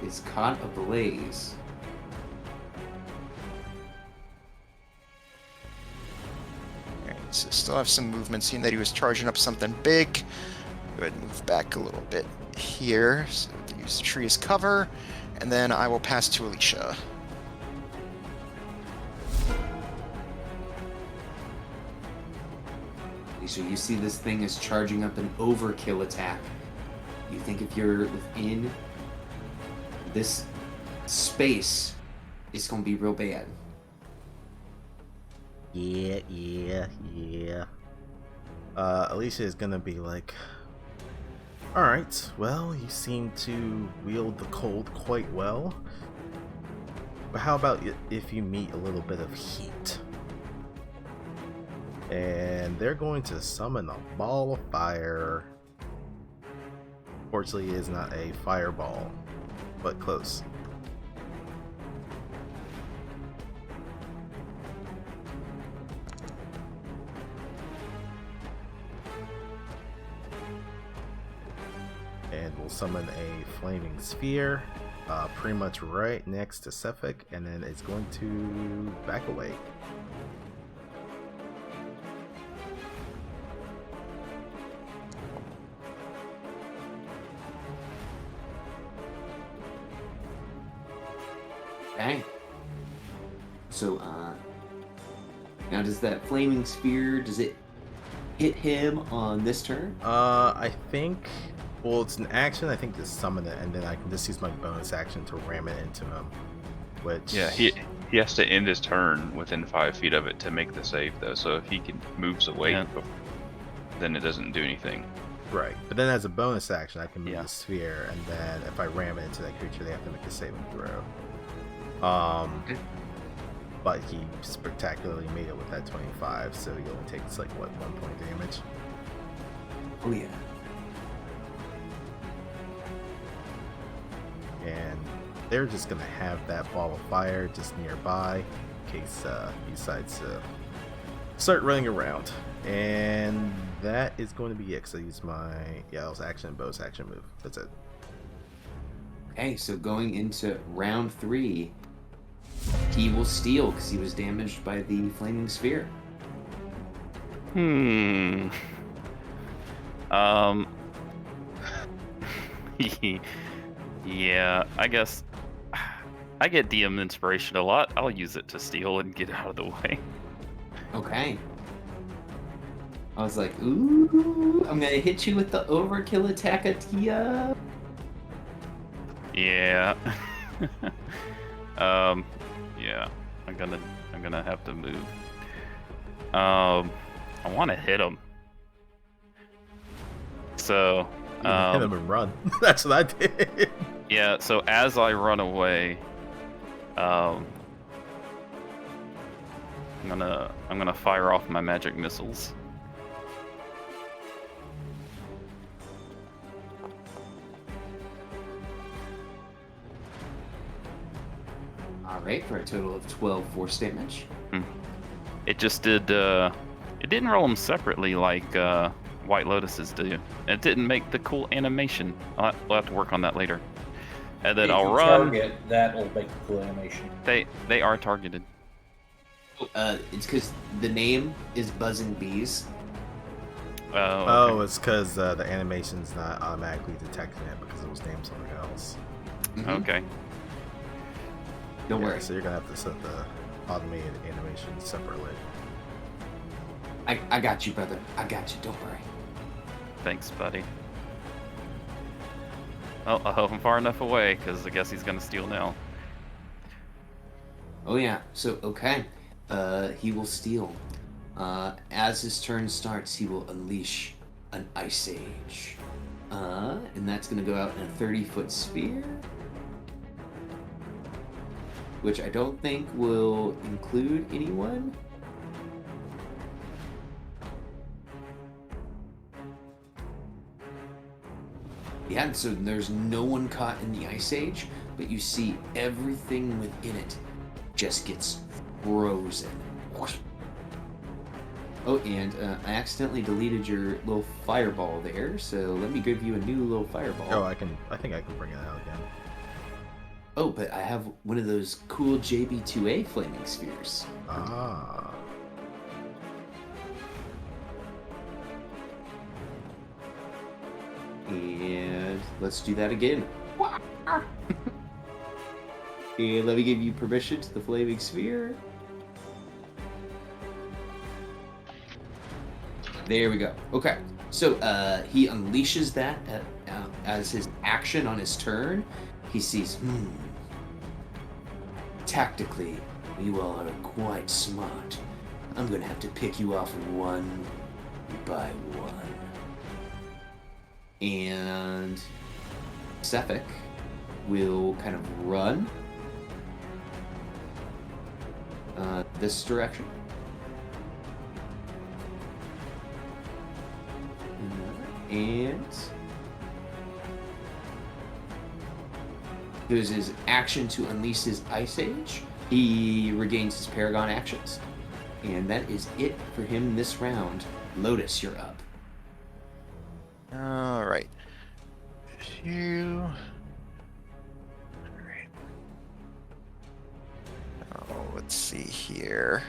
S1: is caught ablaze.
S4: Alright, so still have some movement, seeing that he was charging up something big. Go ahead and move back a little bit here, so use the tree as cover, and then I will pass to Alicia.
S1: So you see this thing is charging up an overkill attack. You think if you're within this space, it's gonna be real bad.
S2: Yeah. Alicia is gonna be like, Alright, well, you seem to wield the cold quite well. But how about if you meet a little bit of heat? And they're going to summon a ball of fire. Fortunately, it is not a fireball, but close. And we'll summon a flaming sphere, pretty much right next to Cephalic, and then it's going to back away.
S1: Okay. So, now does that flaming sphere, does it hit him on this turn?
S2: I think, well, it's an action, I think, to summon it, and then I can just use my bonus action to ram it into him, which...
S6: Yeah, he has to end his turn within 5 feet of it to make the save, though. So if he moves away,
S3: Yeah.
S6: then it doesn't do anything.
S2: Right, but then as a bonus action, I can move
S3: Yeah.
S2: the sphere, and then if I ram it into that creature, they have to make a saving throw. But he spectacularly made it with that 25, so he only takes, like, what, 1 point damage?
S1: Oh yeah.
S2: And they're just gonna have that ball of fire just nearby in case he decides to start running around. And that is going to be it, because I used my, yeah, that was action and bonus action move. That's it.
S1: Okay, so going into round 3, he will steal because he was damaged by the flaming sphere.
S3: Yeah, I guess I get DM inspiration a lot. I'll use it to steal and get out of the way.
S1: Okay. I was like, ooh, I'm gonna hit you with the overkill attack, Atia.
S3: Yeah. Yeah. I'm gonna have to move. I want to hit him. So,
S2: Hit him and run. That's what I did.
S3: yeah. So as I run away, I'm gonna fire off my magic missiles.
S1: Alright, for a total of 12 force damage.
S3: It just did. It didn't roll them separately like White Lotuses do. It didn't make the cool animation. We'll have to work on that later. And then
S5: If
S3: I'll
S5: you
S3: run.
S5: target, that'll make the cool animation.
S3: They are targeted.
S1: It's because the name is Buzzing Bees.
S3: Oh.
S2: Oh, it's because the animation's not automatically detecting it because it was named something else.
S1: Mhm.
S3: Okay.
S1: Don't
S2: Yeah,
S1: worry.
S2: so you're gonna have to set the automated animation separately.
S1: I got you, brother. I got you. Don't worry.
S3: Thanks, buddy. Oh, I hope I'm far enough away because I guess he's gonna steal now.
S1: Oh yeah. So okay. He will steal. As his turn starts, he will unleash an Ice Age. And that's gonna go out in a 30-foot sphere. Which I don't think will include anyone. Yeah, so there's no one caught in the Ice Age, but you see everything within it just gets frozen. Oh, and I accidentally deleted your little fireball there, so let me give you a new little fireball.
S2: Oh, I think I can bring it out again.
S1: Oh, but I have one of those cool JB2A flaming spheres.
S2: Ah.
S1: And let's do that again. And let me give you permission to the flaming sphere. There we go. Okay, so he unleashes that as his action on his turn. He sees, tactically, you all are quite smart. I'm gonna have to pick you off one by one. And Sephic will kind of run this direction. And uses his action to unleash his Ice Age. He regains his Paragon actions. And that is it for him this round. Lotus, you're up.
S4: All right. You. All right. Oh, let's see here.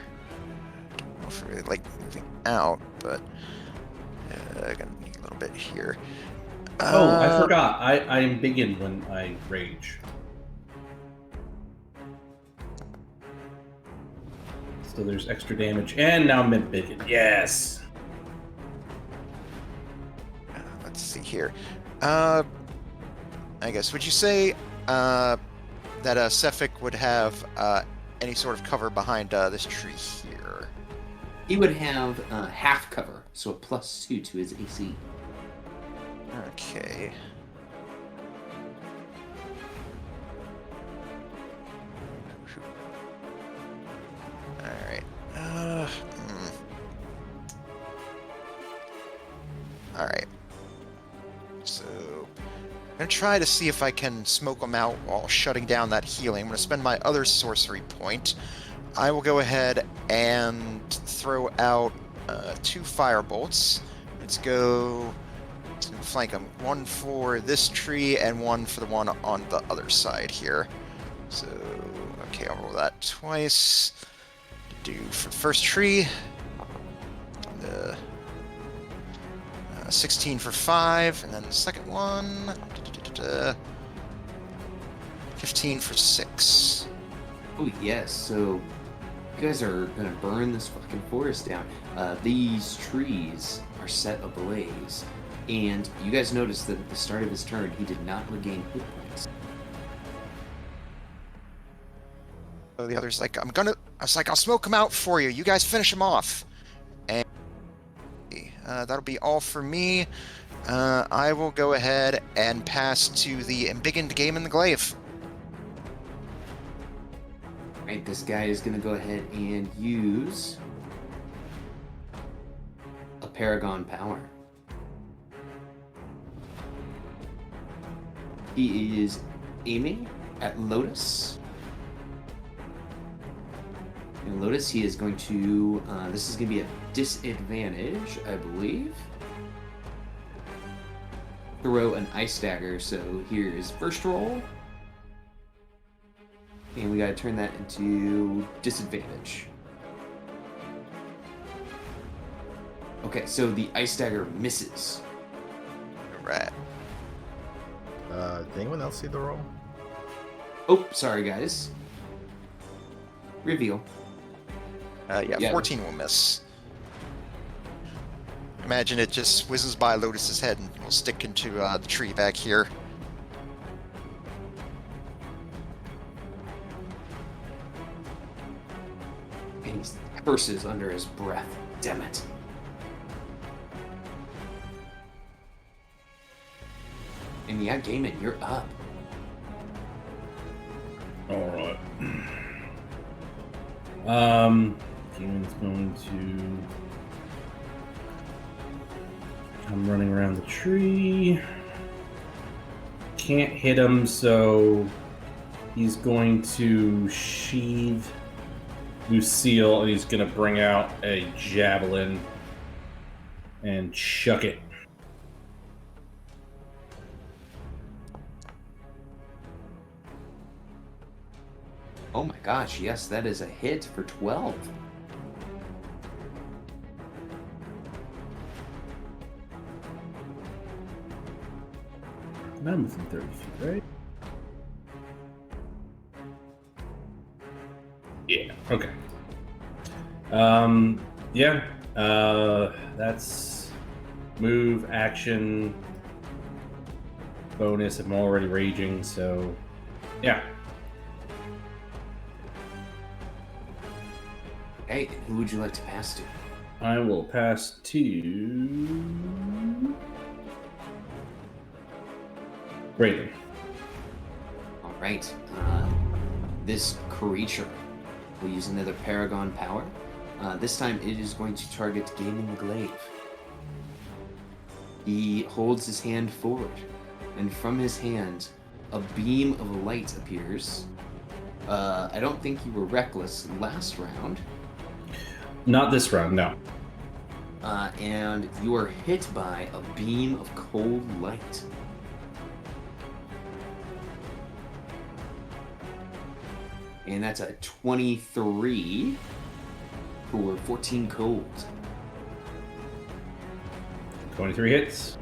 S4: Don't know if I really like moving out, but I'm gonna need a little bit here.
S5: Oh, I forgot. I am biggened when I rage. So there's extra damage, and now I'm biggened. Yes.
S4: Let's see here. I guess, would you say that Sephic would have any sort of cover behind this tree here?
S1: He would have half cover, so a +2 to his AC.
S4: Okay. Alright. Alright. So, I'm going to try to see if I can smoke them out while shutting down that healing. I'm going to spend my other sorcery point. I will go ahead and throw out 2 fire bolts. Let's go to flank them. 1 for this tree and 1 for the one on the other side here. So, okay, I'll roll that twice. Do for the first tree. 16 for 5, and then the second one. 15 for 6.
S1: Oh, yes, so you guys are going to burn this fucking forest down. These trees are set ablaze, and you guys noticed that at the start of his turn, he did not regain hit points.
S4: So the other's like, I'll smoke them out for you. You guys finish them off. And that'll be all for me. I will go ahead and pass to the embiggened game in the glaive.
S1: Right, this guy is going to go ahead and use a Paragon power. He is aiming at Lotus. And Lotus, he is going to, this is going to be a disadvantage, I believe. Throw an Ice Dagger, so here's first roll. And we gotta turn that into disadvantage. Okay, so the Ice Dagger misses.
S4: Right.
S2: Did anyone else see the roll?
S1: Oh, sorry guys. Reveal.
S4: Yeah, 14 will miss. Imagine it just whizzes by Lotus's head and will stick into the tree back here.
S1: And he curses under his breath. Damn it. And yeah, Gaiman, you're up.
S5: Alright. Demon's going to come running around the tree. Can't hit him, so he's going to sheathe Lucille, and he's going to bring out a javelin and chuck it.
S1: Oh my gosh, yes, that is a hit for 12.
S5: And I'm within 30 feet, right? Yeah, okay. Yeah, that's move, action, bonus. I'm already raging, so yeah.
S1: Hey, who would you like to pass to?
S5: I will pass to Greatly.
S1: All right. This creature will use another Paragon power. This time it is going to target Gaming Glaive. He holds his hand forward, and from his hand, a beam of light appears. I don't think you were reckless last round.
S5: Not this round, no.
S1: And you are hit by a beam of cold light. And that's a 23 for 14 cold.
S5: 23 hits.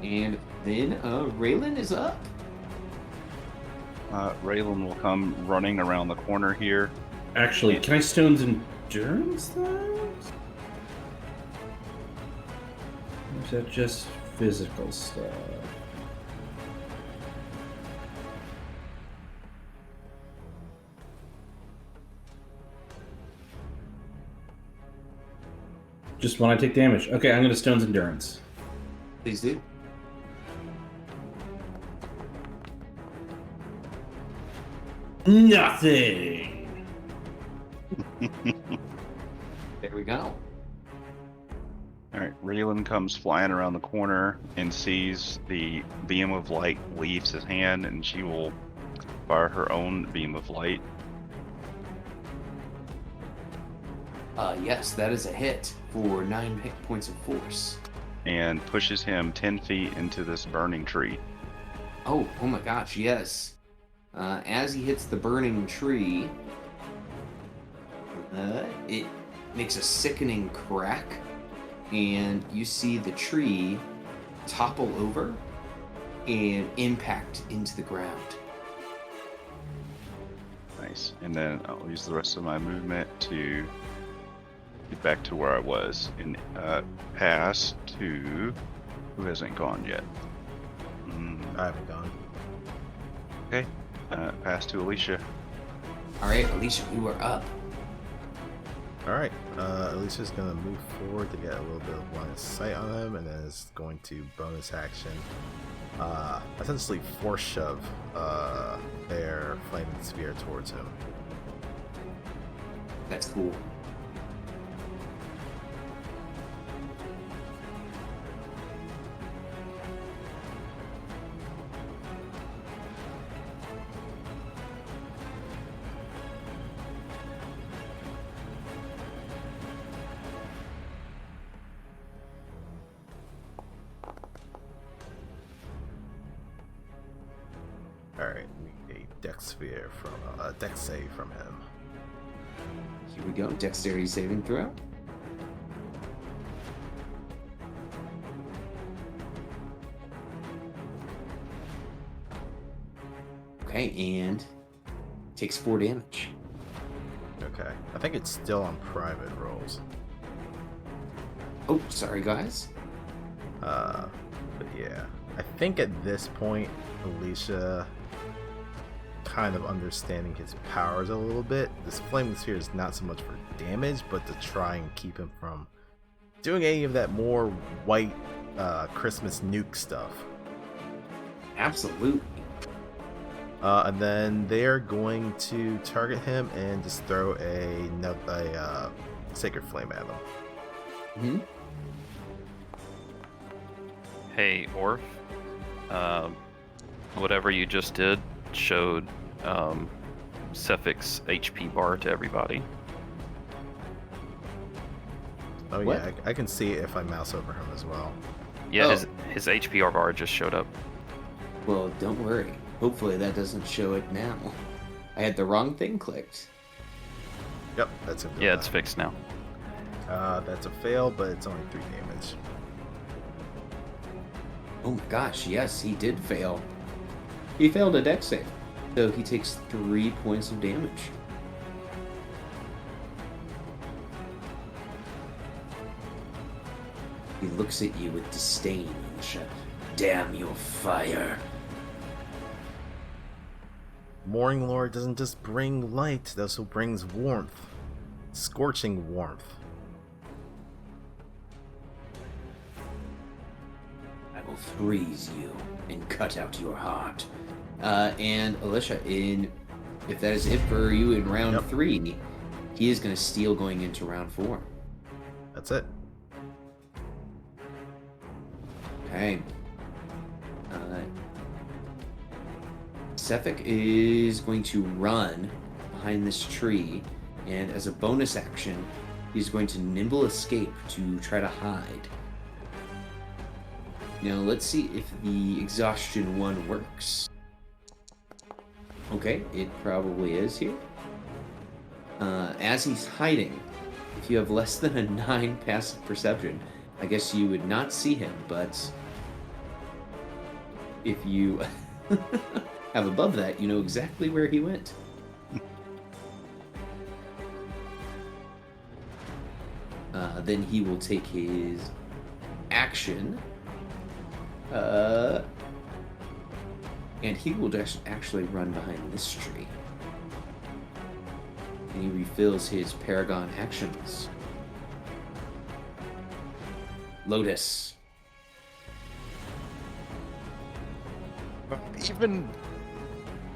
S1: And then Raylan is up.
S6: Raylan will come running around the corner here.
S5: Actually, can I Stone's Endurance though? Or is that just physical stuff? Just when I take damage. Okay, I'm going to Stone's Endurance.
S1: Please do.
S5: Nothing!
S1: There we go.
S6: Alright, Raylan comes flying around the corner and sees the beam of light leaves his hand, and she will fire her own beam of light.
S1: Yes, that is a hit for 9 hit points of force.
S6: And pushes him 10 feet into this burning tree.
S1: Oh my gosh, yes. As he hits the burning tree, it makes a sickening crack, and you see the tree topple over and impact into the ground.
S6: Nice. And then I'll use the rest of my movement to get back to where I was and pass to who hasn't gone yet.
S2: I haven't gone.
S6: Okay. Pass to Alicia.
S1: All right, Alicia, you are up.
S2: All right, Alicia's gonna move forward to get a little bit of line of sight on him, and then is going to bonus action, essentially force shove their flaming sphere towards him.
S1: That's cool.
S2: All right, we need a dex sphere from dex save from him.
S1: Here we go. Dexterity saving throw. Okay, and takes 4 damage.
S2: Okay, I think it's still on private rolls.
S1: Oh, sorry, guys.
S2: But yeah, I think at this point, Alicia, kind of understanding his powers a little bit, this flaming sphere is not so much for damage, but to try and keep him from doing any of that more white Christmas nuke stuff.
S1: Absolutely.
S2: And then they're going to target him and just throw a sacred flame at him.
S1: Hmm.
S3: Hey, Orf. Whatever you just did showed Cephic's HP bar to everybody.
S2: Oh
S1: What?
S2: yeah, I can see it if I mouse over him as well.
S3: Yeah,
S1: Oh.
S3: his HP bar just showed up.
S1: Well, don't worry. Hopefully that doesn't show it now. I had the wrong thing clicked.
S2: Yep, that's it.
S3: Yeah, it's fixed now.
S2: That's a fail, but it's only 3 damage.
S1: Oh my gosh, yes, he did fail. He failed a dex save, so he takes 3 points of damage. He looks at you with disdain, Alicia. Damn your fire.
S2: Morning Lord doesn't just bring light, it also brings warmth. Scorching warmth.
S1: I will freeze you and cut out your heart. And Alicia, if that is it for you in round 3, he is going to steal going into round 4.
S2: That's it.
S1: Okay. Sefik is going to run behind this tree, and as a bonus action, he's going to nimble escape to try to hide. Now, let's see if the exhaustion one works. Okay, it probably is here. As he's hiding, if you have less than a 9 passive perception, I guess you would not see him, but if you have above that, you know exactly where he went. Then he will take his action, and he will just actually run behind this tree. And he refills his Paragon actions. Lotus.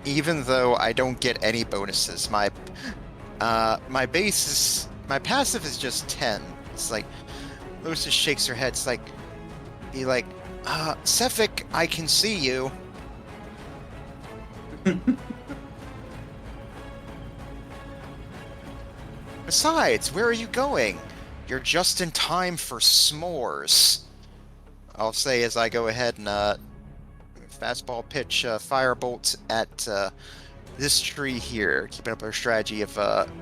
S4: Even though I don't get any bonuses, my passive is just 10. It's like Lotus just shakes her head. It's like, Sefik, I can see you. Besides, where are you going? You're just in time for s'mores. I'll say as I go ahead and fastball pitch firebolt at this tree here, keeping up our strategy of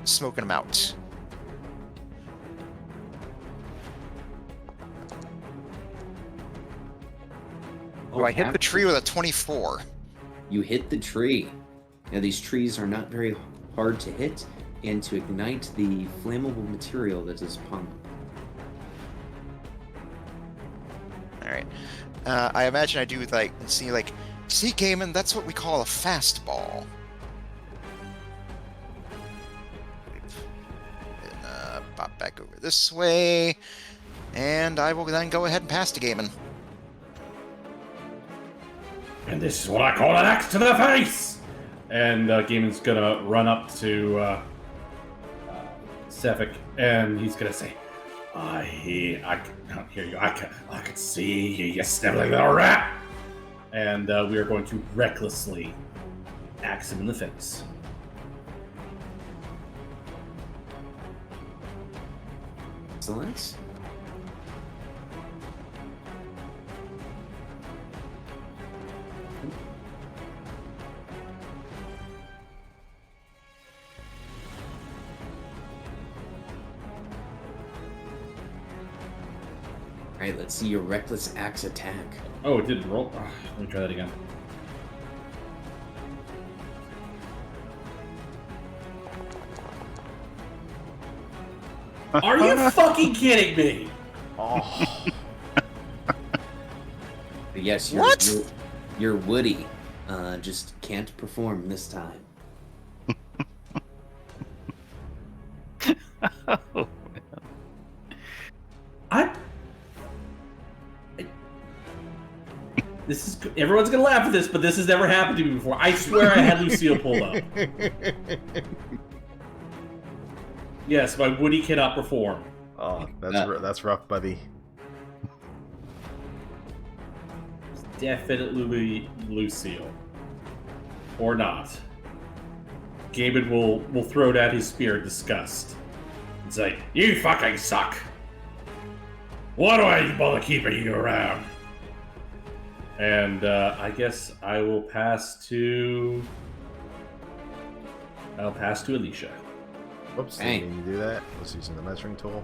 S4: smoking them out. Oh, I hit the tree with a 24.
S1: You hit the tree. Now, these trees are not very hard to hit and to ignite the flammable material that is upon them.
S4: Alright. I imagine I do see Gaiman, that's what we call a fastball. And pop back over this way. And I will then go ahead and pass to Gaiman.
S5: And this is what I call an axe to the face! And Gaiman's gonna run up to Sefik, and he's gonna say, I can't hear you. I can see you, you sniveling little rat! And we are going to recklessly axe him in the face.
S1: Excellent. Alright, let's see your reckless axe attack.
S5: Oh, it didn't roll. Oh, let me try that again. Are you fucking kidding me?
S2: Oh.
S1: But yes, your Woody just can't perform this time.
S5: This is everyone's gonna laugh at this, but this has never happened to me before. I swear I had Lucille pulled up. Yes, my Woody cannot perform.
S2: Oh, that's rough, buddy.
S5: It's definitely Lucille, or not. Gaiman will throw down his spear in disgust and say, "You fucking suck. Why do I bother keeping you around?" And I guess I will pass to. I'll pass to Alicia.
S2: Whoops!
S1: Hey.
S2: Didn't mean to do that. I was using the measuring tool.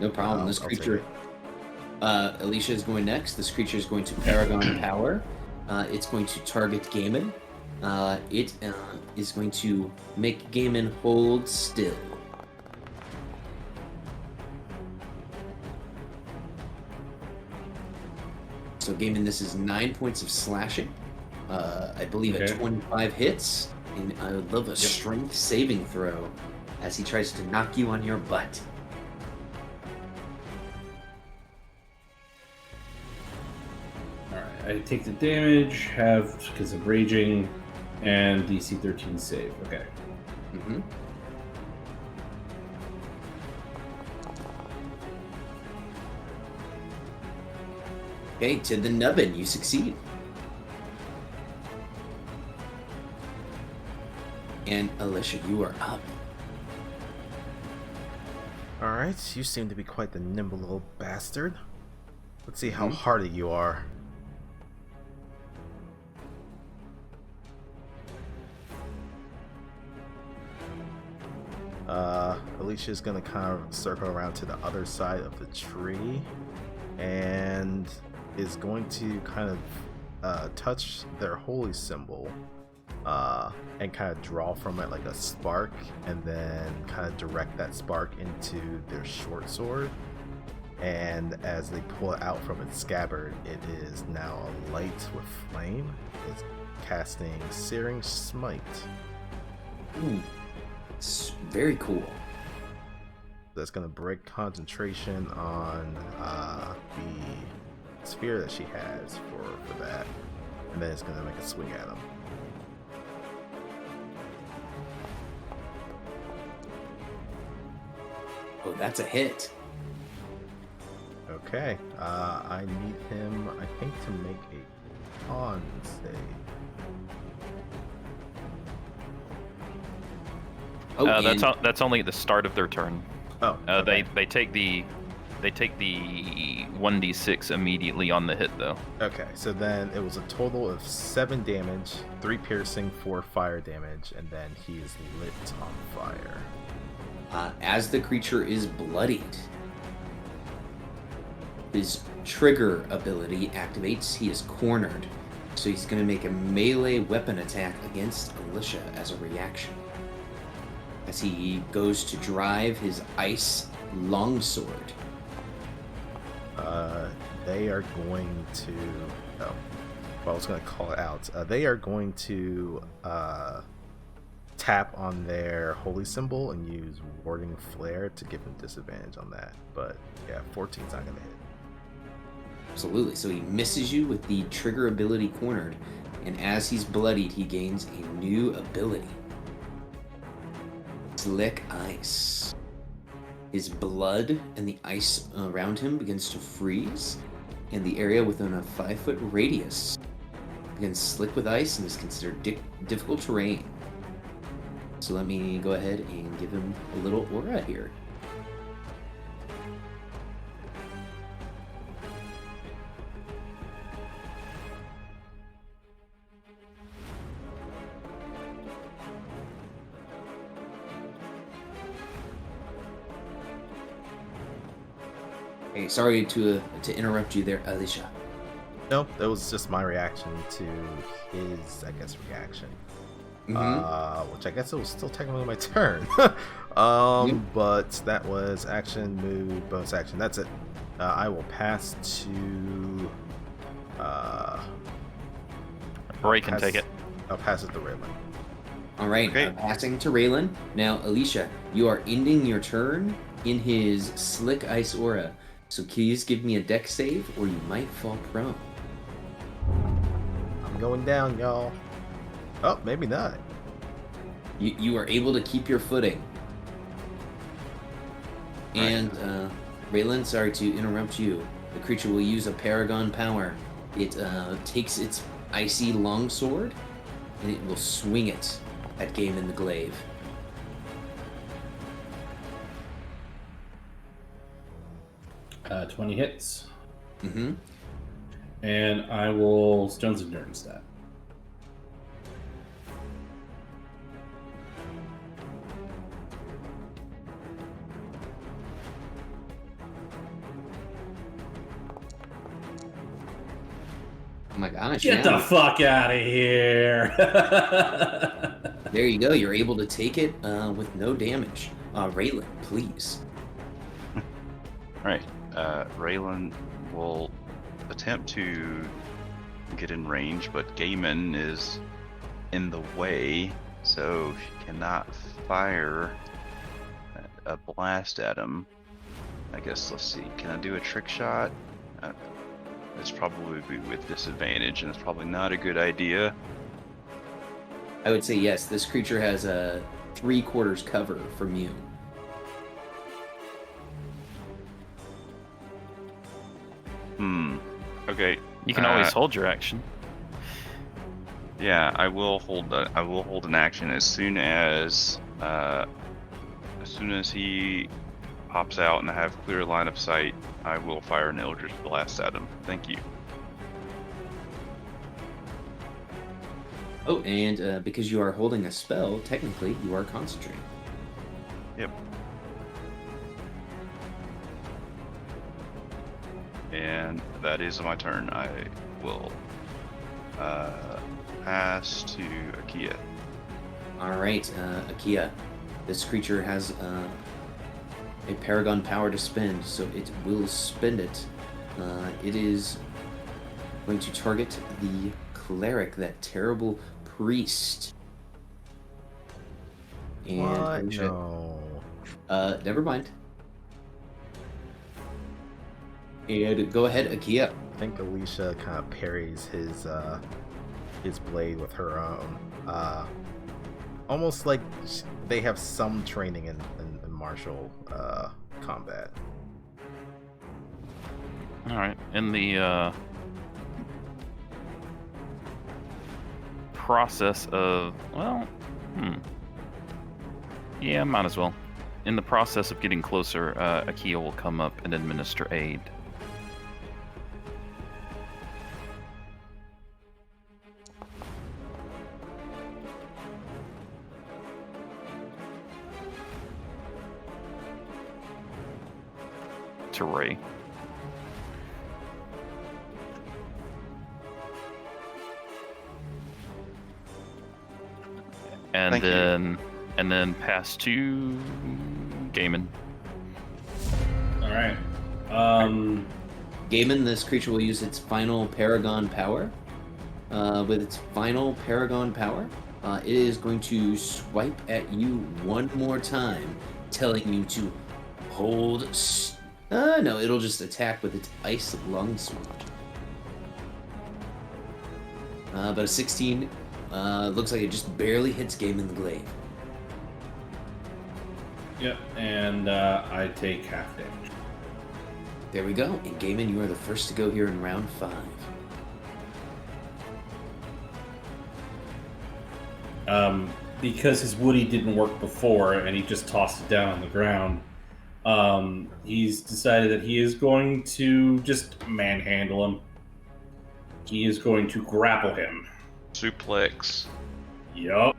S1: No problem. This
S2: I'll take
S1: creature. Alicia is going next. This creature is going to Paragon Power. It's going to target Gaiman. It is going to make Gaiman hold still. So Gaiman, this is 9 points of slashing. I believe at 25 hits. And I would love a strength saving throw as he tries to knock you on your butt.
S5: I take the damage, have because of raging, and DC 13 save. Okay.
S1: Mm-hmm. Okay, to the nubbin, you succeed. And Alicia, you are up.
S2: Alright, you seem to be quite the nimble little bastard. Let's see how
S1: Mhm.
S2: hardy you are. Alicia's gonna kind of circle around to the other side of the tree and is going to kind of touch their holy symbol and kind of draw from it like a spark, and then kind of direct that spark into their short sword. And as they pull it out from its scabbard, it is now alight with flame. It's casting Searing Smite.
S1: Ooh, it's very cool.
S2: That's going to break concentration on the sphere that she has for that. And then it's going to make a swing at him.
S1: Oh, that's a hit.
S2: Okay, I need him, I think, to make a con save.
S1: Oh,
S3: That's only at the start of their turn.
S2: Oh, okay.
S3: They take the 1d6 immediately on the hit though.
S2: Okay, so then it was a total of 7 damage, 3 piercing, 4 fire damage, and then he is lit on fire.
S1: As the creature is bloodied, his trigger ability activates. He is cornered, so he's going to make a melee weapon attack against Alicia as a reaction. As he goes to drive his ice longsword.
S2: They are going to. Oh, well, I was going to call it out. They are going to tap on their holy symbol and use Warding Flare to give him disadvantage on that. But yeah, 14's not going to hit.
S1: Absolutely. So he misses you with the trigger ability cornered, and as he's bloodied, he gains a new ability. Slick Ice. His blood and the ice around him begins to freeze, and the area within a 5-foot radius begins slick with ice and is considered difficult terrain. So let me go ahead and give him a little aura here. Hey, sorry to interrupt you there, Alicia.
S2: No, that was just my reaction to his, I guess, reaction. Which I guess it was still technically my turn. But that was action, move, bonus action. That's it. I will pass to.
S3: Roy can take it.
S2: I'll pass it to Raylan.
S1: All right,
S6: Okay.
S1: passing to Raylan. Now, Alicia, you are ending your turn in his Slick Ice aura. So please give me a dex save, or you might fall prone.
S2: I'm going down, y'all. Oh, maybe not.
S1: You are able to keep your footing. And, Raylan, sorry to interrupt you. The creature will use a Paragon power. It takes its icy longsword, and it will swing it at Game in the Glaive.
S5: 20 hits.
S1: Mm-hmm.
S5: And I will Stone's Endurance that.
S1: Oh my gosh.
S5: Get
S1: yeah.
S5: the fuck out of here!
S1: There you go. You're able to take it with no damage. Raylan, please.
S6: Alright, Raylan will attempt to get in range, but Gaiman is in the way, so she cannot fire a blast at him. I guess, let's see, can I do a trick shot? it's probably with disadvantage, and it's probably not a good idea.
S1: I would say yes. This creature has a 3/4 cover from you.
S6: Okay.
S3: You can always hold your action.
S6: Yeah, I will hold an action as soon as he pops out and I have clear line of sight. I will fire an Eldritch Blast at him. Thank you.
S1: Oh, and because you are holding a spell, technically you are concentrating.
S6: Yep. And that is my turn. I will pass to Akia.
S1: All right, Akia. This creature has a Paragon power to spend, so it will spend it. It is going to target the cleric, that terrible priest. And
S2: What? No.
S1: never mind. And go ahead, Akia.
S2: I think Alicia kind of parries his blade with her own. Almost like they have some training in martial combat.
S3: All right. In the process of, well, yeah, might as well. In the process of getting closer, Akia will come up and administer aid. To Ray. And
S6: Thank you.
S3: then pass to Gaiman.
S5: All right.
S1: Gaiman, this creature will use its final Paragon power. With its final Paragon power, it is going to swipe at you one more time, telling you to hold. No, it'll just attack with its Ice Lung Sword. But a 16 looks like it just barely hits Gaiman the glaive.
S5: Yep, and I take half damage.
S1: There we go. And Gaiman, you are the first to go here in round 5.
S5: Because his woody didn't work before and he just tossed it down on the ground, he's decided that he is going to just manhandle him. He is going to grapple him.
S6: Suplex
S5: Yup.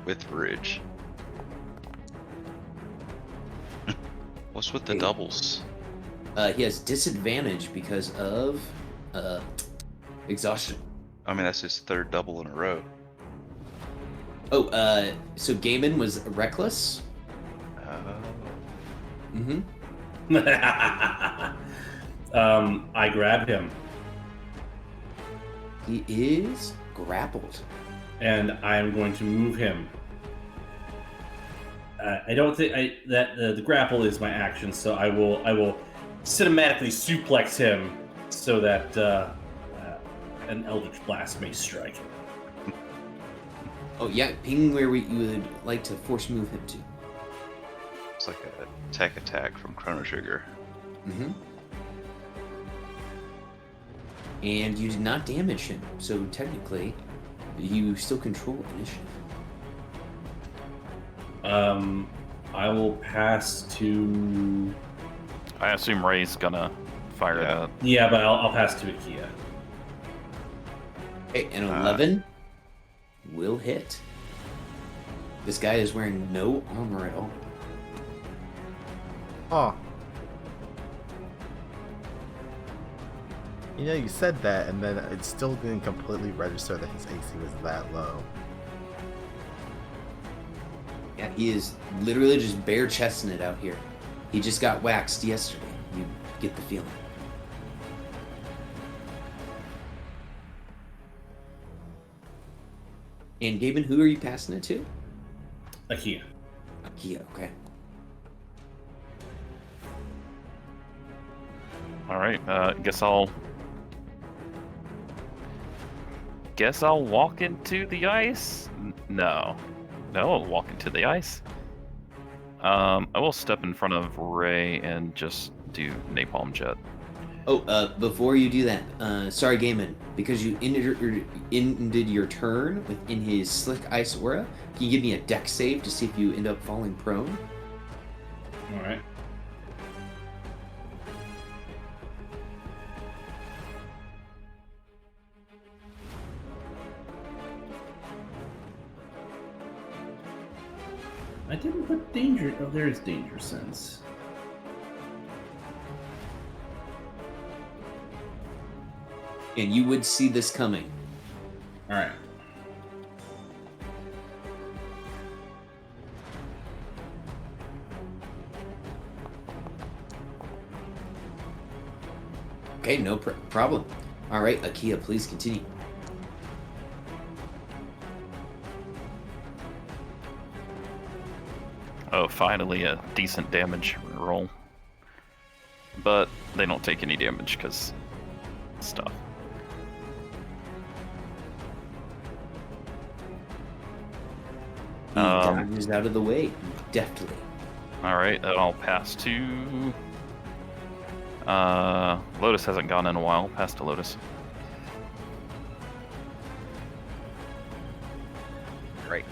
S6: with Ridge. What's with the
S1: Hey.
S6: doubles?
S1: He has disadvantage because of exhaustion.
S6: I mean, that's his third double in a row.
S1: Oh, so Gaiman was reckless. Mm-hmm.
S5: I grab him
S1: He is grappled.
S5: and I am going to move him. I don't think that the grapple is my action, so I will cinematically suplex him so that an Eldritch Blast may strike him.
S1: Oh yeah, ping where you would like to force move him to.
S6: It's like a tech attack from Chrono Trigger.
S1: Mm-hmm. And you did not damage him, so technically, you still control initiative.
S5: I will pass to.
S3: I assume Ray's gonna fire
S6: Yeah.
S3: that.
S5: Yeah, but I'll pass to Akia.
S1: Okay, and 11 will hit. This guy is wearing no armor at all.
S2: Oh. You know, you said that, and then it still didn't completely register that his AC was that low.
S1: Yeah, he is literally just bare chesting it out here. He just got waxed yesterday. You get the feeling. And Gaben, who are you passing it to?
S5: Akia.
S1: Akia, okay.
S3: All right. Guess I'll guess I'll walk into the ice. No, I'll walk into the ice. I will step in front of Ray and just do napalm jet.
S1: Oh, before you do that, sorry, Gaiman, because you ended your turn within his slick ice aura. Can you give me a dex save to see if you end up falling prone?
S5: All right. I didn't put danger. Oh, there is danger sense.
S1: And you would see this coming.
S5: All right.
S1: Okay, no problem. All right, Akia, please continue.
S3: Oh, finally a decent damage roll. But they don't take any damage because stuff.
S1: He dodges out of the way deftly.
S3: Alright, I'll pass to... Lotus hasn't gone in a while. Pass to Lotus.
S4: Right.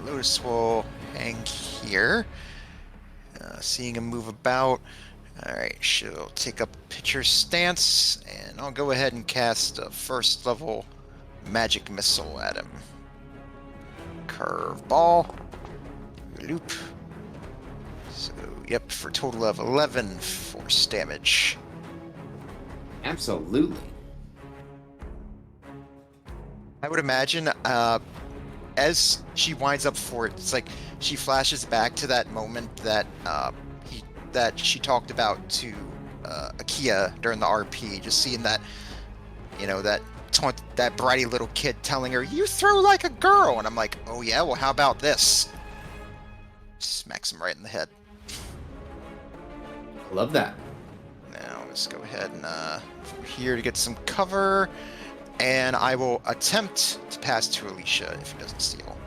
S4: Lotus will hang here. Seeing him move about. Alright, she'll take up a pitcher stance, and I'll go ahead and cast a first level magic missile at him. Curve ball. Loop. So, yep, for a total of 11 force damage.
S1: Absolutely.
S4: I would imagine, as she winds up for it, it's like she flashes back to that moment that that she talked about to Akia during the RP, just seeing that, you know, that bratty little kid telling her, "You throw like a girl," and I'm like, "Oh yeah, well how about this?" Smacks him right in the head.
S1: Love that.
S4: Now let's go ahead and from here to get some cover, and I will attempt to pass to Alicia if he doesn't steal.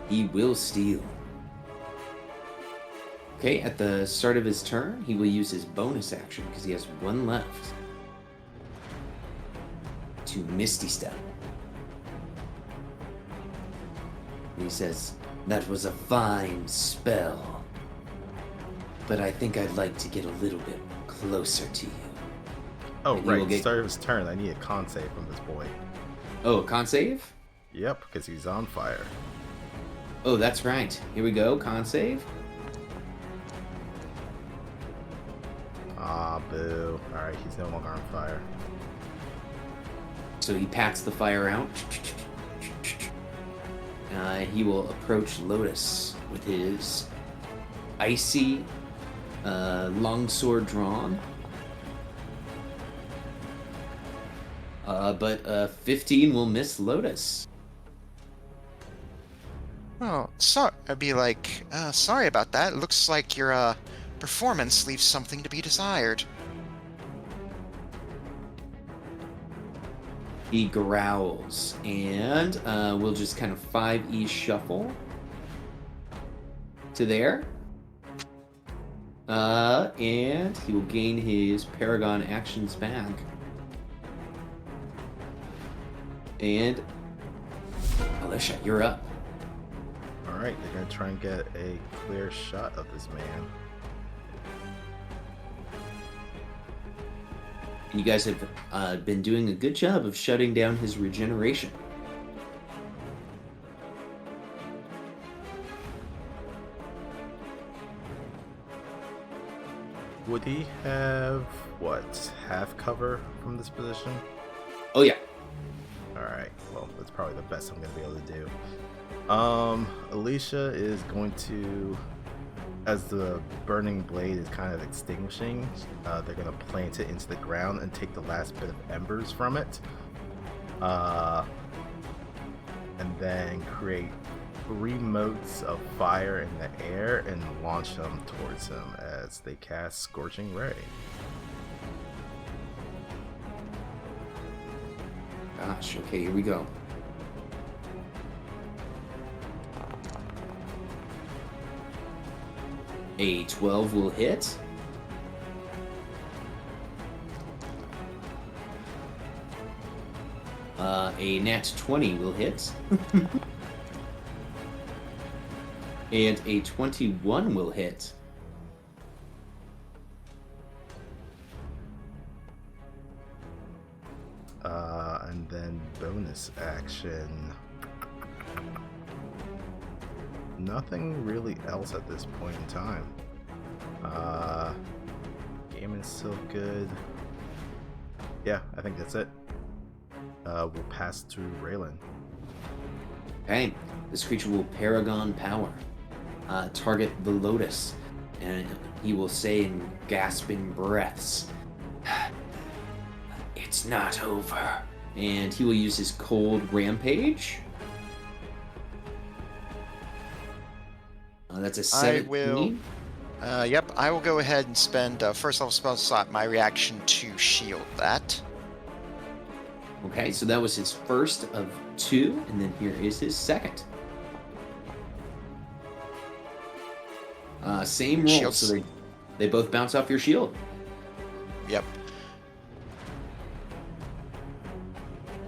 S1: He will steal. Okay, at the start of his turn, he will use his bonus action because he has one left to Misty Step. And he says, "That was a fine spell, but I think I'd like to get a little bit closer to you."
S2: Oh,
S1: And he
S2: right.
S1: will get-
S2: Start of his turn. I need a con save from this boy.
S1: Oh, con save?
S2: Yep, because he's on fire.
S1: Oh, that's right. Here we go, con save.
S2: Ah, boo. Alright, he's no longer on fire.
S1: So he pats the fire out. He will approach Lotus with his icy longsword drawn. But 15 will miss Lotus.
S4: Oh, so I'd be like, sorry about that. It looks like your performance leaves something to be desired.
S1: He growls, and we'll just kind of 5E shuffle to there. And he will gain his Paragon actions back. And Alicia, you're up.
S2: Alright, they're gonna try and get a clear shot of this man.
S1: And you guys have been doing a good job of shutting down his regeneration.
S2: Would he have, what, half cover from this position?
S1: Oh yeah.
S2: Alright, well, that's probably the best I'm going to be able to do. Alicia is going to, as the burning blade is kind of extinguishing, they're going to plant it into the ground and take the last bit of embers from it. And then create 3 motes of fire in the air and launch them towards him as they cast Scorching Ray.
S1: Gosh, okay, here we go. A 12 will hit. A nat 20 will hit. And a 21 will hit.
S2: And then bonus action. Nothing really else at this point in time. Game is still good. Yeah, I think that's it. We'll pass to Raylan.
S1: Okay, this creature will Paragon Power. Target the Lotus, and he will say in gasping breaths, "It's not over." And he will use his Cold Rampage. That's a 17.
S4: Yep, I will go ahead and spend first level spell slot, my reaction to shield that.
S1: Okay, so that was his first of 2, and then here is his second. Same roll,
S4: Shields.
S1: so they both bounce off your shield.
S4: Yep.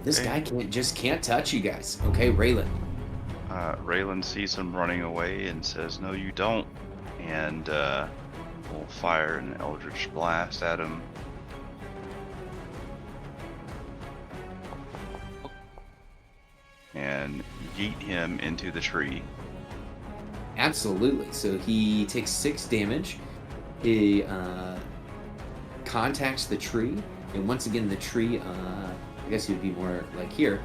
S1: This guy can't touch you guys. Okay, Raylan.
S6: Raylan sees him running away and says, "No, you don't," and will fire an Eldritch Blast at him. And yeet him into the tree.
S1: Absolutely. So he takes 6 damage. He contacts the tree, and once again, the tree, I guess he would be more like here,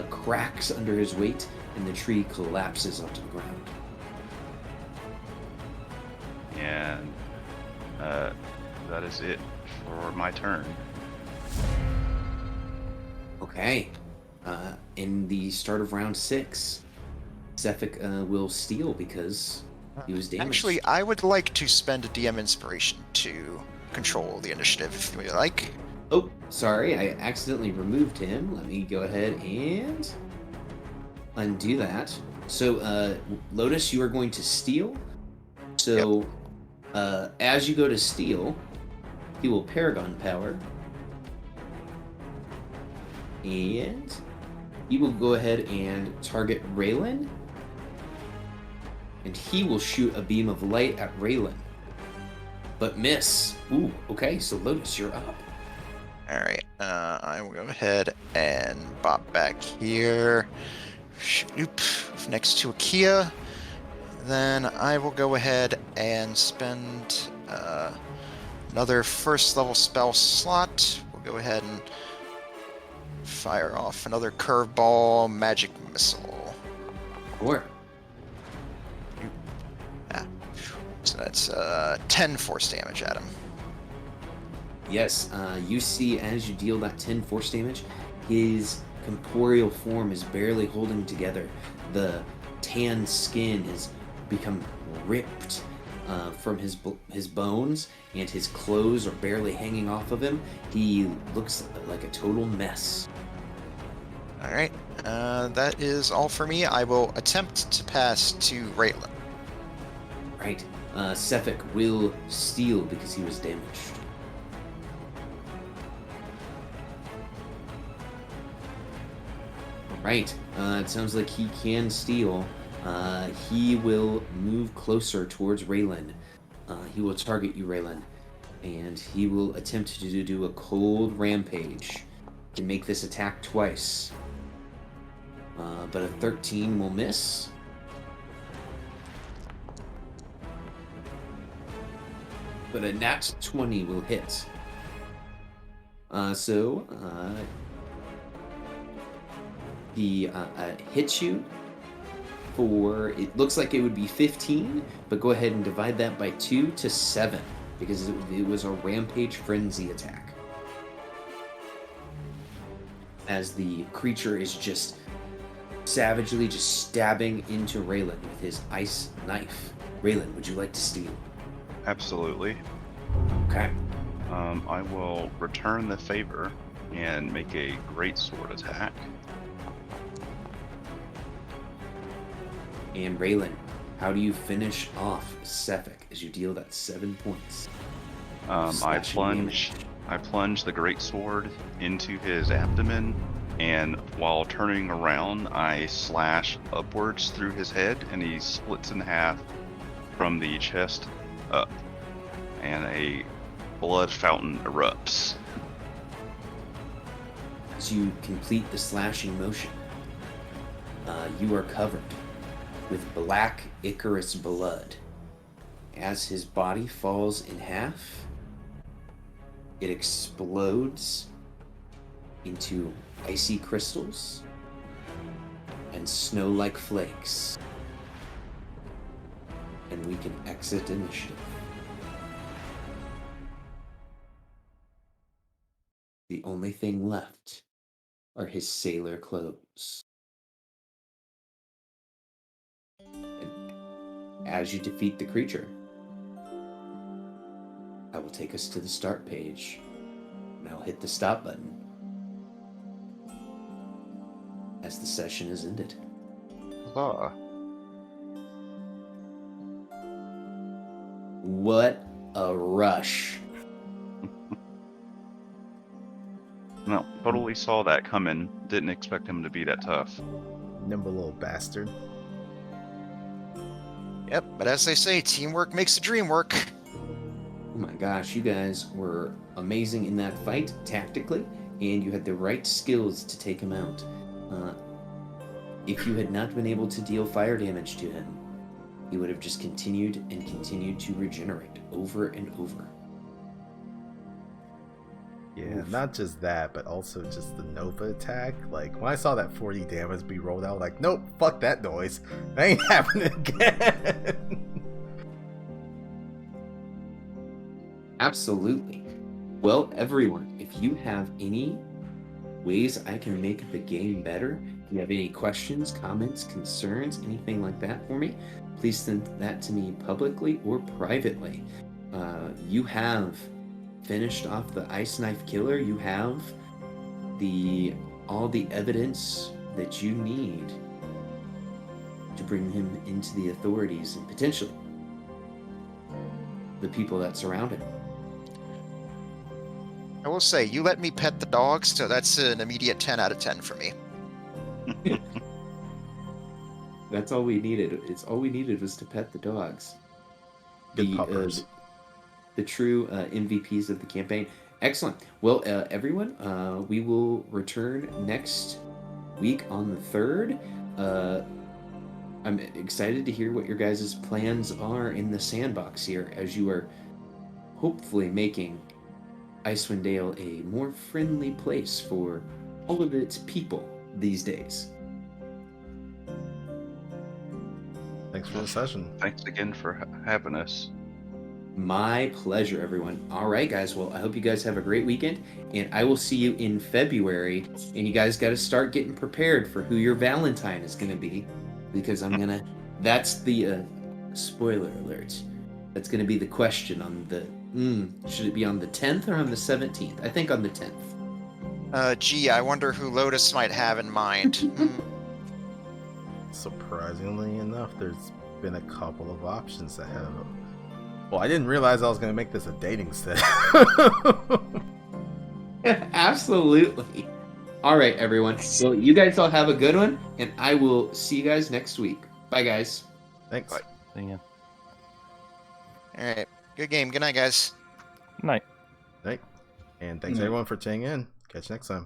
S1: cracks under his weight, and the tree collapses onto the ground.
S6: And that is it for my turn.
S1: Okay. In the start of round 6, Zephic will steal because he was damaged.
S4: Actually, I would like to spend a DM inspiration to control the initiative, if you would like.
S1: Oh, sorry, I accidentally removed him. Let me go ahead and undo that. So, Lotus, you are going to steal. So, as you go to steal, he will Paragon Power. And he will go ahead and target Raylan. And he will shoot a beam of light at Raylan. But miss. Ooh, okay, so Lotus, you're up.
S4: Alright, I will go ahead and bop back here. Oop, next to Akia. Then I will go ahead and spend another first level spell slot. We'll go ahead and fire off another curveball magic missile.
S1: Sure.
S4: So that's 10 force damage at him.
S1: Yes, you see as you deal that 10 force damage, his corporeal form is barely holding together. The tan skin has become ripped from his bones, and his clothes are barely hanging off of him. He looks like a total mess.
S4: Alright, that is all for me. I will attempt to pass to Raylan.
S1: Right. Zephic will steal because he was damaged. Right. It sounds like he can steal. He will move closer towards Raylan. He will target you, Raylan. And he will attempt to do a cold rampage. Can make this attack twice. But a 13 will miss. But a nat 20 will hit. He hits you for, it looks like it would be 15, but go ahead and divide that by 2 to 7, because it was a Rampage Frenzy attack. As the creature is just savagely just stabbing into Raylan with his ice knife. Raylan, would you like to steal?
S6: Absolutely.
S1: Okay.
S6: I will return the favor and make a great sword attack.
S1: And Raylan, How do you finish off Sephic as you deal that 7 points?
S6: I
S1: Slashing
S6: plunge.
S1: damage.
S6: I plunge the greatsword into his abdomen, and while turning around, I slash upwards through his head, and he splits in half from the chest up, and a blood fountain erupts.
S1: As you complete the slashing motion, you are covered with black Icarus blood. As his body falls in half, it explodes into icy crystals and snow-like flakes. And we can exit initiative. The only thing left are his sailor clothes. And as you defeat the creature, I will take us to the start page, and I'll hit the stop button as the session is ended.
S6: Ah.
S1: What a rush.
S6: No, totally saw that coming. Didn't expect him to be that tough.
S2: Nimble little bastard.
S4: Yep, but as they say, teamwork makes the dream work.
S1: Oh my gosh, you guys were amazing in that fight tactically, and you had the right skills to take him out. If you had not been able to deal fire damage to him, he would have just continued and continued to regenerate over and over.
S2: Yeah,
S1: Oof.
S2: not just that, but also just the Nova attack. Like, when I saw that 40 damage be rolled out, I was like, nope, fuck that noise. That ain't happening again.
S1: Absolutely. Well, everyone, if you have any ways I can make the game better, if you have any questions, comments, concerns, anything like that for me, please send that to me publicly or privately. You have finished off the Ice Knife Killer. You have all the evidence that you need to bring him into the authorities and potentially the people that surround him.
S4: I will say, you let me pet the dogs, so that's an immediate 10 out of 10 for me.
S1: That's all we needed. It's all we needed was to pet the dogs.
S2: Good puppers.
S1: The true MVPs of the campaign. Excellent. Well, everyone, we will return next week on the 3rd. I'm excited to hear what your guys' plans are in the sandbox here as you are hopefully making Icewind Dale a more friendly place for all of its people these days.
S2: Thanks for the session.
S6: Thanks again for having us.
S1: My pleasure, everyone. All right, guys. Well, I hope you guys have a great weekend, and I will see you in February. And you guys got to start getting prepared for who your Valentine is going to be, because that's the spoiler alert. That's going to be the question on the. Should it be on the 10th or on the 17th? I think on the 10th.
S4: Gee, I wonder who Lotus might have in mind.
S2: Surprisingly enough, there's been a couple of options ahead of them. Well, I didn't realize I was going to make this a dating set.
S1: Absolutely. All right, everyone. Well, you guys all have a good one, and I will see you guys next week. Bye, guys.
S2: Thanks.
S4: Bye.
S3: See ya.
S4: Alright, good game. Good night, guys.
S3: Night.
S2: Right. And thanks everyone for tuning in. Catch you next time.